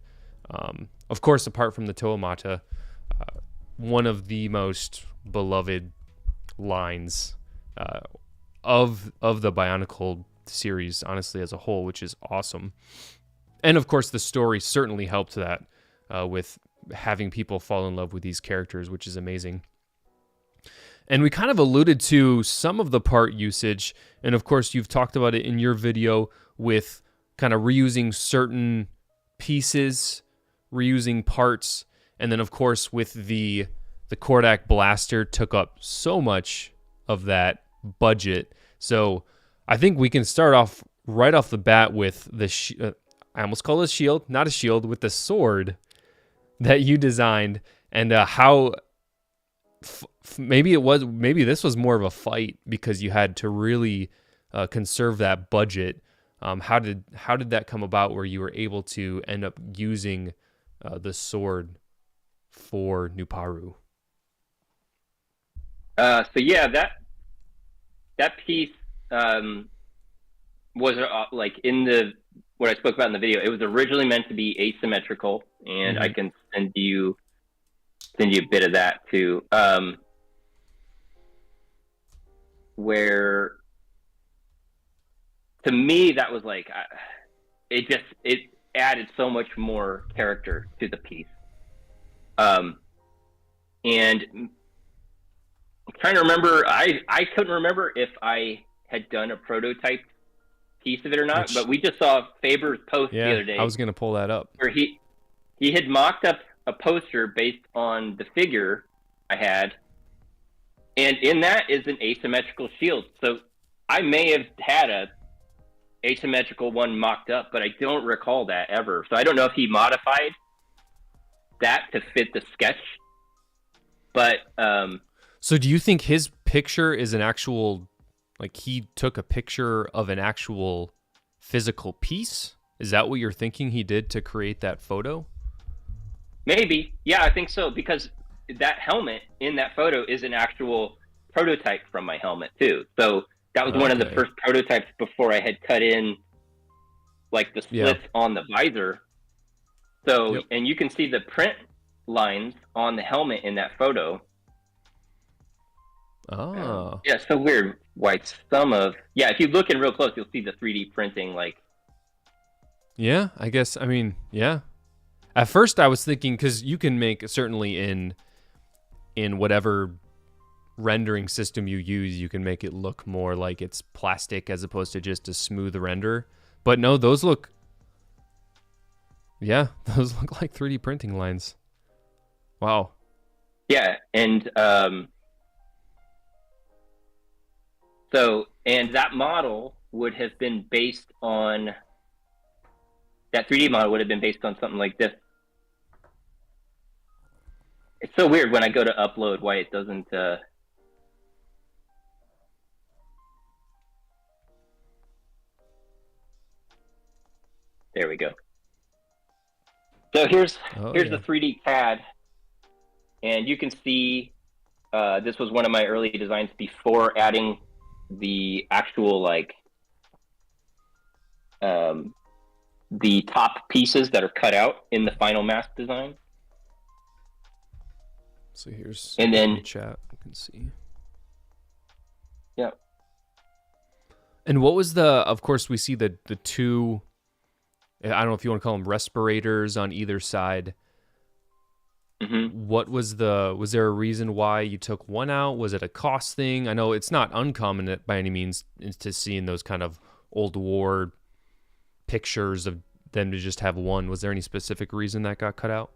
of course, apart from the Toa Mata, one of the most beloved lines of the Bionicle series, honestly, as a whole, which is awesome. And of course, the story certainly helped that with having people fall in love with these characters, which is amazing. And we kind of alluded to some of the part usage, and of course, you've talked about it in your video with kind of reusing certain pieces, reusing parts, and then of course with the Kordak blaster took up so much of that budget. So I think we can start off right off the bat with I almost call it a shield, not a shield, with the sword that you designed, and how maybe this was more of a fight because you had to really conserve that budget. How did that come about where you were able to end up using the sword for NUPARU? So yeah, that piece was like in what I spoke about in the video. It was originally meant to be asymmetrical, and I can send you a bit of that too. Where to me that was like it added so much more character to the piece. And I'm trying to remember, I couldn't remember if I had done a prototype piece of it or not, but we just saw Faber's post the other day. I was going to pull that up. Where he had mocked up a poster based on the figure I had, and in that is an asymmetrical shield. So I may have had a asymmetrical one mocked up, but I don't recall that ever. So I don't know if he modified that to fit the sketch. But so do you think his picture is an actual, like he took a picture of an actual physical piece? Is that what you're thinking he did to create that photo? Maybe. Yeah, I think so, because that helmet in that photo is an actual prototype from my helmet too. So that was one of the first prototypes before I had cut in like the slits on the visor. So, and you can see the print lines on the helmet in that photo. Oh. Yeah, it's so weird. Why some of... Yeah, if you look in real close, you'll see the 3D printing, like... Yeah, I guess, I mean, yeah. At first I was thinking, because you can make, certainly in whatever rendering system you use, you can make it look more like it's plastic as opposed to just a smooth render. But no, those look... Yeah, those look like 3D printing lines. Wow. Yeah, and so, and that model would have been based on, that 3D model would have been based on something like this. It's so weird when I go to upload why it doesn't, there we go. So here's the 3D CAD, and you can see this was one of my early designs before adding the actual like the top pieces that are cut out in the final mask design. So here's and then chat, you can see. Yeah. And what was the? Of course, we see the two. I don't know if you want to call them respirators on either side. Mm-hmm. What was was there a reason why you took one out? Was it a cost thing? I know it's not uncommon by any means to see in those kind of old war pictures of them to just have one. Was there any specific reason that got cut out?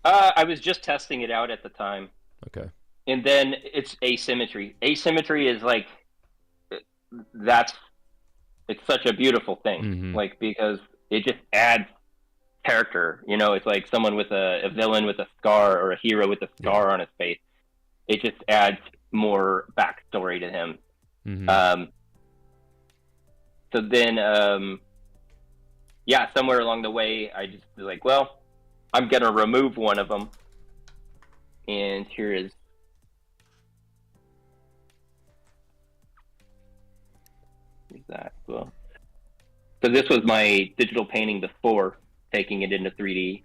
I was just testing it out at the time. Okay. And then it's asymmetry. Asymmetry is like, it's such a beautiful thing, like, because it just adds character. You know, it's like someone with a villain with a scar or a hero with a scar on his face. It just adds more backstory to him. So then, yeah, somewhere along the way, I just was like, well, I'm going to remove one of them. And here is... that well. So this was my digital painting before taking it into 3D.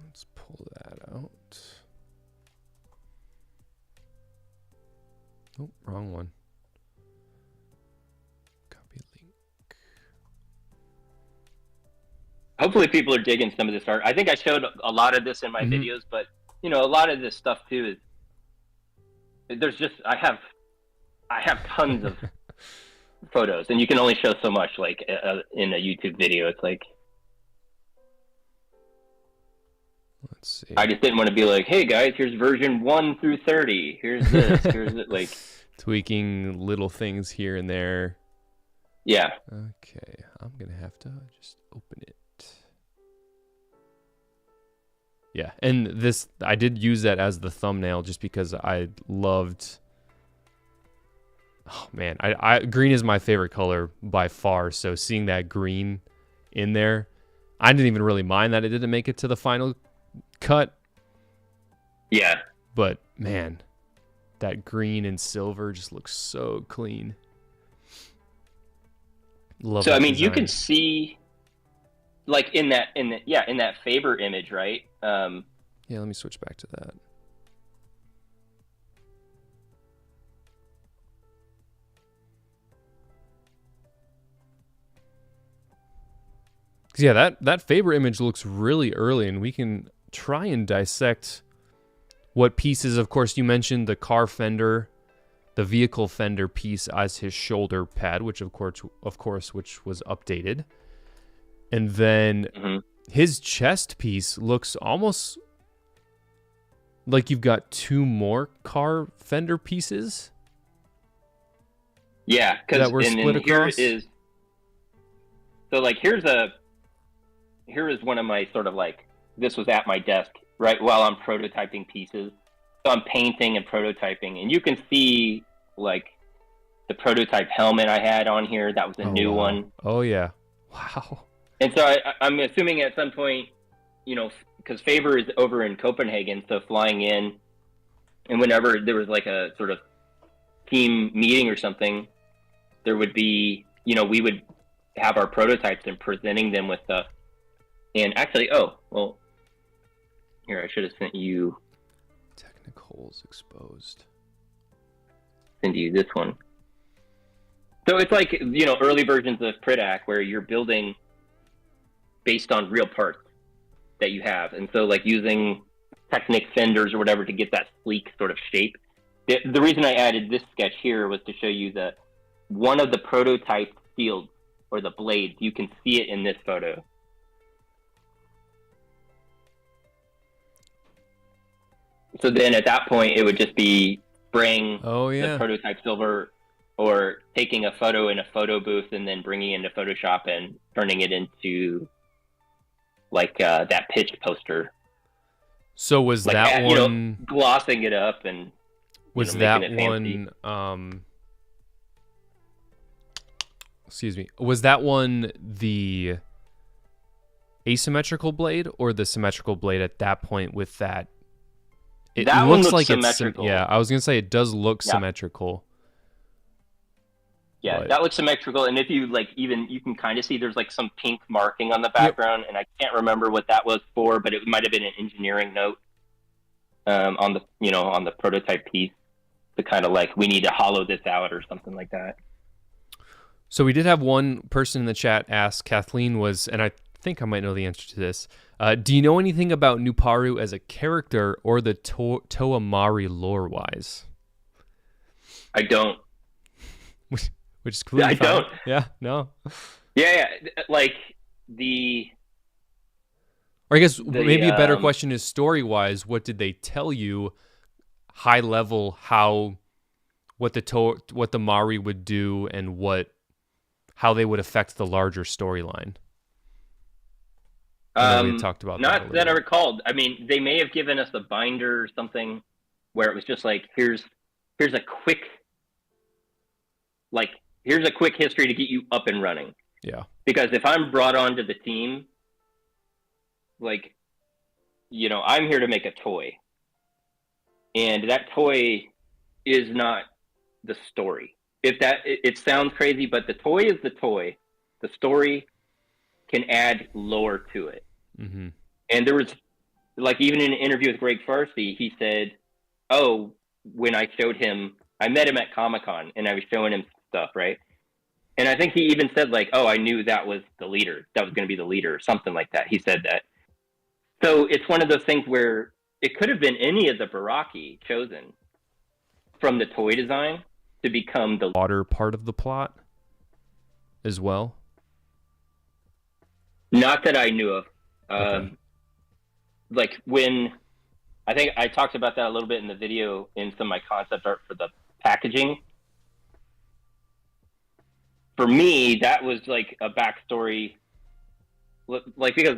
Let's pull that out. Oh, wrong one. Copy link. Hopefully people are digging some of this art. I think I showed a lot of this in my videos, but you know, a lot of this stuff too is there's just I have tons of photos, and you can only show so much. Like in a YouTube video, it's like, let's see. I just didn't want to be like, hey guys, here's version 1 through 30. Here's this. Here's it. Like tweaking little things here and there. Yeah. Okay, I'm gonna have to just open it. Yeah, and this, I did use that as the thumbnail just because I loved, oh man, green is my favorite color by far, so seeing that green in there, I didn't even really mind that it didn't make it to the final cut. Yeah. But man, that green and silver just looks so clean. Love so that I mean, design. you can see like in that Faber image, right? Yeah, let me switch back to that. Yeah, that Faber image looks really early, and we can try and dissect what pieces. Of course, you mentioned the car fender the vehicle fender piece as his shoulder pad, which of course, which was updated. And then his chest piece looks almost like you've got two more car fender pieces. Yeah, because that were split across. Here is one of my sort of like, this was at my desk right while I'm prototyping pieces. So I'm painting and prototyping, and you can see like the prototype helmet I had on here. That was a new one. Oh yeah, wow. And so I'm assuming at some point, you know, because Faber is over in Copenhagen, so flying in, and whenever there was like a sort of team meeting or something, there would be, you know, we would have our prototypes and presenting them with the, and actually, oh, well, here, I should have sent you. Technicals exposed. Send you this one. So it's like, you know, early versions of PRIDAK where you're building based on real parts that you have. And so like using Technic fenders or whatever to get that sleek sort of shape. The reason I added this sketch here was to show you that one of the prototype fields or the blades, you can see it in this photo. So then at that point, it would just be spraying the prototype silver or taking a photo in a photo booth and then bringing it into Photoshop and turning it into like that pitch poster. So was like that one... You know, glossing it up and... Was that one... excuse me. Was that one the asymmetrical blade or the symmetrical blade at that point with that? It that looks one like symmetrical. Yeah, I was going to say it does look symmetrical. Yeah, that looks symmetrical. And if you like, even you can kind of see there's like some pink marking on the background, and I can't remember what that was for, but it might have been an engineering note on the, you know, on the prototype piece to kind of like, we need to hollow this out or something like that. So we did have one person in the chat ask, Kathleen was, and I think I might know the answer to this. Do you know anything about NUPARU as a character or the Toa Mari lore-wise? I don't. Which is completely fine. Don't. Yeah, no. Yeah, like the... Or I guess maybe a better question is story-wise, what did they tell you, high level, what the Mari would do and how they would affect the larger storyline? We talked about not that I recalled. I mean, they may have given us a binder or something where it was just like, here's a quick history to get you up and running. Yeah. Because if I'm brought onto the team, like, you know, I'm here to make a toy. And that toy is not the story. It sounds crazy, but the toy is the toy. The story can add lore to it. Mm-hmm. And there was, like, even in an interview with Greg Farsi, he said, oh, when I showed him, I met him at Comic-Con and I was showing him stuff, right? And I think he even said, like, oh, I knew that was the leader. That was going to be the leader or something like that. He said that. So it's one of those things where it could have been any of the BARRAKI chosen from the toy design to become the water part of the plot as well. Not that I knew of. Okay. Like when, I think I talked about that a little bit in the video in some of my concept art for the packaging. For me, that was like a backstory, like, because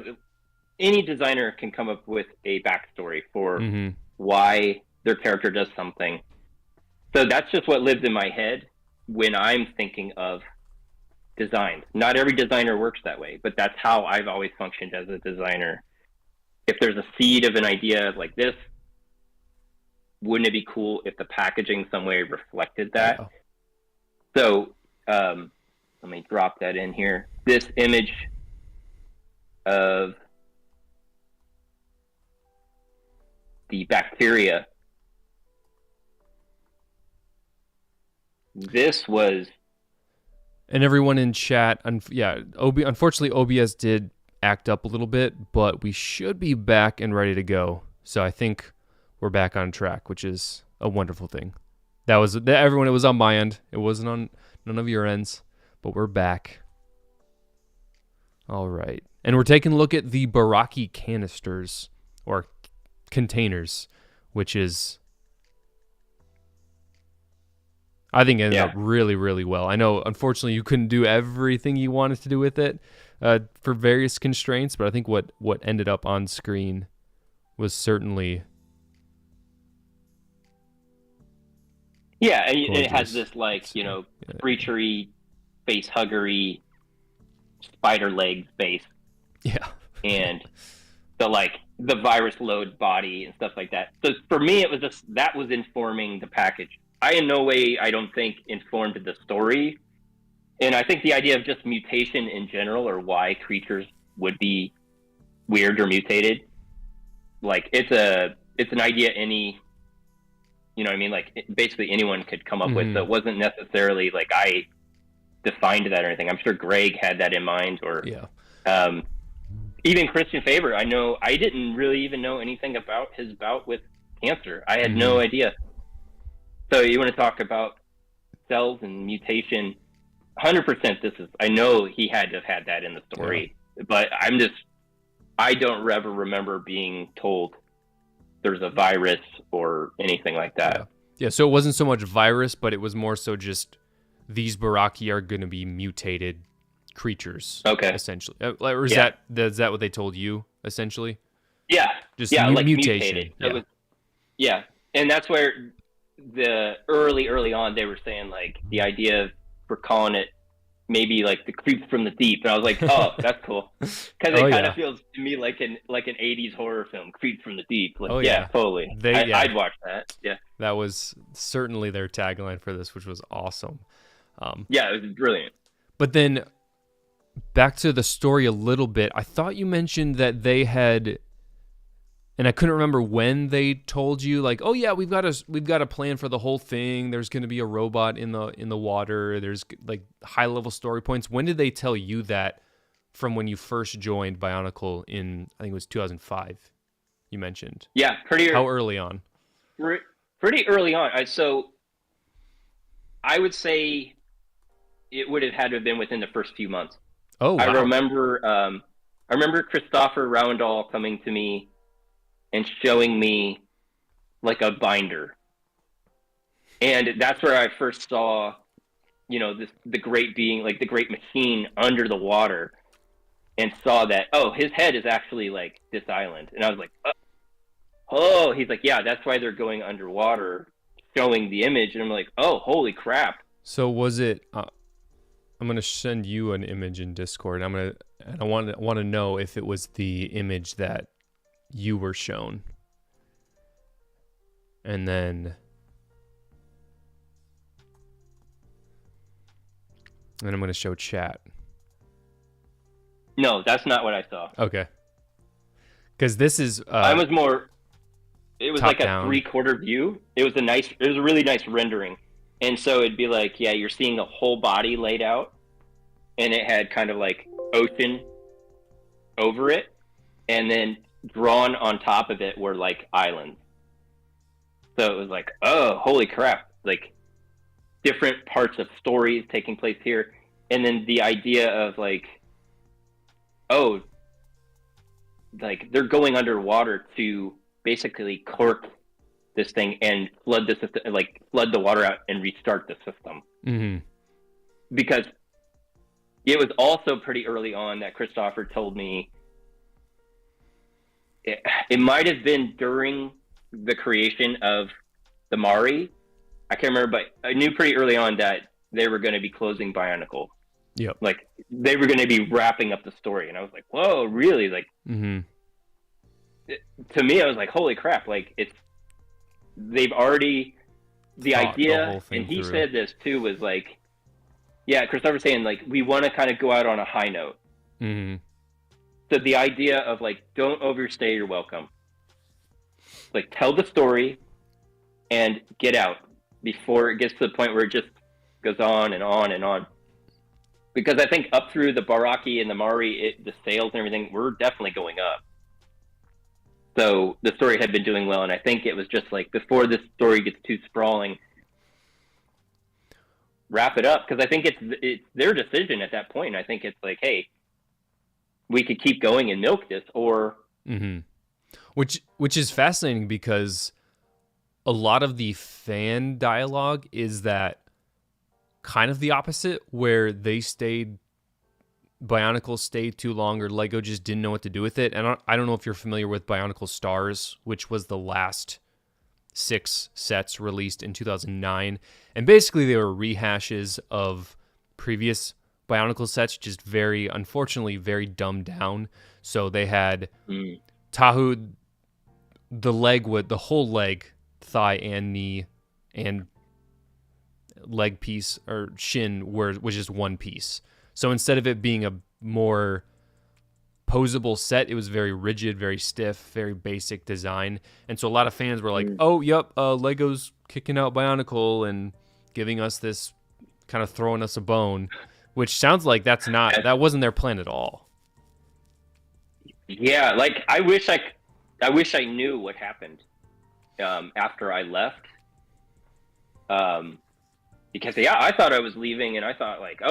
any designer can come up with a backstory for why their character does something. So that's just what lives in my head when I'm thinking of design. Not every designer works that way, but that's how I've always functioned as a designer. If there's a seed of an idea like this, wouldn't it be cool if the packaging some way reflected that? Yeah. So let me drop that in here. This image of the bacteria, this was... And everyone in chat, unfortunately OBS did act up a little bit, but we should be back and ready to go. So I think we're back on track, which is a wonderful thing. That was everyone. It was on my end. It wasn't on none of your ends. But we're back. All right, and we're taking a look at the BARRAKI canisters or containers, which is, I think, ended up really, really well. I know, unfortunately, you couldn't do everything you wanted to do with it for various constraints, but I think what ended up on screen was certainly and gorgeous. it has this like creaturey, face huggery, spider leg face, and the virus load body and stuff like that. So for me, it was just that was informing the package. I in no way, I don't think, informed the story. And I think the idea of just mutation in general, or why creatures would be weird or mutated, like it's an idea any, you know what I mean? Like basically anyone could come up with. So it wasn't necessarily like I defined that or anything. I'm sure Greg had that in mind, or even Christian Faber. I know I didn't really even know anything about his bout with cancer. I had no idea. So you want to talk about cells and mutation? 100%. This is. I know he had to have had that in the story, but I don't ever remember being told there's a virus or anything like that. Yeah. So it wasn't so much virus, but it was more so just these BARRAKI are going to be mutated creatures. Okay. Essentially, or is that what they told you? Essentially. Yeah. Just like mutation. Mutated. And that's where the early on they were saying like the idea of we're calling it maybe like the creeps from the deep, and I was like, oh, that's cool, because it kind of feels to me like an 80s horror film, Creeps from the Deep. Like, totally. I'd watch that. Yeah, that was certainly their tagline for this, which was awesome. It was brilliant. But then back to the story a little bit. I thought you mentioned that they had, and I couldn't remember when they told you, like, oh yeah, we've got a plan for the whole thing. There's going to be a robot in the water. There's like high level story points. When did they tell you that? From when you first joined Bionicle in, I think it was 2005. You mentioned. Yeah, how early on? Pretty early on. So I would say it would have had to have been within the first few months. Oh, wow. I remember Christopher Rowendahl coming to me and showing me like a binder. And that's where I first saw, the great being, like the great machine under the water, and saw that, oh, his head is actually like this island. And I was like, oh, he's like, yeah, that's why they're going underwater, showing the image. And I'm like, oh, holy crap. So was it, I'm going to send you an image in Discord. I want to know if it was the image that you were shown, and then I'm going to show chat. No, that's not what I saw. Okay, because this is I was more. It was like a 3/4 view. It was a really nice rendering, and so it'd be like, yeah, you're seeing the whole body laid out, and it had kind of like ocean over it, and then drawn on top of it were like islands. So it was like, oh, holy crap, like different parts of stories taking place here. And then the idea of like, oh, like they're going underwater to basically cork this thing and flood the system, like flood the water out and restart the system. Because it was also pretty early on that Christopher told me, it might have been during the creation of the Mari. I can't remember, but I knew pretty early on that they were going to be closing Bionicle. Yep. Like they were going to be wrapping up the story, and I was like, "Whoa, really?" Like, to me, I was like, "Holy crap!" Like they've already the idea, and he said this too, was like, yeah, Christopher saying like we want to kind of go out on a high note. So the idea of like, don't overstay your welcome. Like tell the story and get out before it gets to the point where it just goes on and on and on. Because I think up through the BARRAKI and the Mari, the sales and everything were definitely going up. So the story had been doing well, and I think it was just like before this story gets too sprawling, wrap it up, because I think it's their decision at that point. I think it's like, hey, we could keep going and milk this, or which is fascinating, because a lot of the fan dialogue is that kind of the opposite, where Bionicle stayed too long, or Lego just didn't know what to do with it. And I don't know if you're familiar with Bionicle Stars, which was the last 6 sets released in 2009. And basically they were rehashes of previous Bionicle sets, just unfortunately, very dumbed down. So they had Tahu, the whole leg, thigh and knee and leg piece or shin was just one piece. So instead of it being a more posable set, it was very rigid, very stiff, very basic design. And so a lot of fans were like, oh, yep, Lego's kicking out Bionicle and giving us this, kind of throwing us a bone, which sounds like that wasn't their plan at all. Yeah, like I wish I knew what happened after I left. Because I thought I was leaving, and I thought like,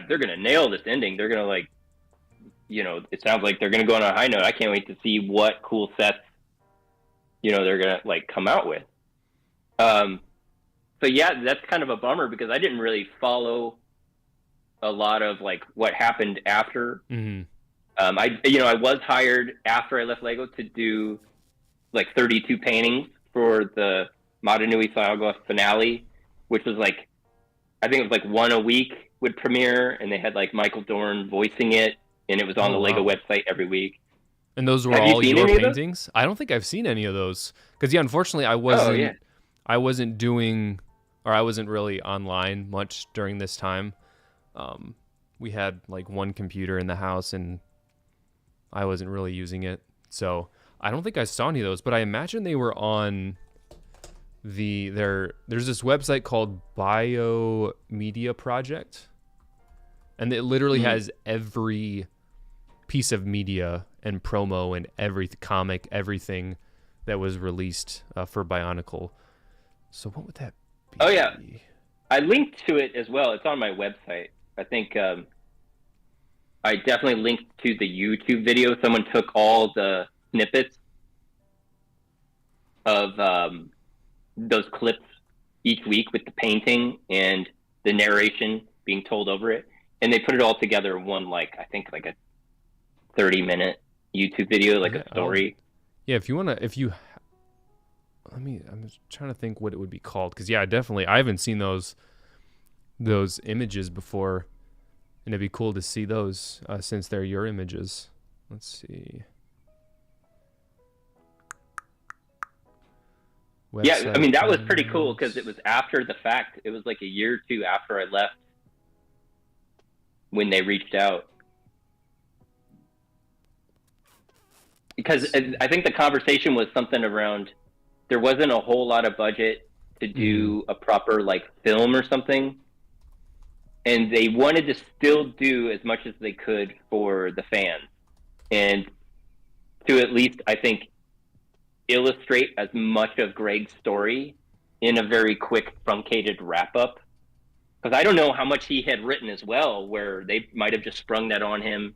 they're gonna nail this ending. They're gonna like, it sounds like they're gonna go on a high note. I can't wait to see what cool sets, they're gonna like come out with. So yeah, that's kind of a bummer, because I didn't really follow a lot of like what happened after. I was hired after I left Lego to do like 32 paintings for the Madanui Saga finale, which was like, I think it was like one a week would premiere, and they had like Michael Dorn voicing it, and it was on the Lego website every week. And those were all your paintings? I don't think I've seen any of those, because unfortunately I wasn't doing, or I wasn't really online much during this time. We had like one computer in the house, and I wasn't really using it, so I don't think I saw any of those. But I imagine they were on there's this website called Biomedia Project, and it literally has every piece of media and promo and every comic, everything that was released for Bionicle. So what would that be? Oh yeah, I linked to it as well. It's on my website. I think I definitely linked to the YouTube video. Someone took all the snippets of those clips each week with the painting and the narration being told over it, and they put it all together in one, like I think like a 30-minute YouTube video, like a story. Yeah, I'm just trying to think what it would be called, because I haven't seen those images before, and it'd be cool to see those since they're your images. Let's see. Website, yeah, I mean, that was pretty cool, because it was after the fact. It was like a year or two after I left when they reached out. Because I think the conversation was something around, there wasn't a whole lot of budget to do a proper like film or something, and they wanted to still do as much as they could for the fans, and to at least, I think, illustrate as much of Greg's story in a very quick, truncated wrap-up. Because I don't know how much he had written as well, where they might have just sprung that on him.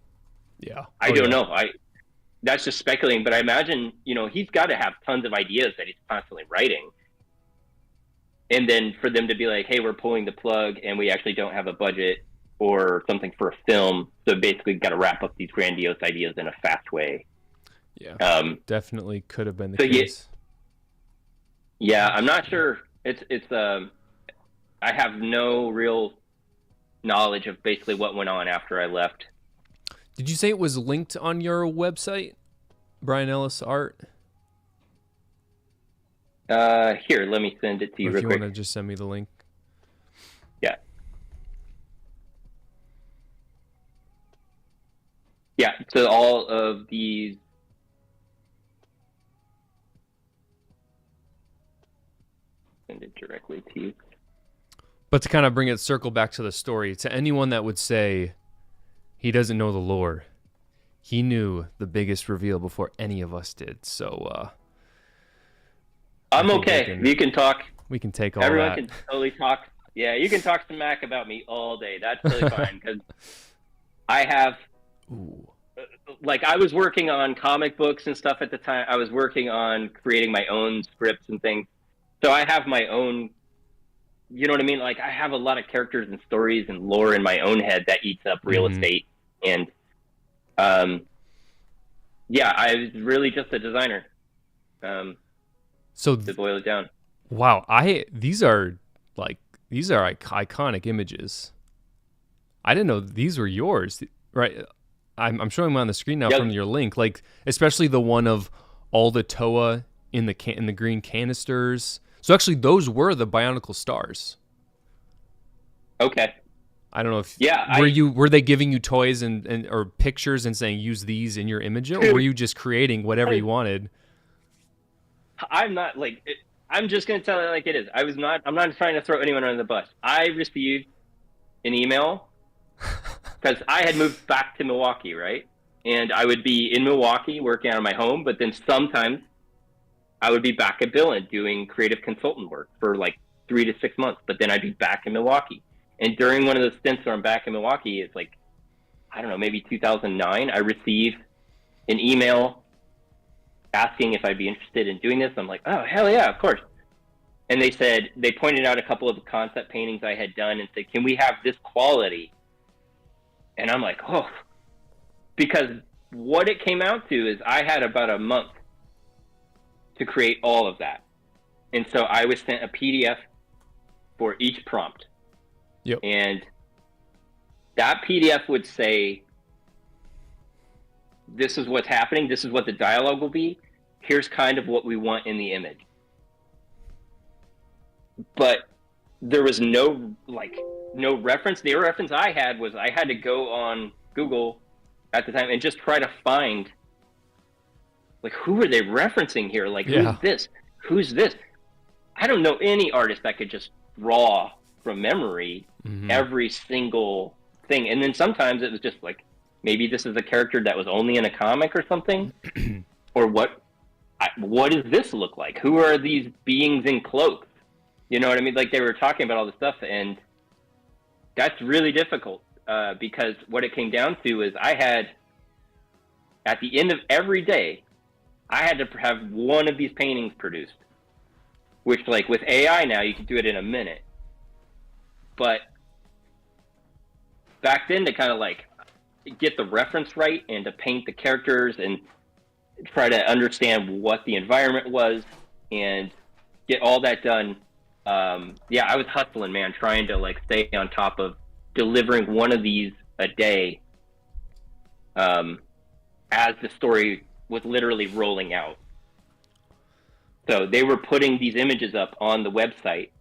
Yeah. I don't know. That's just speculating, but I imagine, he's got to have tons of ideas that he's constantly writing. And then for them to be like, hey, we're pulling the plug and we actually don't have a budget or something for a film. So basically got to wrap up these grandiose ideas in a fast way. Yeah, definitely could have been the case. Yeah, I'm not sure. It's I have no real knowledge of basically what went on after I left. Did you say it was linked on your website, Brian Ellis Art? Here, let me send it to you real quick. If you want to just send me the link. Yeah. Yeah, so all of these send it directly to you. But to kind of bring it circle back to the story, to anyone that would say he doesn't know the lore, he knew the biggest reveal before any of us did. So I'm okay. You can talk. We can take all Everyone that. can totally talk Yeah, you can talk smack about me all day. That's really fine because I have, Ooh. like, I was working on comic books and stuff at the time. I was working on creating my own scripts and things. So I have my own, you know what I mean? Like, I have a lot of characters and stories and lore in my own head that eats up real estate. And, yeah, I was really just a designer. So to boil it down. Wow, these are iconic images. I didn't know these were yours, right? I'm showing them on the screen now from your link, like especially the one of all the Toa in the green canisters. So actually, those were the Bionicle stars. Okay. I don't know if were they giving you toys and or pictures and saying use these in your image, or were you just creating whatever you wanted? I'm not like I'm just gonna tell it like it is. I'm not trying to throw anyone under the bus. I received an email because I had moved back to Milwaukee, right? And I would be in Milwaukee working out of my home, but then sometimes I would be back at Billund doing creative consultant work for like 3 to 6 months. But then I'd be back in Milwaukee. And during one of those stints where I'm back in Milwaukee, it's like, I don't know, maybe 2009, I received an email asking if I'd be interested in doing this. I'm like, oh, hell yeah, of course. And they pointed out a couple of concept paintings I had done and said, can we have this quality? And I'm like, oh, because what it came out to is I had about a month to create all of that. And so I was sent a PDF for each prompt. Yep. And that PDF would say, this is what's happening. This is what the dialogue will be. Here's kind of what we want in the image. But there was no reference. The reference I had was I had to go on Google at the time and just try to find, like, who are they referencing here? Like, who's this? Who's this? I don't know any artist that could just draw from memory every single thing. And then sometimes it was just like, maybe this is a character that was only in a comic or something. Or what does this look like? Who are these beings in cloaks? You know what I mean? Like, they were talking about all this stuff, and that's really difficult because what it came down to is I had, at the end of every day, I had to have one of these paintings produced, which, like, with AI now, you can do it in a minute. But back then, to kind of, like, get the reference right and to paint the characters and try to understand what the environment was and get all that done. Yeah, I was hustling, man, trying to like stay on top of delivering one of these a day as the story was literally rolling out. So they were putting these images up on the website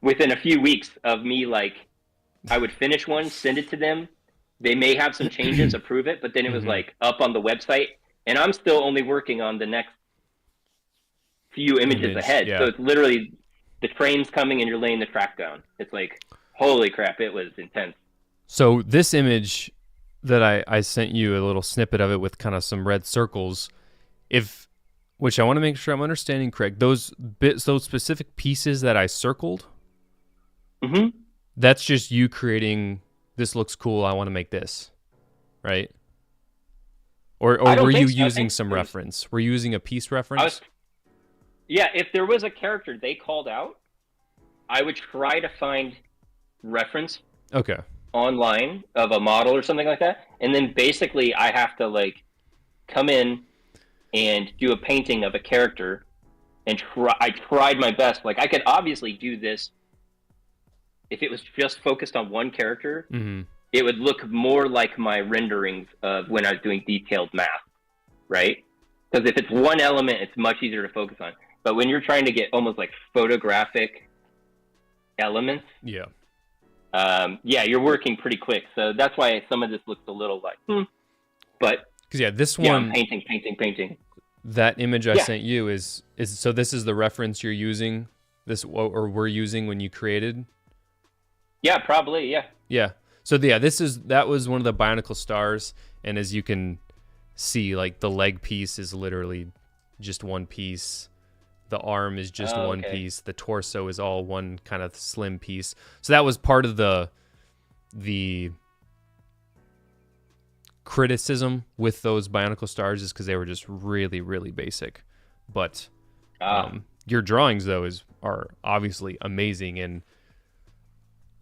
within a few weeks of me, like, I would finish one, send it to them. They may have some changes, approve it, but then it was like up on the website, and I'm still only working on the next few images ahead. So it's literally the train's coming and you're laying the track down. It's like, holy crap, it was intense. So this image that I sent you a little snippet of it with kind of some red circles, which I want to make sure I'm understanding correct. Those specific pieces that I circled, that's just you creating, this looks cool, I want to make this, right? Or were you using some reference? Were you using a piece reference? Yeah, if there was a character they called out, I would try to find reference online of a model or something like that. And then basically I have to like come in and do a painting of a character and I tried my best. Like, I could obviously do this if it was just focused on one character. It would look more like my renderings of when I was doing detailed math, right? Because if it's one element, it's much easier to focus on. But when you're trying to get almost like photographic elements, you're working pretty quick. So that's why some of this looks a little like, But because this one, painting. That image I sent you is so this is the reference you're using, or were using when you created. Yeah, probably. Yeah. Yeah. So that was one of the Bionicle stars, and as you can see, like the leg piece is literally just one piece. The arm is just Oh, one okay. piece. The torso is all one kind of slim piece. So that was part of the criticism with those Bionicle stars, is because they were just really, really basic. But your drawings though are obviously amazing, and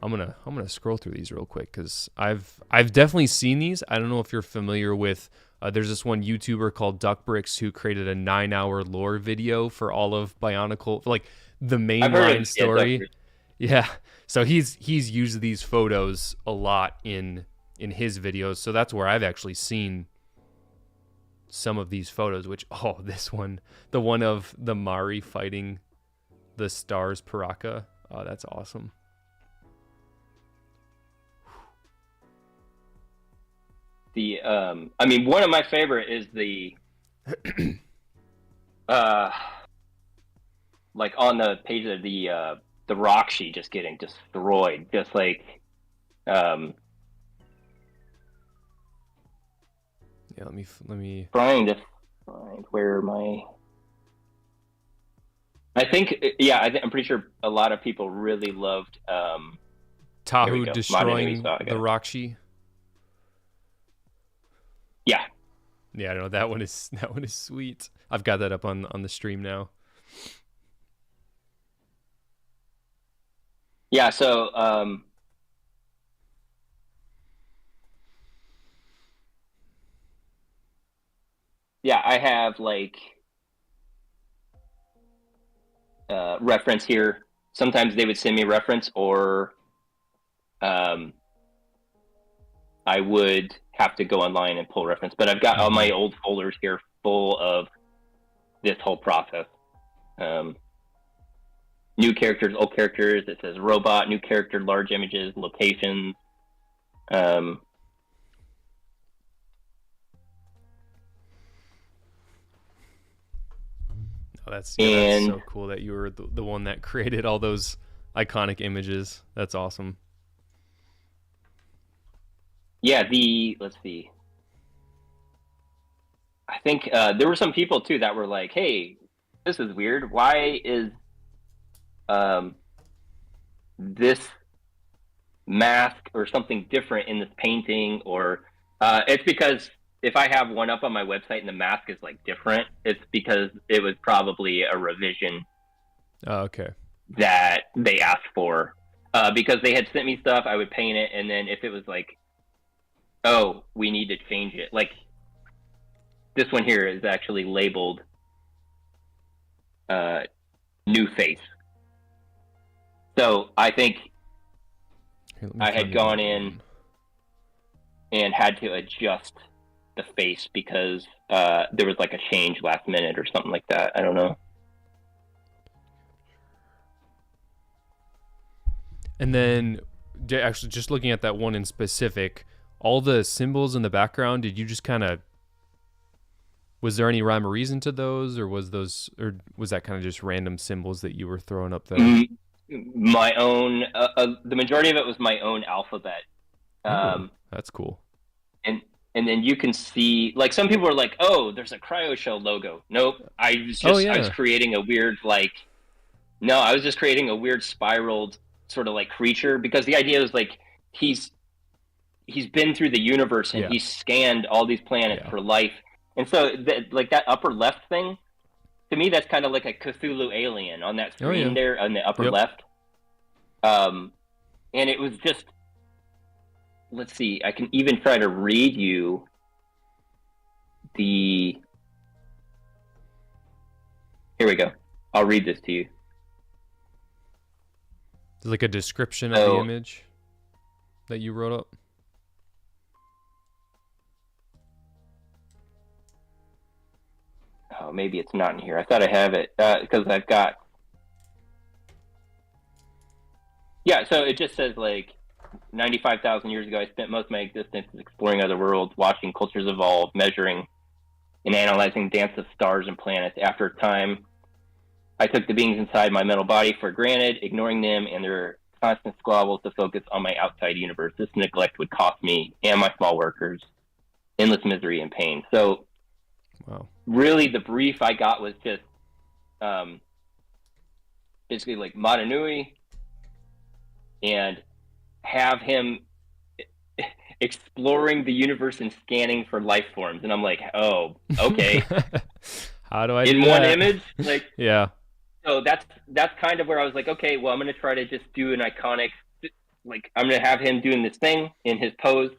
I'm gonna scroll through these real quick because I've definitely seen these. I don't know if you're familiar with. There's this one YouTuber called Duckbricks who created a 9-hour lore video for all of Bionicle, like the mainline story. Yeah, so he's used these photos a lot in his videos. So that's where I've actually seen some of these photos. Which this one, the one of the Mari fighting the Stars Paraka. Oh, that's awesome. I mean, one of my favorite is the like on the page of the Roxy just getting destroyed, just like Yeah, let me trying to find where my I think I'm pretty sure a lot of people really loved Tahu destroying the Roxy. Yeah. Yeah, I know that one is sweet. I've got that up on the stream now. Yeah, so yeah, I have like reference here. Sometimes they would send me reference, or I would have to go online and pull reference. But I've got all my old folders here full of this whole process. New characters, old characters. It says robot, new character, large images, locations. That's so cool that you were the one that created all those iconic images. That's awesome. Yeah, let's see. I think there were some people too that were like, "Hey, this is weird. Why is this mask or something different in this painting?" Or it's because if I have one up on my website and the mask is like different, it's because it was probably a revision. Okay. That they asked for, because they had sent me stuff, I would paint it, and then if it was like, oh, we need to change it, like this one here is actually labeled new face. So I think I had gone in and had to adjust the face because there was like a change last minute or something like that. I don't know. And then actually just looking at that one in specific, all the symbols in the background, did you just kind of, was there any rhyme or reason to those, or was that kind of just random symbols that you were throwing up there? My own, the majority of it was my own alphabet. That's cool. And then you can see, like, some people are like, oh, there's a CryoShell logo. Nope. I was creating a weird, I was just creating a weird spiraled sort of like creature, because the idea is like he's been through the universe and he's scanned all these planets for life. And so that upper left thing, to me, that's kind of like a Cthulhu alien on that screen there on the upper left. And it was just, let's see, I can even try to read you here we go. I'll read this to you. There's like a description of the image that you wrote up. Oh, maybe it's not in here. I thought I have it because I've got. Yeah, so it just says like 95,000 years ago, I spent most of my existence exploring other worlds, watching cultures evolve, measuring and analyzing the dance of stars and planets. After a time, I took the beings inside my mental body for granted, ignoring them and their constant squabbles to focus on my outside universe. This neglect would cost me and my small workers endless misery and pain. So, wow. Really, the brief I got was just basically like Matanui, and have him exploring the universe and scanning for life forms. And I'm like, oh, okay. How do I In do one that? image, like, Yeah. so that's kind of where I was like, okay, well, I'm going to try to just do an iconic, like, I'm going to have him doing this thing in his pose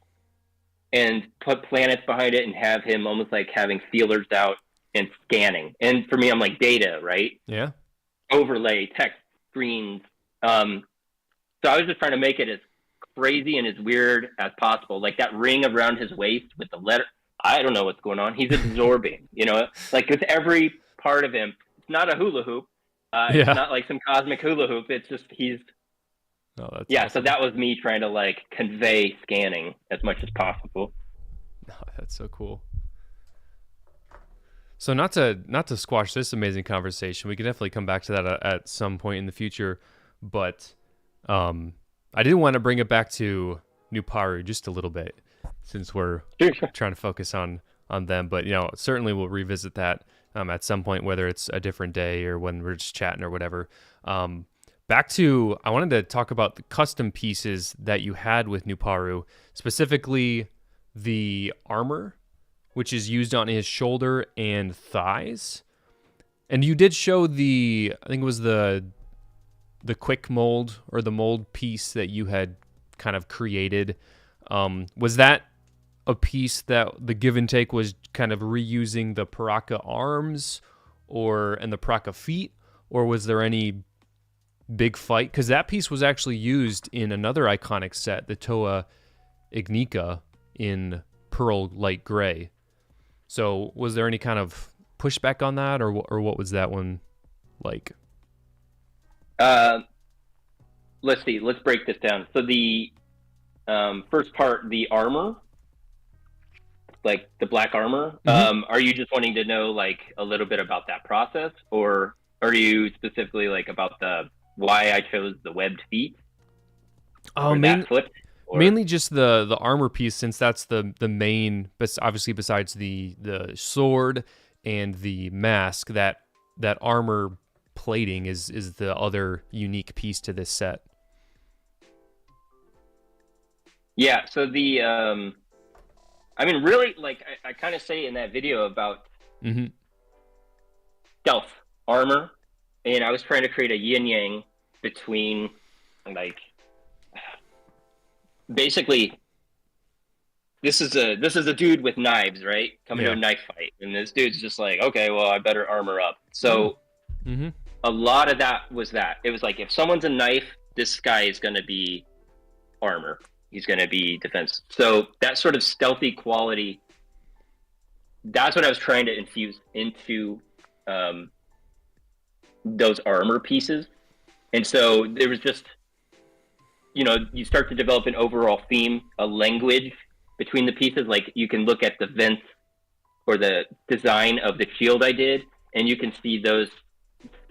and put planets behind it and have him almost like having feelers out and scanning. And for me, I'm like, data, right? Yeah. Overlay, text, screens. So I was just trying to make it as crazy and as weird as possible. Like that ring around his waist with the letter. I don't know what's going on. He's absorbing, like with every part of him. It's not a hula hoop. It's Yeah. not like some cosmic hula hoop. It's just Oh, that's yeah. awesome. So that was me trying to like convey scanning as much as possible. Oh, that's so cool. So not to squash this amazing conversation, we can definitely come back to that at some point in the future. But I did want to bring it back to NUPARU just a little bit, since we're trying to focus on them. But certainly we'll revisit that at some point, whether it's a different day or when we're just chatting or whatever. Back to, I wanted to talk about the custom pieces that you had with NUPARU, specifically the armor, which is used on his shoulder and thighs. And you did show I think it was the quick mold or the mold piece that you had kind of created. Was that a piece that the give and take was kind of reusing the Paraka arms and the Paraka feet, or was there any big fight? Because that piece was actually used in another iconic set, the Toa Ignika in pearl light gray. So was there any kind of pushback on that, or what was that one like? Let's see. Let's break this down. So the first part, the armor, like the black armor. Are you just wanting to know like a little bit about that process, or are you specifically like about why I chose the webbed feet? Oh, mainly just the armor piece, since that's the main. But obviously, besides the sword and the mask, that armor plating is the other unique piece to this set. Yeah. So I mean, really, like I kind of say in that video about stealth armor, and I was trying to create a yin yang between, like, basically, this is a dude with knives, right? Coming to a knife fight, and this dude's just like, okay, well, I better armor up. So a lot of that was that. It was like, if someone's a knife, this guy is going to be armor. He's going to be defense. So that sort of stealthy quality, that's what I was trying to infuse into those armor pieces. And so there was just, you start to develop an overall theme, a language between the pieces. Like you can look at the vents or the design of the shield I did, and you can see those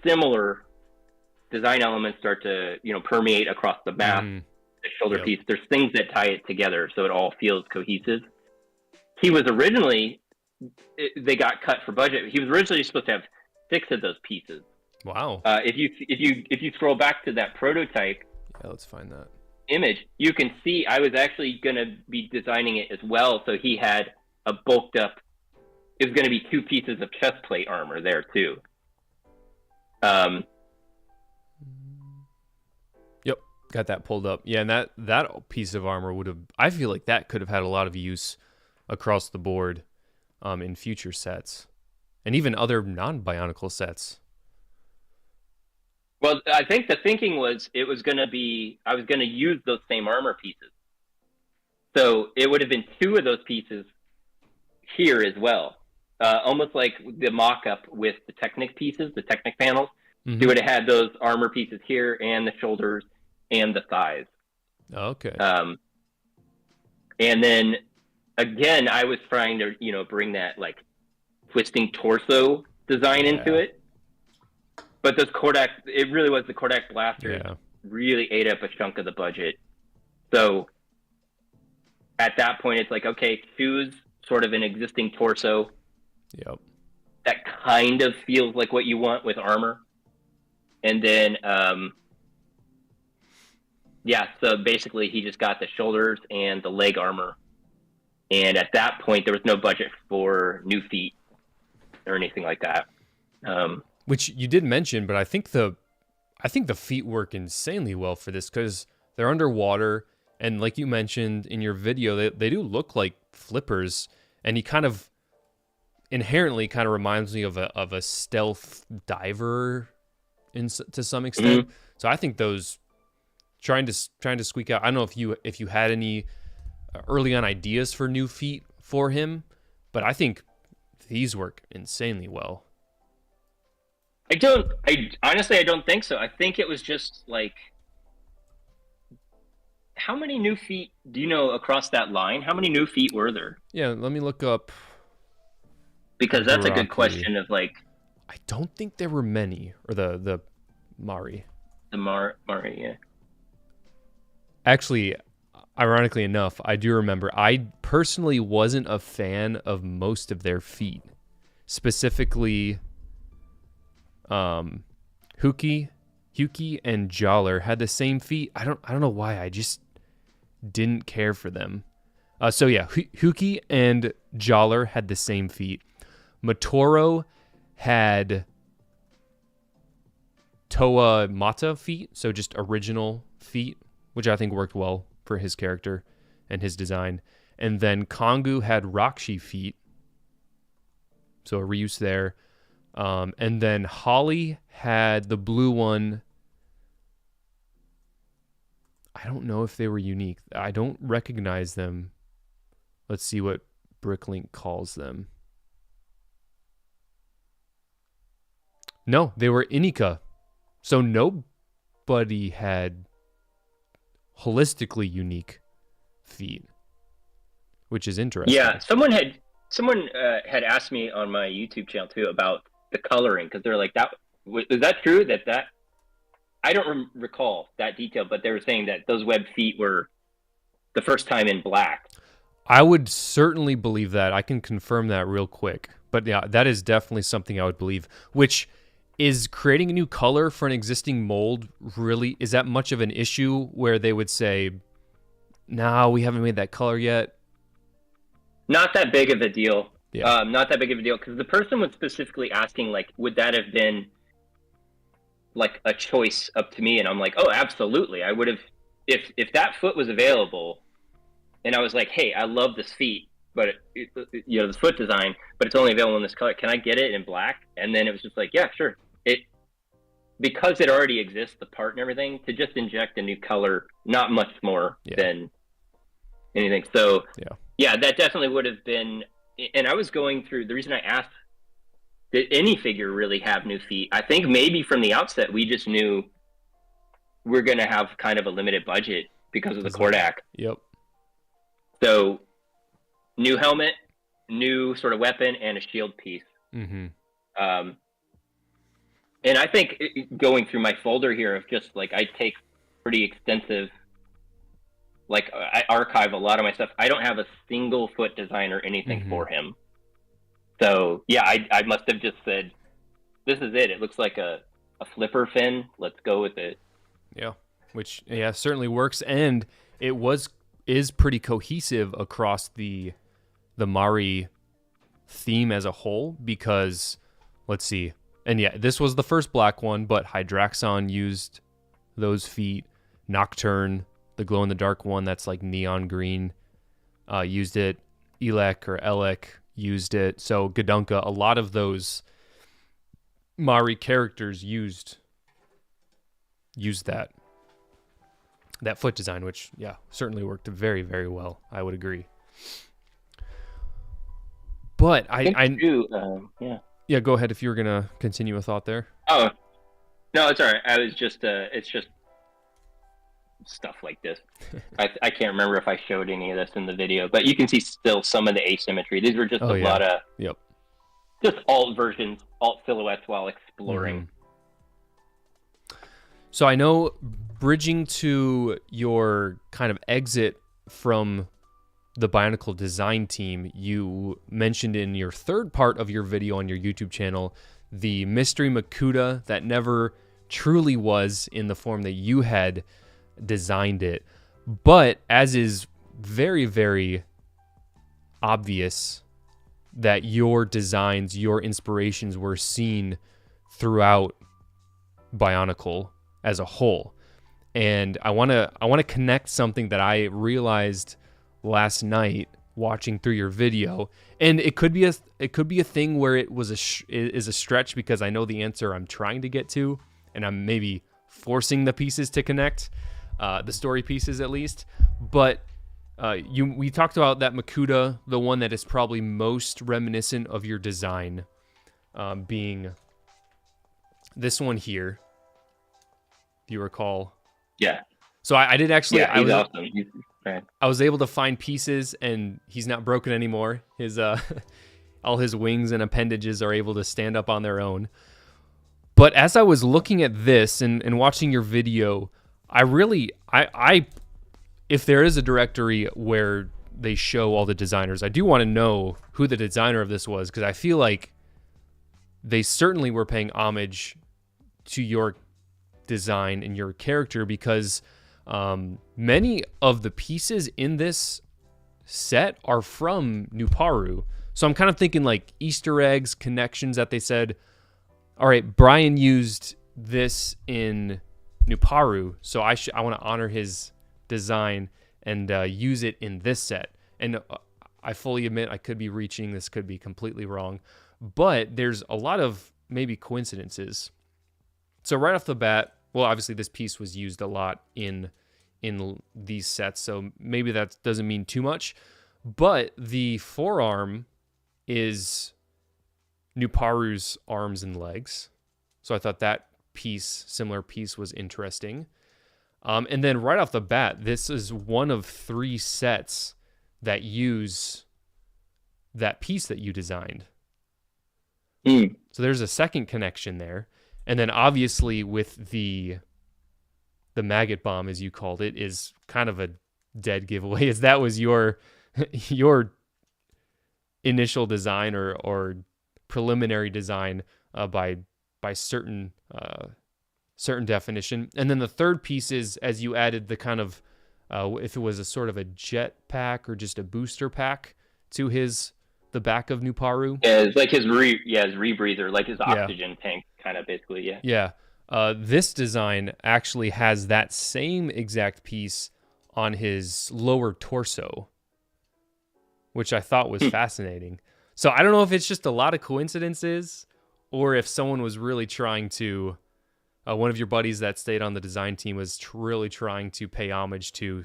similar design elements start to, permeate across the mask, the shoulder piece. There's things that tie it together so it all feels cohesive. He was originally, they got cut for budget. He was originally supposed to have 6 of those pieces. Wow. If you scroll back to that prototype, let's find that image, you can see I was actually going to be designing it as well. So he had a bulked up, it was going to be 2 pieces of chest plate armor there too. Yep, got that pulled up. Yeah, and that piece of armor I feel like that could have had a lot of use across the board in future sets and even other non-Bionicle sets. Well, I think the thinking was I was going to use those same armor pieces. So it would have been 2 of those pieces here as well. Almost like the mock-up with the Technic pieces, the Technic panels. He would have had those armor pieces here and the shoulders and the thighs. Okay. And then, again, I was trying to, bring that, like, twisting torso design into it. But those Kodak, it really was the Kodak blasters really ate up a chunk of the budget. So at that point, it's like, okay, choose sort of an existing torso. Yep. That kind of feels like what you want with armor. And then, yeah, so basically he just got the shoulders and the leg armor. And at that point, there was no budget for new feet or anything like that. Which you did mention, but I think the feet work insanely well for this because they're underwater, and like you mentioned in your video, they do look like flippers, and he kind of inherently kind of reminds me of a stealth diver to some extent. So I think those trying to squeak out. I don't know if you had any early on ideas for new feet for him, but I think these work insanely well. Honestly, I don't think so. I think it was just like, how many new feet do you know across that line? How many new feet were there? Yeah, let me look up. Because that's a good question of like. I don't think there were many, or the Mari. The Mari, yeah. Actually, ironically enough, I do remember I personally wasn't a fan of most of their feet. Specifically, Huki and Jaller had the same feet. I don't know why. I just didn't care for them. So yeah, Huki and Jaller had the same feet. Matoro had Toa Mata feet, so just original feet, which I think worked well for his character and his design. And then Kongu had Rakshi feet, so a reuse there. And then Holly had the blue one. I don't know if they were unique. I don't recognize them. Let's see what Bricklink calls them. No, they were Inika. So nobody had holistically unique feet, which is interesting. Yeah, someone had asked me on my YouTube channel too about the coloring, because they're like, is that true that I don't recall that detail, but they were saying that those web feet were the first time in black. I would certainly believe that. I can confirm that real quick. But yeah, that is definitely something I would believe, which is creating a new color for an existing mold. Really, is that much of an issue where they would say, no, we haven't made that color yet? Not that big of a deal. Yeah. Not that big of a deal, because the person was specifically asking, like, would that have been like a choice up to me? And I'm like, oh, absolutely. I would have, if that foot was available and I was like, hey, I love this feet, but the foot design, but it's only available in this color. Can I get it in black? And then it was just like, yeah, sure. Because it already exists, the part and everything, to just inject a new color, not much more than anything. So yeah, that definitely would have been. And I was going through, the reason I asked, did any figure really have new feet? I think maybe from the outset, we just knew we're going to have kind of a limited budget because of the Kordak. Yep. So new helmet, new sort of weapon, and a shield piece. Mm-hmm. And I think going through my folder here of just like, I take pretty extensive, like I archive a lot of my stuff. I don't have a single foot design or anything for him. So yeah, I must have just said, this is it. It looks like a flipper fin. Let's go with it. Yeah, which certainly works, and it is pretty cohesive across the Mari theme as a whole, because let's see. And yeah, this was the first black one, but Hydraxon used those feet. Nocturne, the glow-in-the-dark one that's like neon green, used it. Elec used it. So Gadunka, a lot of those Mari characters used that foot design, which certainly worked very, very well. I would agree. But yeah, go ahead if you were gonna continue a thought there. Oh no, it's all right. I was just it's just stuff like this. I can't remember if I showed any of this in the video, but you can see still some of the asymmetry. These were just a lot of just alt versions, alt silhouettes while exploring. So I know, bridging to your kind of exit from the Bionicle design team, you mentioned in your third part of your video on your YouTube channel the mystery Makuta that never truly was in the form that you had designed it. But as is very, very obvious, that your designs, your inspirations were seen throughout Bionicle as a whole. And I want to connect something that I realized last night watching through your video. And it could be a thing where it was is a stretch, because I know the answer I'm trying to get to, and I'm maybe forcing the pieces to connect, the story pieces at least. But we talked about that Makuta, the one that is probably most reminiscent of your design, being this one here, if you recall. Yeah. So I did actually. Yeah, he's awesome. I was able to find pieces, and he's not broken anymore. His all his wings and appendages are able to stand up on their own. But as I was looking at this and watching your video, I if there is a directory where they show all the designers, I do want to know who the designer of this was, because I feel like they certainly were paying homage to your design and your character, because many of the pieces in this set are from NUPARU. So I'm kind of thinking like Easter eggs, connections that they said, all right, Brian used this in NUPARU, so I want to honor his design and use it in this set. And I fully admit I could be reaching, this could be completely wrong, but there's a lot of maybe coincidences. So right off the bat, well, obviously this piece was used a lot in these sets, so maybe that doesn't mean too much, but the forearm is NUPARU's arms and legs. So I thought that similar piece was interesting. And then right off the bat, this is one of 3 sets that use that piece that you designed. So there's a second connection there. And then obviously with the maggot bomb, as you called it, is kind of a dead giveaway, as that was your initial design or preliminary design by certain definition. And then the third piece is, as you added the kind of if it was a sort of a jet pack or just a booster pack to the back of NUPARU. Yeah, it's like his rebreather, like his oxygen tank, kind of basically. Yeah. Yeah. This design actually has that same exact piece on his lower torso, which I thought was fascinating. So I don't know if it's just a lot of coincidences, or if someone was really trying to, one of your buddies that stayed on the design team was really trying to pay homage to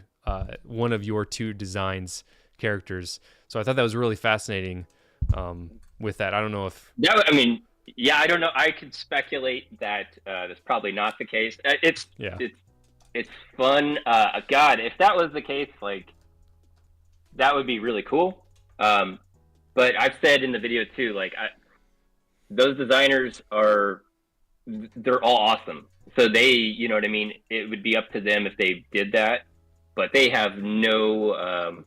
one of your 2 designs characters. So I thought that was really fascinating with that. I don't know if... Yeah, I mean, I don't know. I could speculate that that's probably not the case. It's fun. God, if that was the case, like, that would be really cool. But I've said in the video too, like, those designers they're all awesome. So they, you know what I mean? It would be up to them if they did that, but they have no,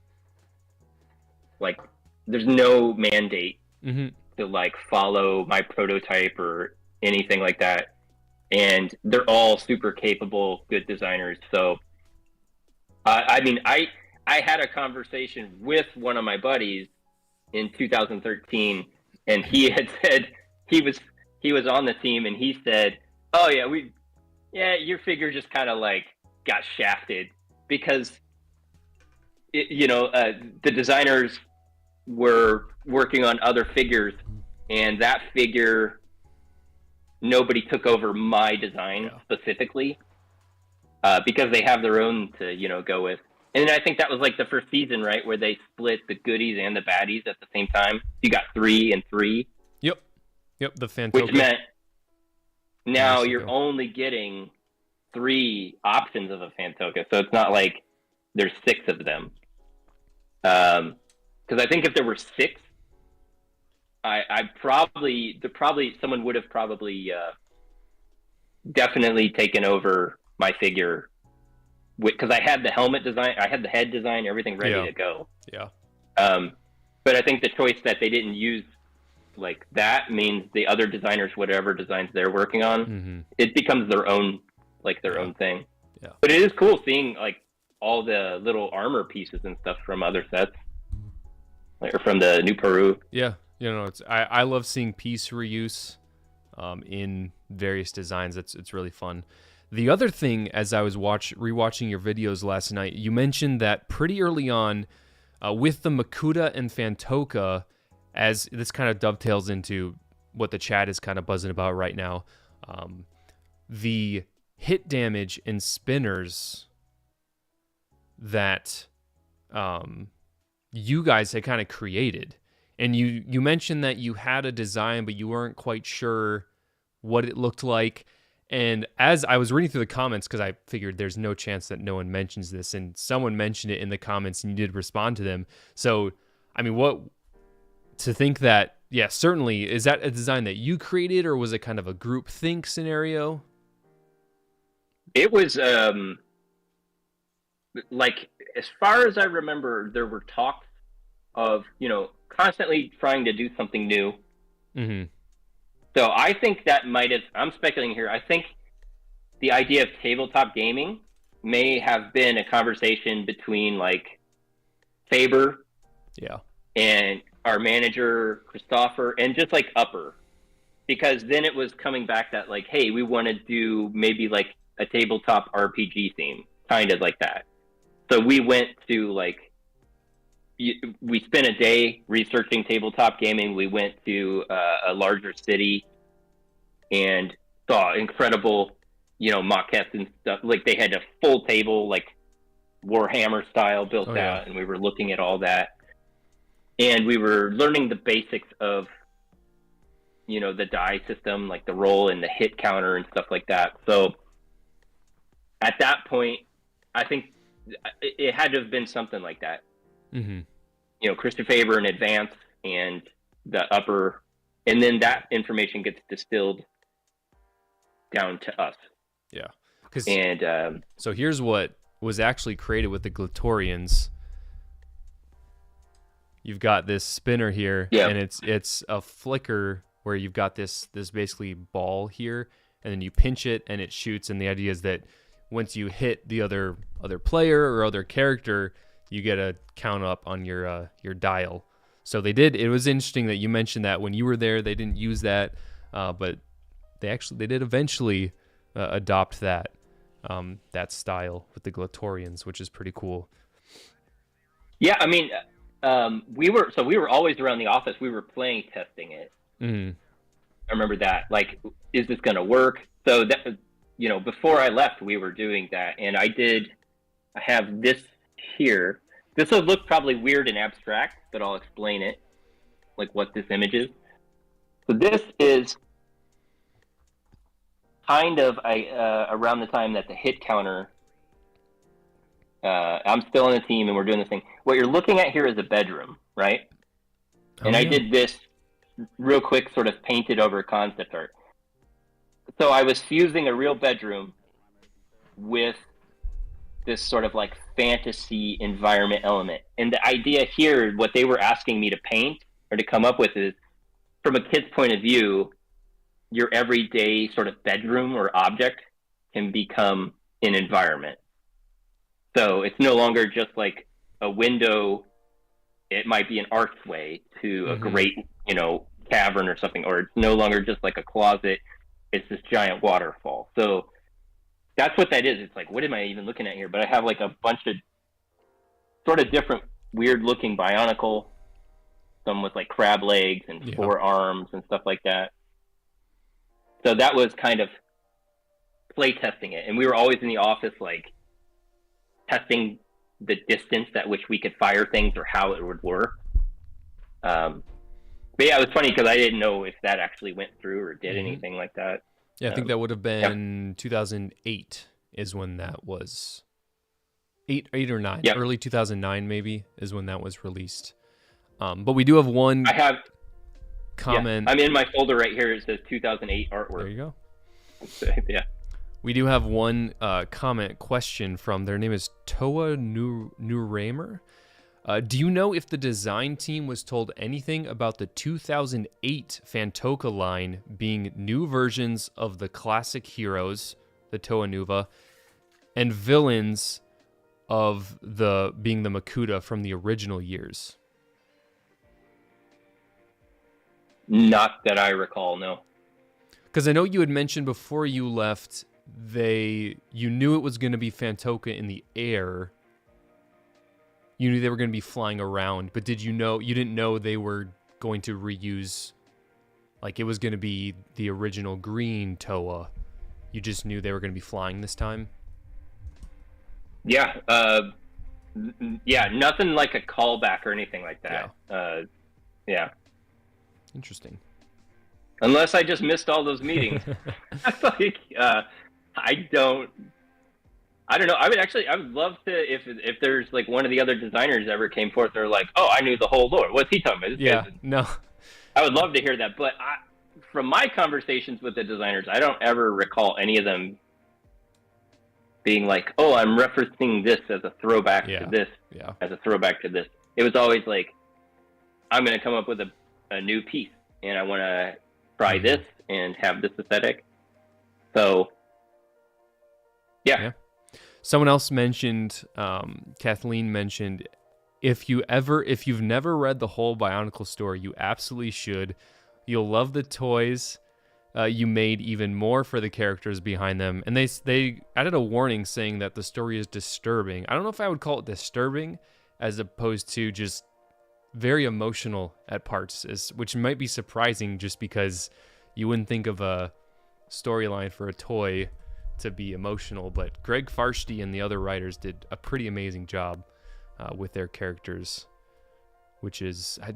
there's no mandate to like follow my prototype or anything like that. And they're all super capable, good designers. So, I mean, I had a conversation with one of my buddies in 2013, and he had said he was on the team, and he said, "Oh yeah, your figure just kind of like got shafted because the designers were working on other figures, and that figure nobody took over my design specifically because they have their own to go with." And I think that was like the first season, right, where they split the goodies and the baddies at the same time. You got 3 and 3. Yep, the Fantoka. Which meant now you're only getting 3 options of a Fantoka. So it's not like there's 6 of them. Because I think if there were 6, someone would have probably definitely taken over my figure. Because I had the helmet design, I had the head design, everything ready to go. Yeah. But I think the choice that they didn't use like that means the other designers, whatever designs they're working on, Mm-hmm. it becomes their own, like their own thing. Yeah. But it is cool seeing like all the little armor pieces and stuff from other sets, like, or from the NUPARU. Yeah, I love seeing piece reuse in various designs. It's really fun. The other thing, as I was rewatching your videos last night, you mentioned that pretty early on with the Makuta and Fantoka, as this kind of dovetails into what the chat is kind of buzzing about right now, the hit damage and spinners that you guys had kind of created. And you mentioned that you had a design, but you weren't quite sure what it looked like. And as I was reading through the comments, because I figured there's no chance that no one mentions this, and someone mentioned it in the comments and you did respond to them. So, I mean, what to think that, yeah, certainly, is that a design that you created, or was it kind of a group think scenario? It was, like, as far as I remember, there were talks of, constantly trying to do something new. Mm-hmm. So I think that I'm speculating here, I think the idea of tabletop gaming may have been a conversation between, like, Faber and our manager, Christopher, and just, like, Upper. Because then it was coming back that, like, hey, we want to do maybe, like, a tabletop RPG theme, kind of like that. So we went to, like, we spent a day researching tabletop gaming. We went to a larger city and saw incredible, maquettes and stuff. Like, they had a full table, like Warhammer style built out, and we were looking at all that. And we were learning the basics of, the die system, like the roll and the hit counter and stuff like that. So at that point, I think it had to have been something like that. Mm-hmm. Christopher Faber in advance and the Upper, and then that information gets distilled down to us. Yeah. So here's what was actually created with the Glatorians. You've got this spinner here, and it's a flicker where you've got this basically ball here, and then you pinch it and it shoots. And the idea is that once you hit the other player or other character, you get a count up on your dial. So they did. It was interesting that you mentioned that when you were there, they didn't use that, but they did eventually adopt that style with the Glatorians, which is pretty cool. Yeah, I mean, we were always around the office. We were playing testing it. Mm-hmm. I remember that. Like, is this going to work? So that, before I left, we were doing that, and I have this here. This will look probably weird and abstract, but I'll explain it, like what this image is. So this is kind of around the time that the hit counter, I'm still on the team and we're doing this thing. What you're looking at here is a bedroom, right? I did this real quick, sort of painted over concept art. So I was fusing a real bedroom with this sort of like fantasy environment element. And the idea here, what they were asking me to paint or to come up with, is from a kid's point of view, your everyday sort of bedroom or object can become an environment. So it's no longer just like a window. It might be an archway to a great, cavern or something, or it's no longer just like a closet. It's this giant waterfall. So that's what that is. It's like, what am I even looking at here? But I have like a bunch of sort of different weird looking bionicle, some with like crab legs and 4 arms and stuff like that. So that was kind of play testing it. And we were always in the office, like testing the distance at which we could fire things or how it would work. But yeah, it was funny because I didn't know if that actually went through or did anything like that. Yeah, I think that would have been 2008 is when that was. 8 or 9. Yep. Early 2009 maybe is when that was released. But we do have one comment. I'm in my folder right here. It says 2008 artwork. There you go. Yeah. We do have one comment question from, their name is Toa Nuramer. Do you know if the design team was told anything about the 2008 Fantoka line being new versions of the classic heroes, the Toa Nuva, and villains of being the Makuta from the original years? Not that I recall, no. Because I know you had mentioned before you left, you knew it was going to be Fantoka in the air. You knew they were going to be flying around, but you didn't know they were going to reuse, like it was going to be the original green Toa. You just knew they were going to be flying this time? Yeah, yeah, nothing like a callback or anything like that. Yeah. Interesting. Unless I just missed all those meetings. Like, I don't know. I would love to, if there's like one of the other designers ever came forth, they're like, oh, I knew the whole lore. What's he talking about? Yeah, no. I would love to hear that. But from my conversations with the designers, I don't ever recall any of them being like, oh, I'm referencing this as a throwback to this, as a throwback to this. It was always like, I'm going to come up with a new piece, and I want to try this and have this aesthetic. So, yeah. Someone else mentioned, Kathleen mentioned, if you've never read the whole Bionicle story, you absolutely should. You'll love the toys. You made even more for the characters behind them. And they added a warning saying that the story is disturbing. I don't know if I would call it disturbing as opposed to just very emotional at parts, which might be surprising just because you wouldn't think of a storyline for a toy to be emotional, but Greg Farshtey and the other writers did a pretty amazing job with their characters, which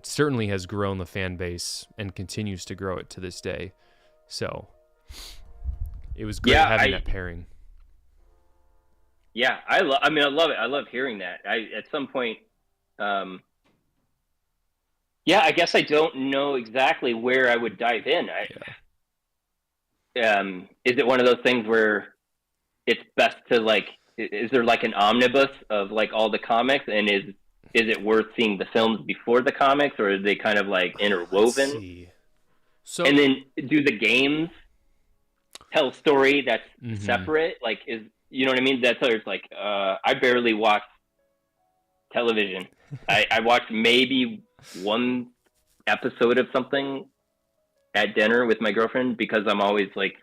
certainly has grown the fan base and continues to grow it to this day. So it was great having that pairing. Yeah, I love it. I love hearing that. At some point, I guess I don't know exactly where I would dive in. Is it one of those things where it's best to is there like an omnibus of like all the comics, and is it worth seeing the films before the comics, or are they kind of like interwoven? Let's see. So, and then do the games tell a story that's separate? Like, you know what I mean? That's how it's like, I barely watch television. I watched maybe one episode of something at dinner with my girlfriend because I'm always like,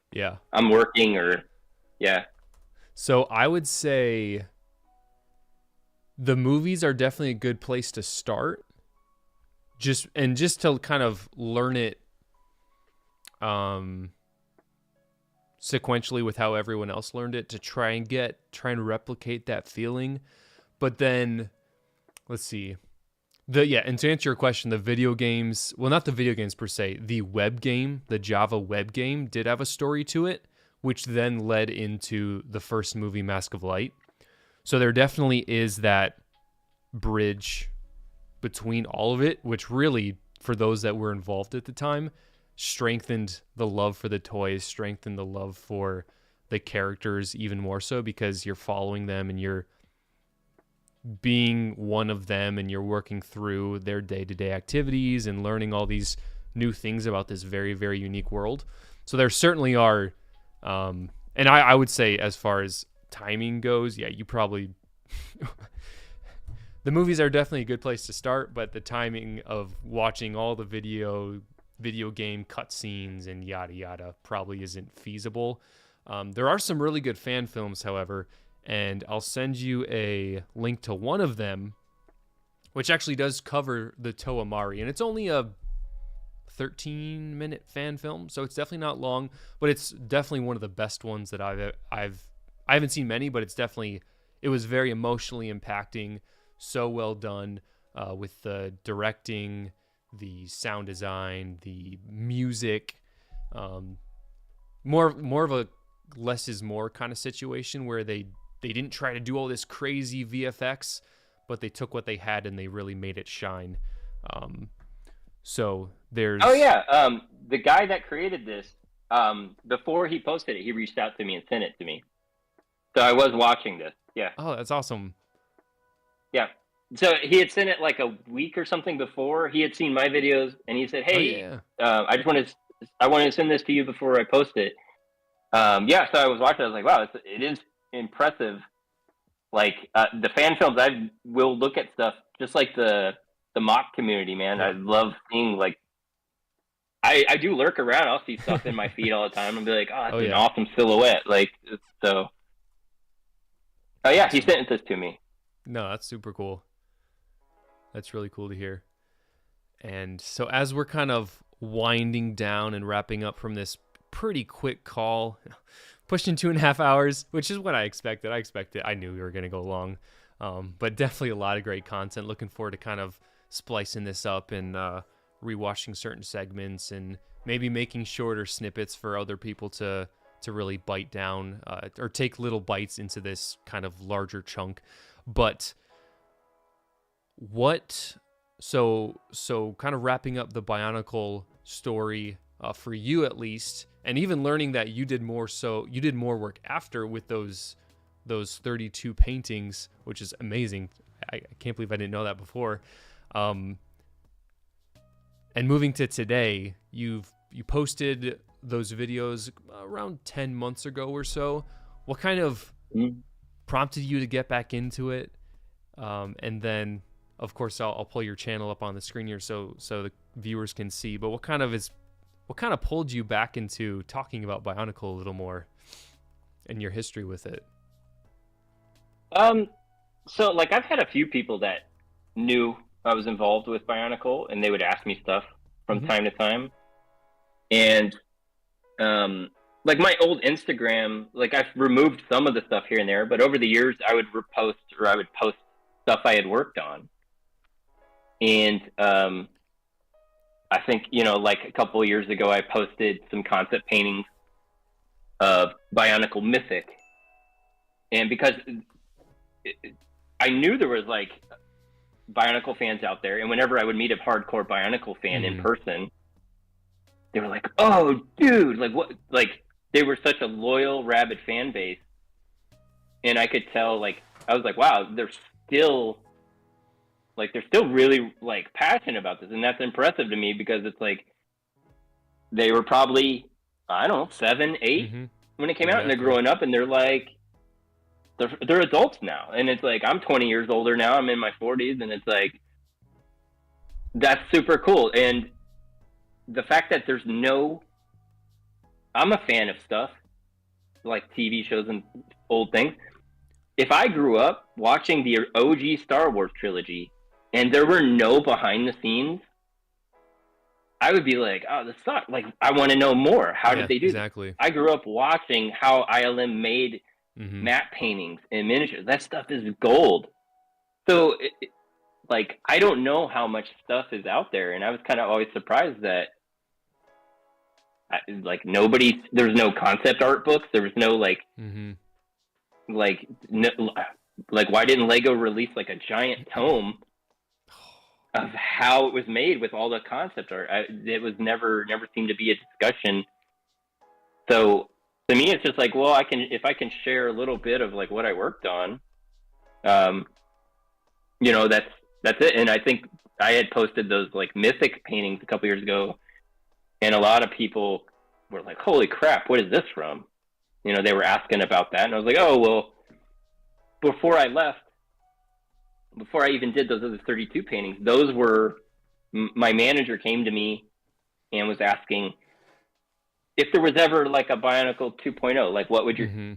I'm working or, So I would say the movies are definitely a good place to start. Just to kind of learn it sequentially with how everyone else learned it, to try and replicate that feeling. But then let's see. And to answer your question, the video games, well, not the video games per se, the web game, the Java web game did have a story to it, which then led into the first movie, Mask of Light. So there definitely is that bridge between all of it, which really, for those that were involved at the time, strengthened the love for the toys, strengthened the love for the characters even more so, because you're following them and you're being one of them and you're working through their day-to-day activities and learning all these new things about this very, very unique world. So there certainly are, and I would say as far as timing goes, you probably the movies are definitely a good place to start, but the timing of watching all the video game cutscenes and yada yada probably isn't feasible. There are some really good fan films, however, and I'll send you a link to one of them, which actually does cover the Toa Mari, and it's only a 13-minute fan film, so it's definitely not long, but it's definitely one of the best ones that I haven't seen many, but it was very emotionally impacting, so well done with the directing, the sound design, the music, more of a less is more kind of situation where they didn't try to do all this crazy VFX, but they took what they had and they really made it shine. So there's... Oh yeah, the guy that created this, before he posted it, he reached out to me and sent it to me. So I was watching this. Yeah. Oh, that's awesome. Yeah. So he had sent it like a week or something before. He had seen my videos, and he said, Oh "Hey, yeah. I wanted to send this to you before I post it." Yeah, so I was watching. I was like, "Wow, it is impressive." Like the fan films, I will look at stuff just like the mock community. Man, I Yeah. love seeing like I do lurk around. I'll see stuff in my feed all the time and be like, "Oh, Oh that's an yeah. awesome silhouette." Like so. Oh yeah, he Awesome. sent this to me. No, that's super cool. That's really cool to hear. And so as we're kind of winding down and wrapping up from this pretty quick call, pushing 2.5 hours, which is what I expected. I knew we were going to go long, but definitely a lot of great content. Looking forward to kind of splicing this up and rewatching certain segments and maybe making shorter snippets for other people to really bite down or take little bites into this kind of larger chunk. But what so kind of wrapping up the Bionicle story for you at least, and even learning that you did more work after with those 32 paintings, which is amazing. I can't believe I didn't know that before. And moving to today, you posted those videos around 10 months ago or so. What kind of prompted you to get back into it? And then of course I'll pull your channel up on the screen here so the viewers can see, but what kind of pulled you back into talking about Bionicle a little more and your history with it? So like I've had a few people that knew I was involved with Bionicle, and they would ask me stuff from Mm-hmm. time to time. And like my old Instagram, like I've removed some of the stuff here and there, but over the years I would repost or I would post stuff I had worked on. And I think, like a couple of years ago, I posted some concept paintings of Bionicle Mythic. And because I knew there was like Bionicle fans out there, and whenever I would meet a hardcore Bionicle fan in person, they were like, "Oh, dude, like what?" Like they were such a loyal, rabid fan base, and I could tell. Like I was like, "Wow, still they're still really like passionate about this," and that's impressive to me because it's like they were probably, I don't know, 7, 8 Mm-hmm. when it came out, and they're Exactly. growing up, and they're like they're adults now, and it's like I'm 20 years older now. I'm in my 40s, and it's like that's super cool. And the fact that I'm a fan of stuff like TV shows and old things. If I grew up watching the OG Star Wars trilogy and there were no behind the scenes, I would be like, "Oh, this sucks. Like, I want to know more. How Yeah, did they do this?" exactly. I grew up watching how ILM made Mm-hmm. matte paintings and miniatures. That stuff is gold. So, like, I don't know how much stuff is out there, and I was kind of always surprised that, like, there's no concept art books. There was no Mm-hmm. like, no, like, why didn't Lego release like a giant tome of how it was made with all the concept art? It was never seemed to be a discussion. So to me, it's just like, well, if I can share a little bit of like what I worked on, um, that's it. And I think I had posted those like mythic paintings a couple years ago, and a lot of people were like, "Holy crap, what is this from?" They were asking about that, and I was like, "Oh well." Before I left, before I even did those other 32 paintings, those were my manager came to me and was asking if there was ever like a Bionicle 2.0, like Mm-hmm.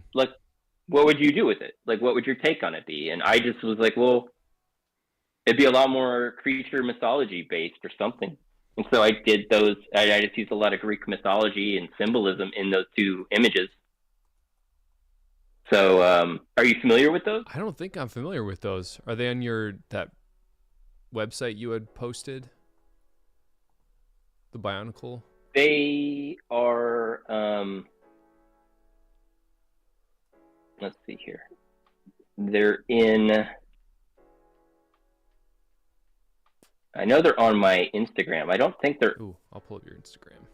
what would you do with it? Like what would your take on it be? And I just was like, well, it'd be a lot more creature mythology based or something. And so I did those. I just used a lot of Greek mythology and symbolism in those two images. So, are you familiar with those? I don't think I'm familiar with those. Are they on that website you had posted? The Bionicle? They are. Let's see here. They're in. I know they're on my Instagram. I don't think they're. Ooh, I'll pull up your Instagram.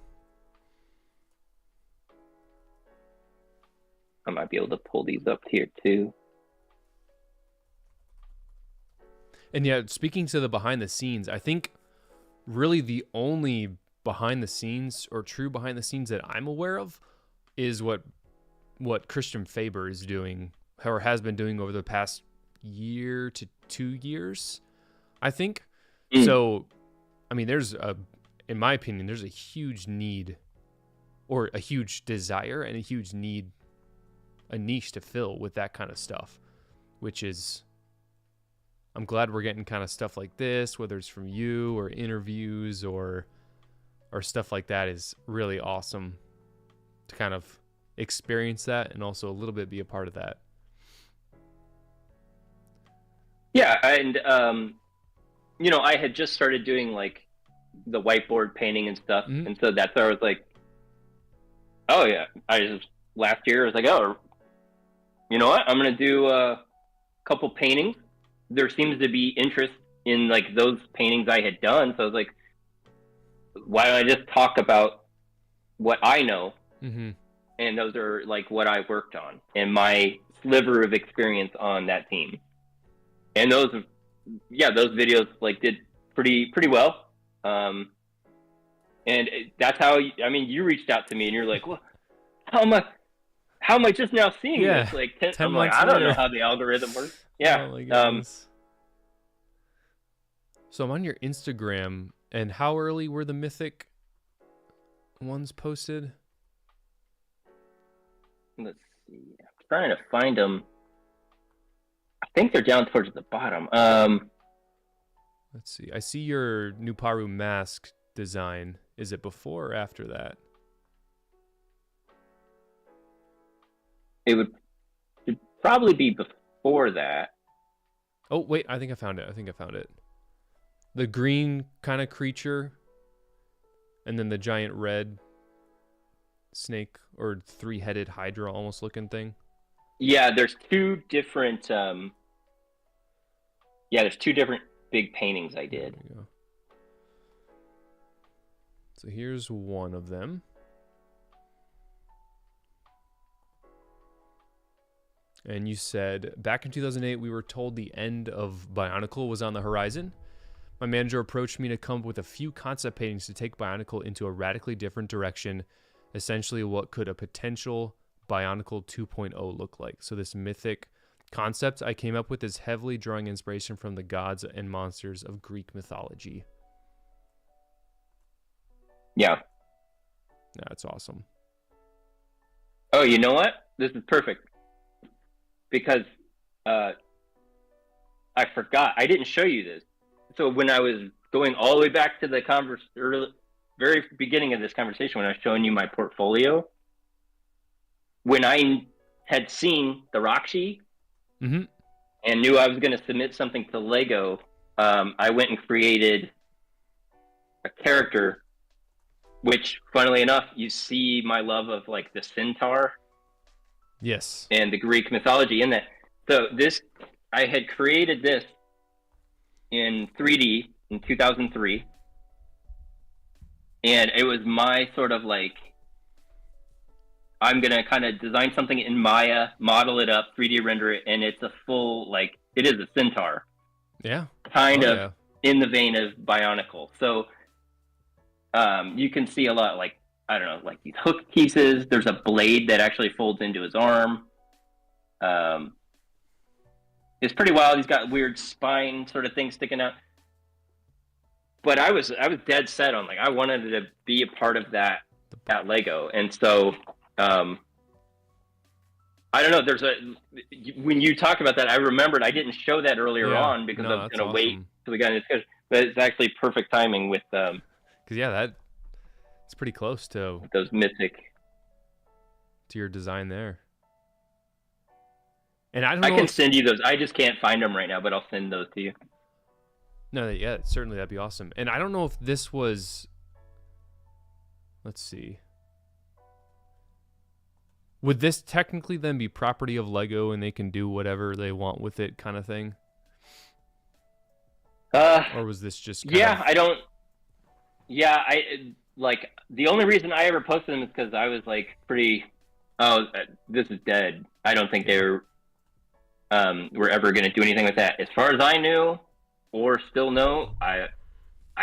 I might be able to pull these up here too. And yeah, speaking to the behind the scenes, I think really the only behind the scenes or true behind the scenes that I'm aware of is what Christian Faber is doing or has been doing over the past year to 2 years, I think. So, I mean, in my opinion, there's a huge need or a huge desire and a huge need, a niche to fill with that kind of stuff, which is, I'm glad we're getting kind of stuff like this, whether it's from you or interviews or stuff like that, is really awesome to kind of experience that and also a little bit be a part of that. Yeah, and I had just started doing like the whiteboard painting and stuff, and so that's where I was like, oh yeah, last year I was like, oh, you know what, I'm gonna do a couple paintings. There seems to be interest in like those paintings I had done, so I was like, why don't I just talk about what I know? And those are like what I worked on and my sliver of experience on that team. And those videos like did pretty well. And that's how, you reached out to me and you're like, well, how am I just now seeing this? Like 10 I'm like, I don't know how the algorithm works. Yeah. Oh my goodness. So I'm on your Instagram, and how early were the Mythic ones posted? Let's see. I'm trying to find them. I think they're down towards the bottom. Let's see. I see your NUPARU mask design. Is it before or after that? It'd probably be before that. Oh, wait. I think I found it. The green kind of creature, and then the giant red snake or 3-headed hydra almost looking thing. Yeah, there's two different big paintings I did. There you go. So here's one of them. And you said, back in 2008, we were told the end of Bionicle was on the horizon. My manager approached me to come up with a few concept paintings to take Bionicle into a radically different direction. Essentially, what could a potential Bionicle 2.0 look like? So this mythic concept I came up with is heavily drawing inspiration from the gods and monsters of Greek mythology. Yeah. That's awesome. Oh, you know what? This is perfect. Because I forgot. I didn't show you this. So when I was going all the way back to the very beginning of this conversation, when I was showing you my portfolio, when I had seen the Rakshi and knew I was going to submit something to Lego, I went and created a character, which, funnily enough, you see my love of like the centaur. Yes. And the Greek mythology in that. So I had created this in 3D in 2003. And it was my sort of like, I'm going to kind of design something in Maya, model it up, 3D render it, and it's a full, like, it is a centaur. Yeah. Kind of in the vein of Bionicle. So you can see a lot, like, I don't know, like these hook pieces. There's a blade that actually folds into his arm. It's pretty wild. He's got weird spine sort of thing sticking out. But I was dead set on, like, I wanted to be a part of that Lego. And so I don't know, when you talk about that, I remembered I didn't show that earlier on because I was going to wait till we got in discussion. But it's actually perfect timing with because it's pretty close to those mythic to your design there. And I can send you those. I just can't find them right now, but I'll send those to you. No, yeah, certainly that'd be awesome. And I don't know if this was, let's see. Would this technically then be property of Lego and they can do whatever they want with it kind of thing? Or was this just I like, the only reason I ever posted them is because I was like this is dead. I don't think they were ever going to do anything with that. As far as I knew, or still no. I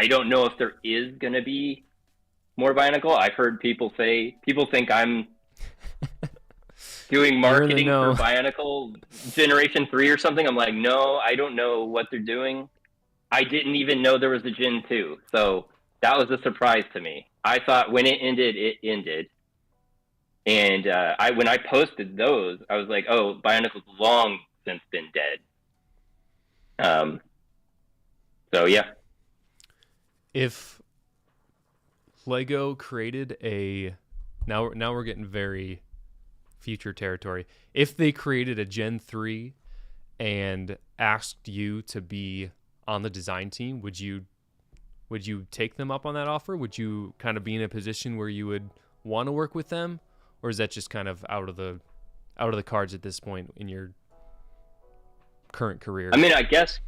don't know if there is going to be more Bionicle. I've heard people think I'm doing marketing for Bionicle Generation 3 or something. I'm like, no, I don't know what they're doing. I didn't even know there was a Gen 2. So that was a surprise to me. I thought when it ended, it ended. And when I posted those, I was like, oh, Bionicle's long since been dead. So, yeah. If Lego created now we're getting very future territory. If they created a Gen 3 and asked you to be on the design team, would you take them up on that offer? Would you kind of be in a position where you would want to work with them, or is that just kind of out of the cards at this point in your current career? I mean, I guess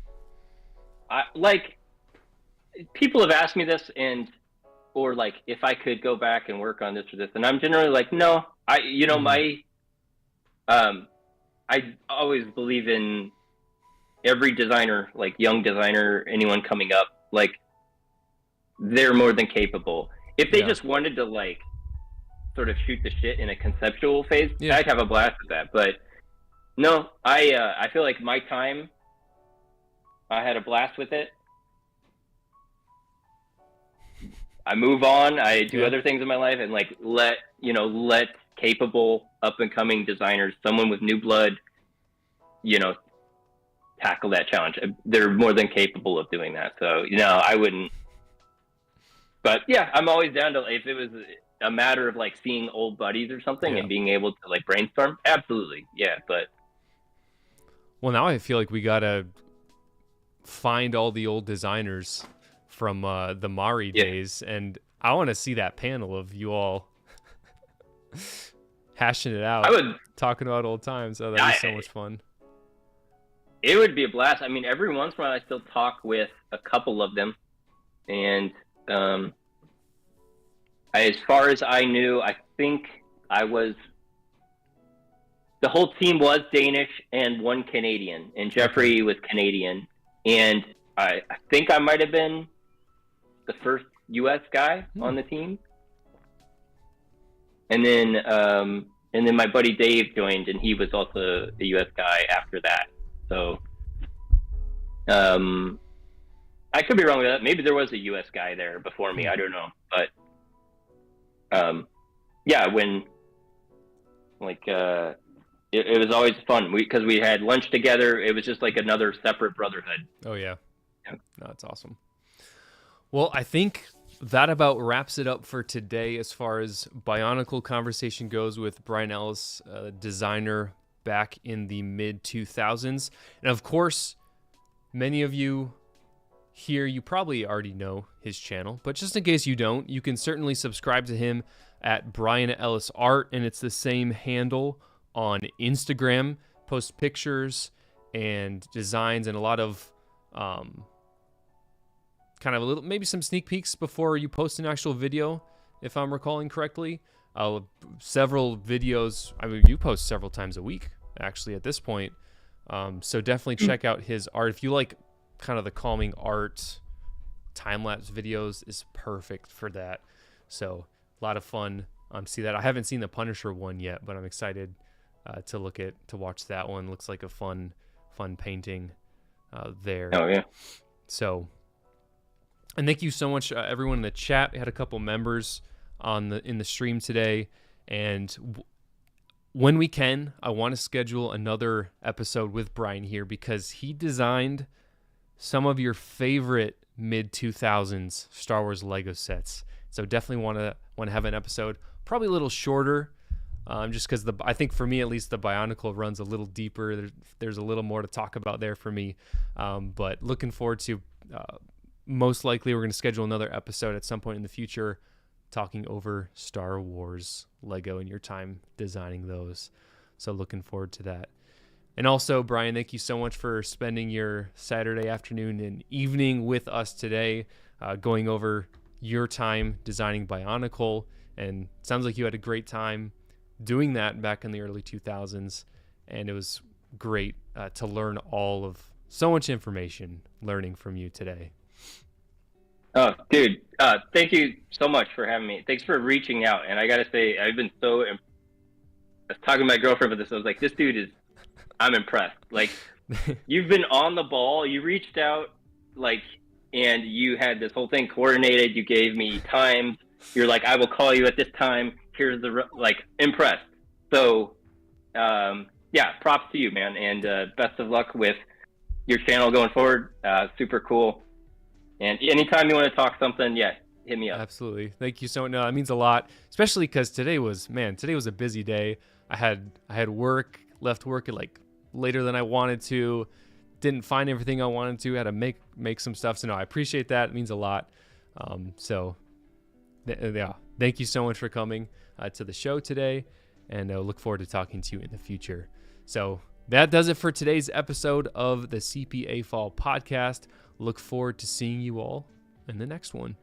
people have asked me this, or like if I could go back and work on this or this, and I'm generally like, no. I always believe in every designer, like young designer, anyone coming up, like they're more than capable. If they just wanted to like sort of shoot the shit in a conceptual phase, I'd have a blast with that. But no, I feel like my time, I had a blast with it. I move on. I do other things in my life, and like let capable up and coming designers, someone with new blood, tackle that challenge. They're more than capable of doing that. So I wouldn't. But yeah, I'm always down to, if it was a matter of like seeing old buddies or something and being able to like brainstorm. Absolutely, yeah. But well, now I feel like we gotta find all the old designers from the Mari days, and I want to see that panel of you all hashing it out, talking about old times. Oh, that'd be so much fun. It would be a blast. I mean, every once in a while I still talk with a couple of them, and as far as I knew, I think the whole team was Danish and one Canadian, and Jeffrey was Canadian, and I think I might have been the first U.S. guy on the team. And then my buddy Dave joined, and he was also a U.S. guy after that. So I could be wrong with that. Maybe there was a U.S. guy there before me. I don't know. But when it was always fun because we had lunch together. It was just like another separate brotherhood. Oh yeah. No, that's awesome. Well, I think that about wraps it up for today as far as Bionicle conversation goes with Brian Ellis, designer back in the mid-2000s. And of course, many of you here, you probably already know his channel, but just in case you don't, you can certainly subscribe to him at Brian Ellis Art, and it's the same handle on Instagram. Post pictures and designs and a lot of kind of maybe some sneak peeks before you post an actual video, if I'm recalling correctly. Several videos. I mean, you post several times a week, actually, at this point. So definitely check out his art. If you like kind of the calming art, time-lapse videos is perfect for that. So a lot of fun to see that. I haven't seen the Punisher one yet, but I'm excited to watch that one. Looks like a fun painting there. Oh, yeah. So, and thank you so much, everyone in the chat. We had a couple members in the stream today, and when we can, I want to schedule another episode with Brian here because he designed some of your favorite mid-2000s Star Wars Lego sets. So definitely want to have an episode, probably a little shorter, just because I think for me at least the Bionicle runs a little deeper. There's a little more to talk about there for me, but looking forward to. Most likely, we're going to schedule another episode at some point in the future, talking over Star Wars Lego and your time designing those. So looking forward to that. And also, Brian, thank you so much for spending your Saturday afternoon and evening with us today, going over your time designing Bionicle. And it sounds like you had a great time doing that back in the early 2000s. And it was great to learn all of So much information learning from you today. Oh, dude, thank you so much for having me. Thanks for reaching out. And I got to say, I've been so I was talking to my girlfriend about this. I was like, this dude is, I'm impressed. Like, you've been on the ball. You reached out, like, and you had this whole thing coordinated. You gave me times. You're like, I will call you at this time. Here's the, like, impressed. So, yeah, props to you, man. And best of luck with your channel going forward. Super cool. And anytime you want to talk something, yeah, hit me up. Absolutely. Thank you so much. No, that means a lot, especially because today was a busy day. I had work, left work at like later than I wanted to, didn't find everything I wanted to, had to make some stuff. So no, I appreciate that. It means a lot. Yeah, thank you so much for coming to the show today, and I look forward to talking to you in the future. So that does it for today's episode of the CPA-fol podcast. Look forward to seeing you all in the next one.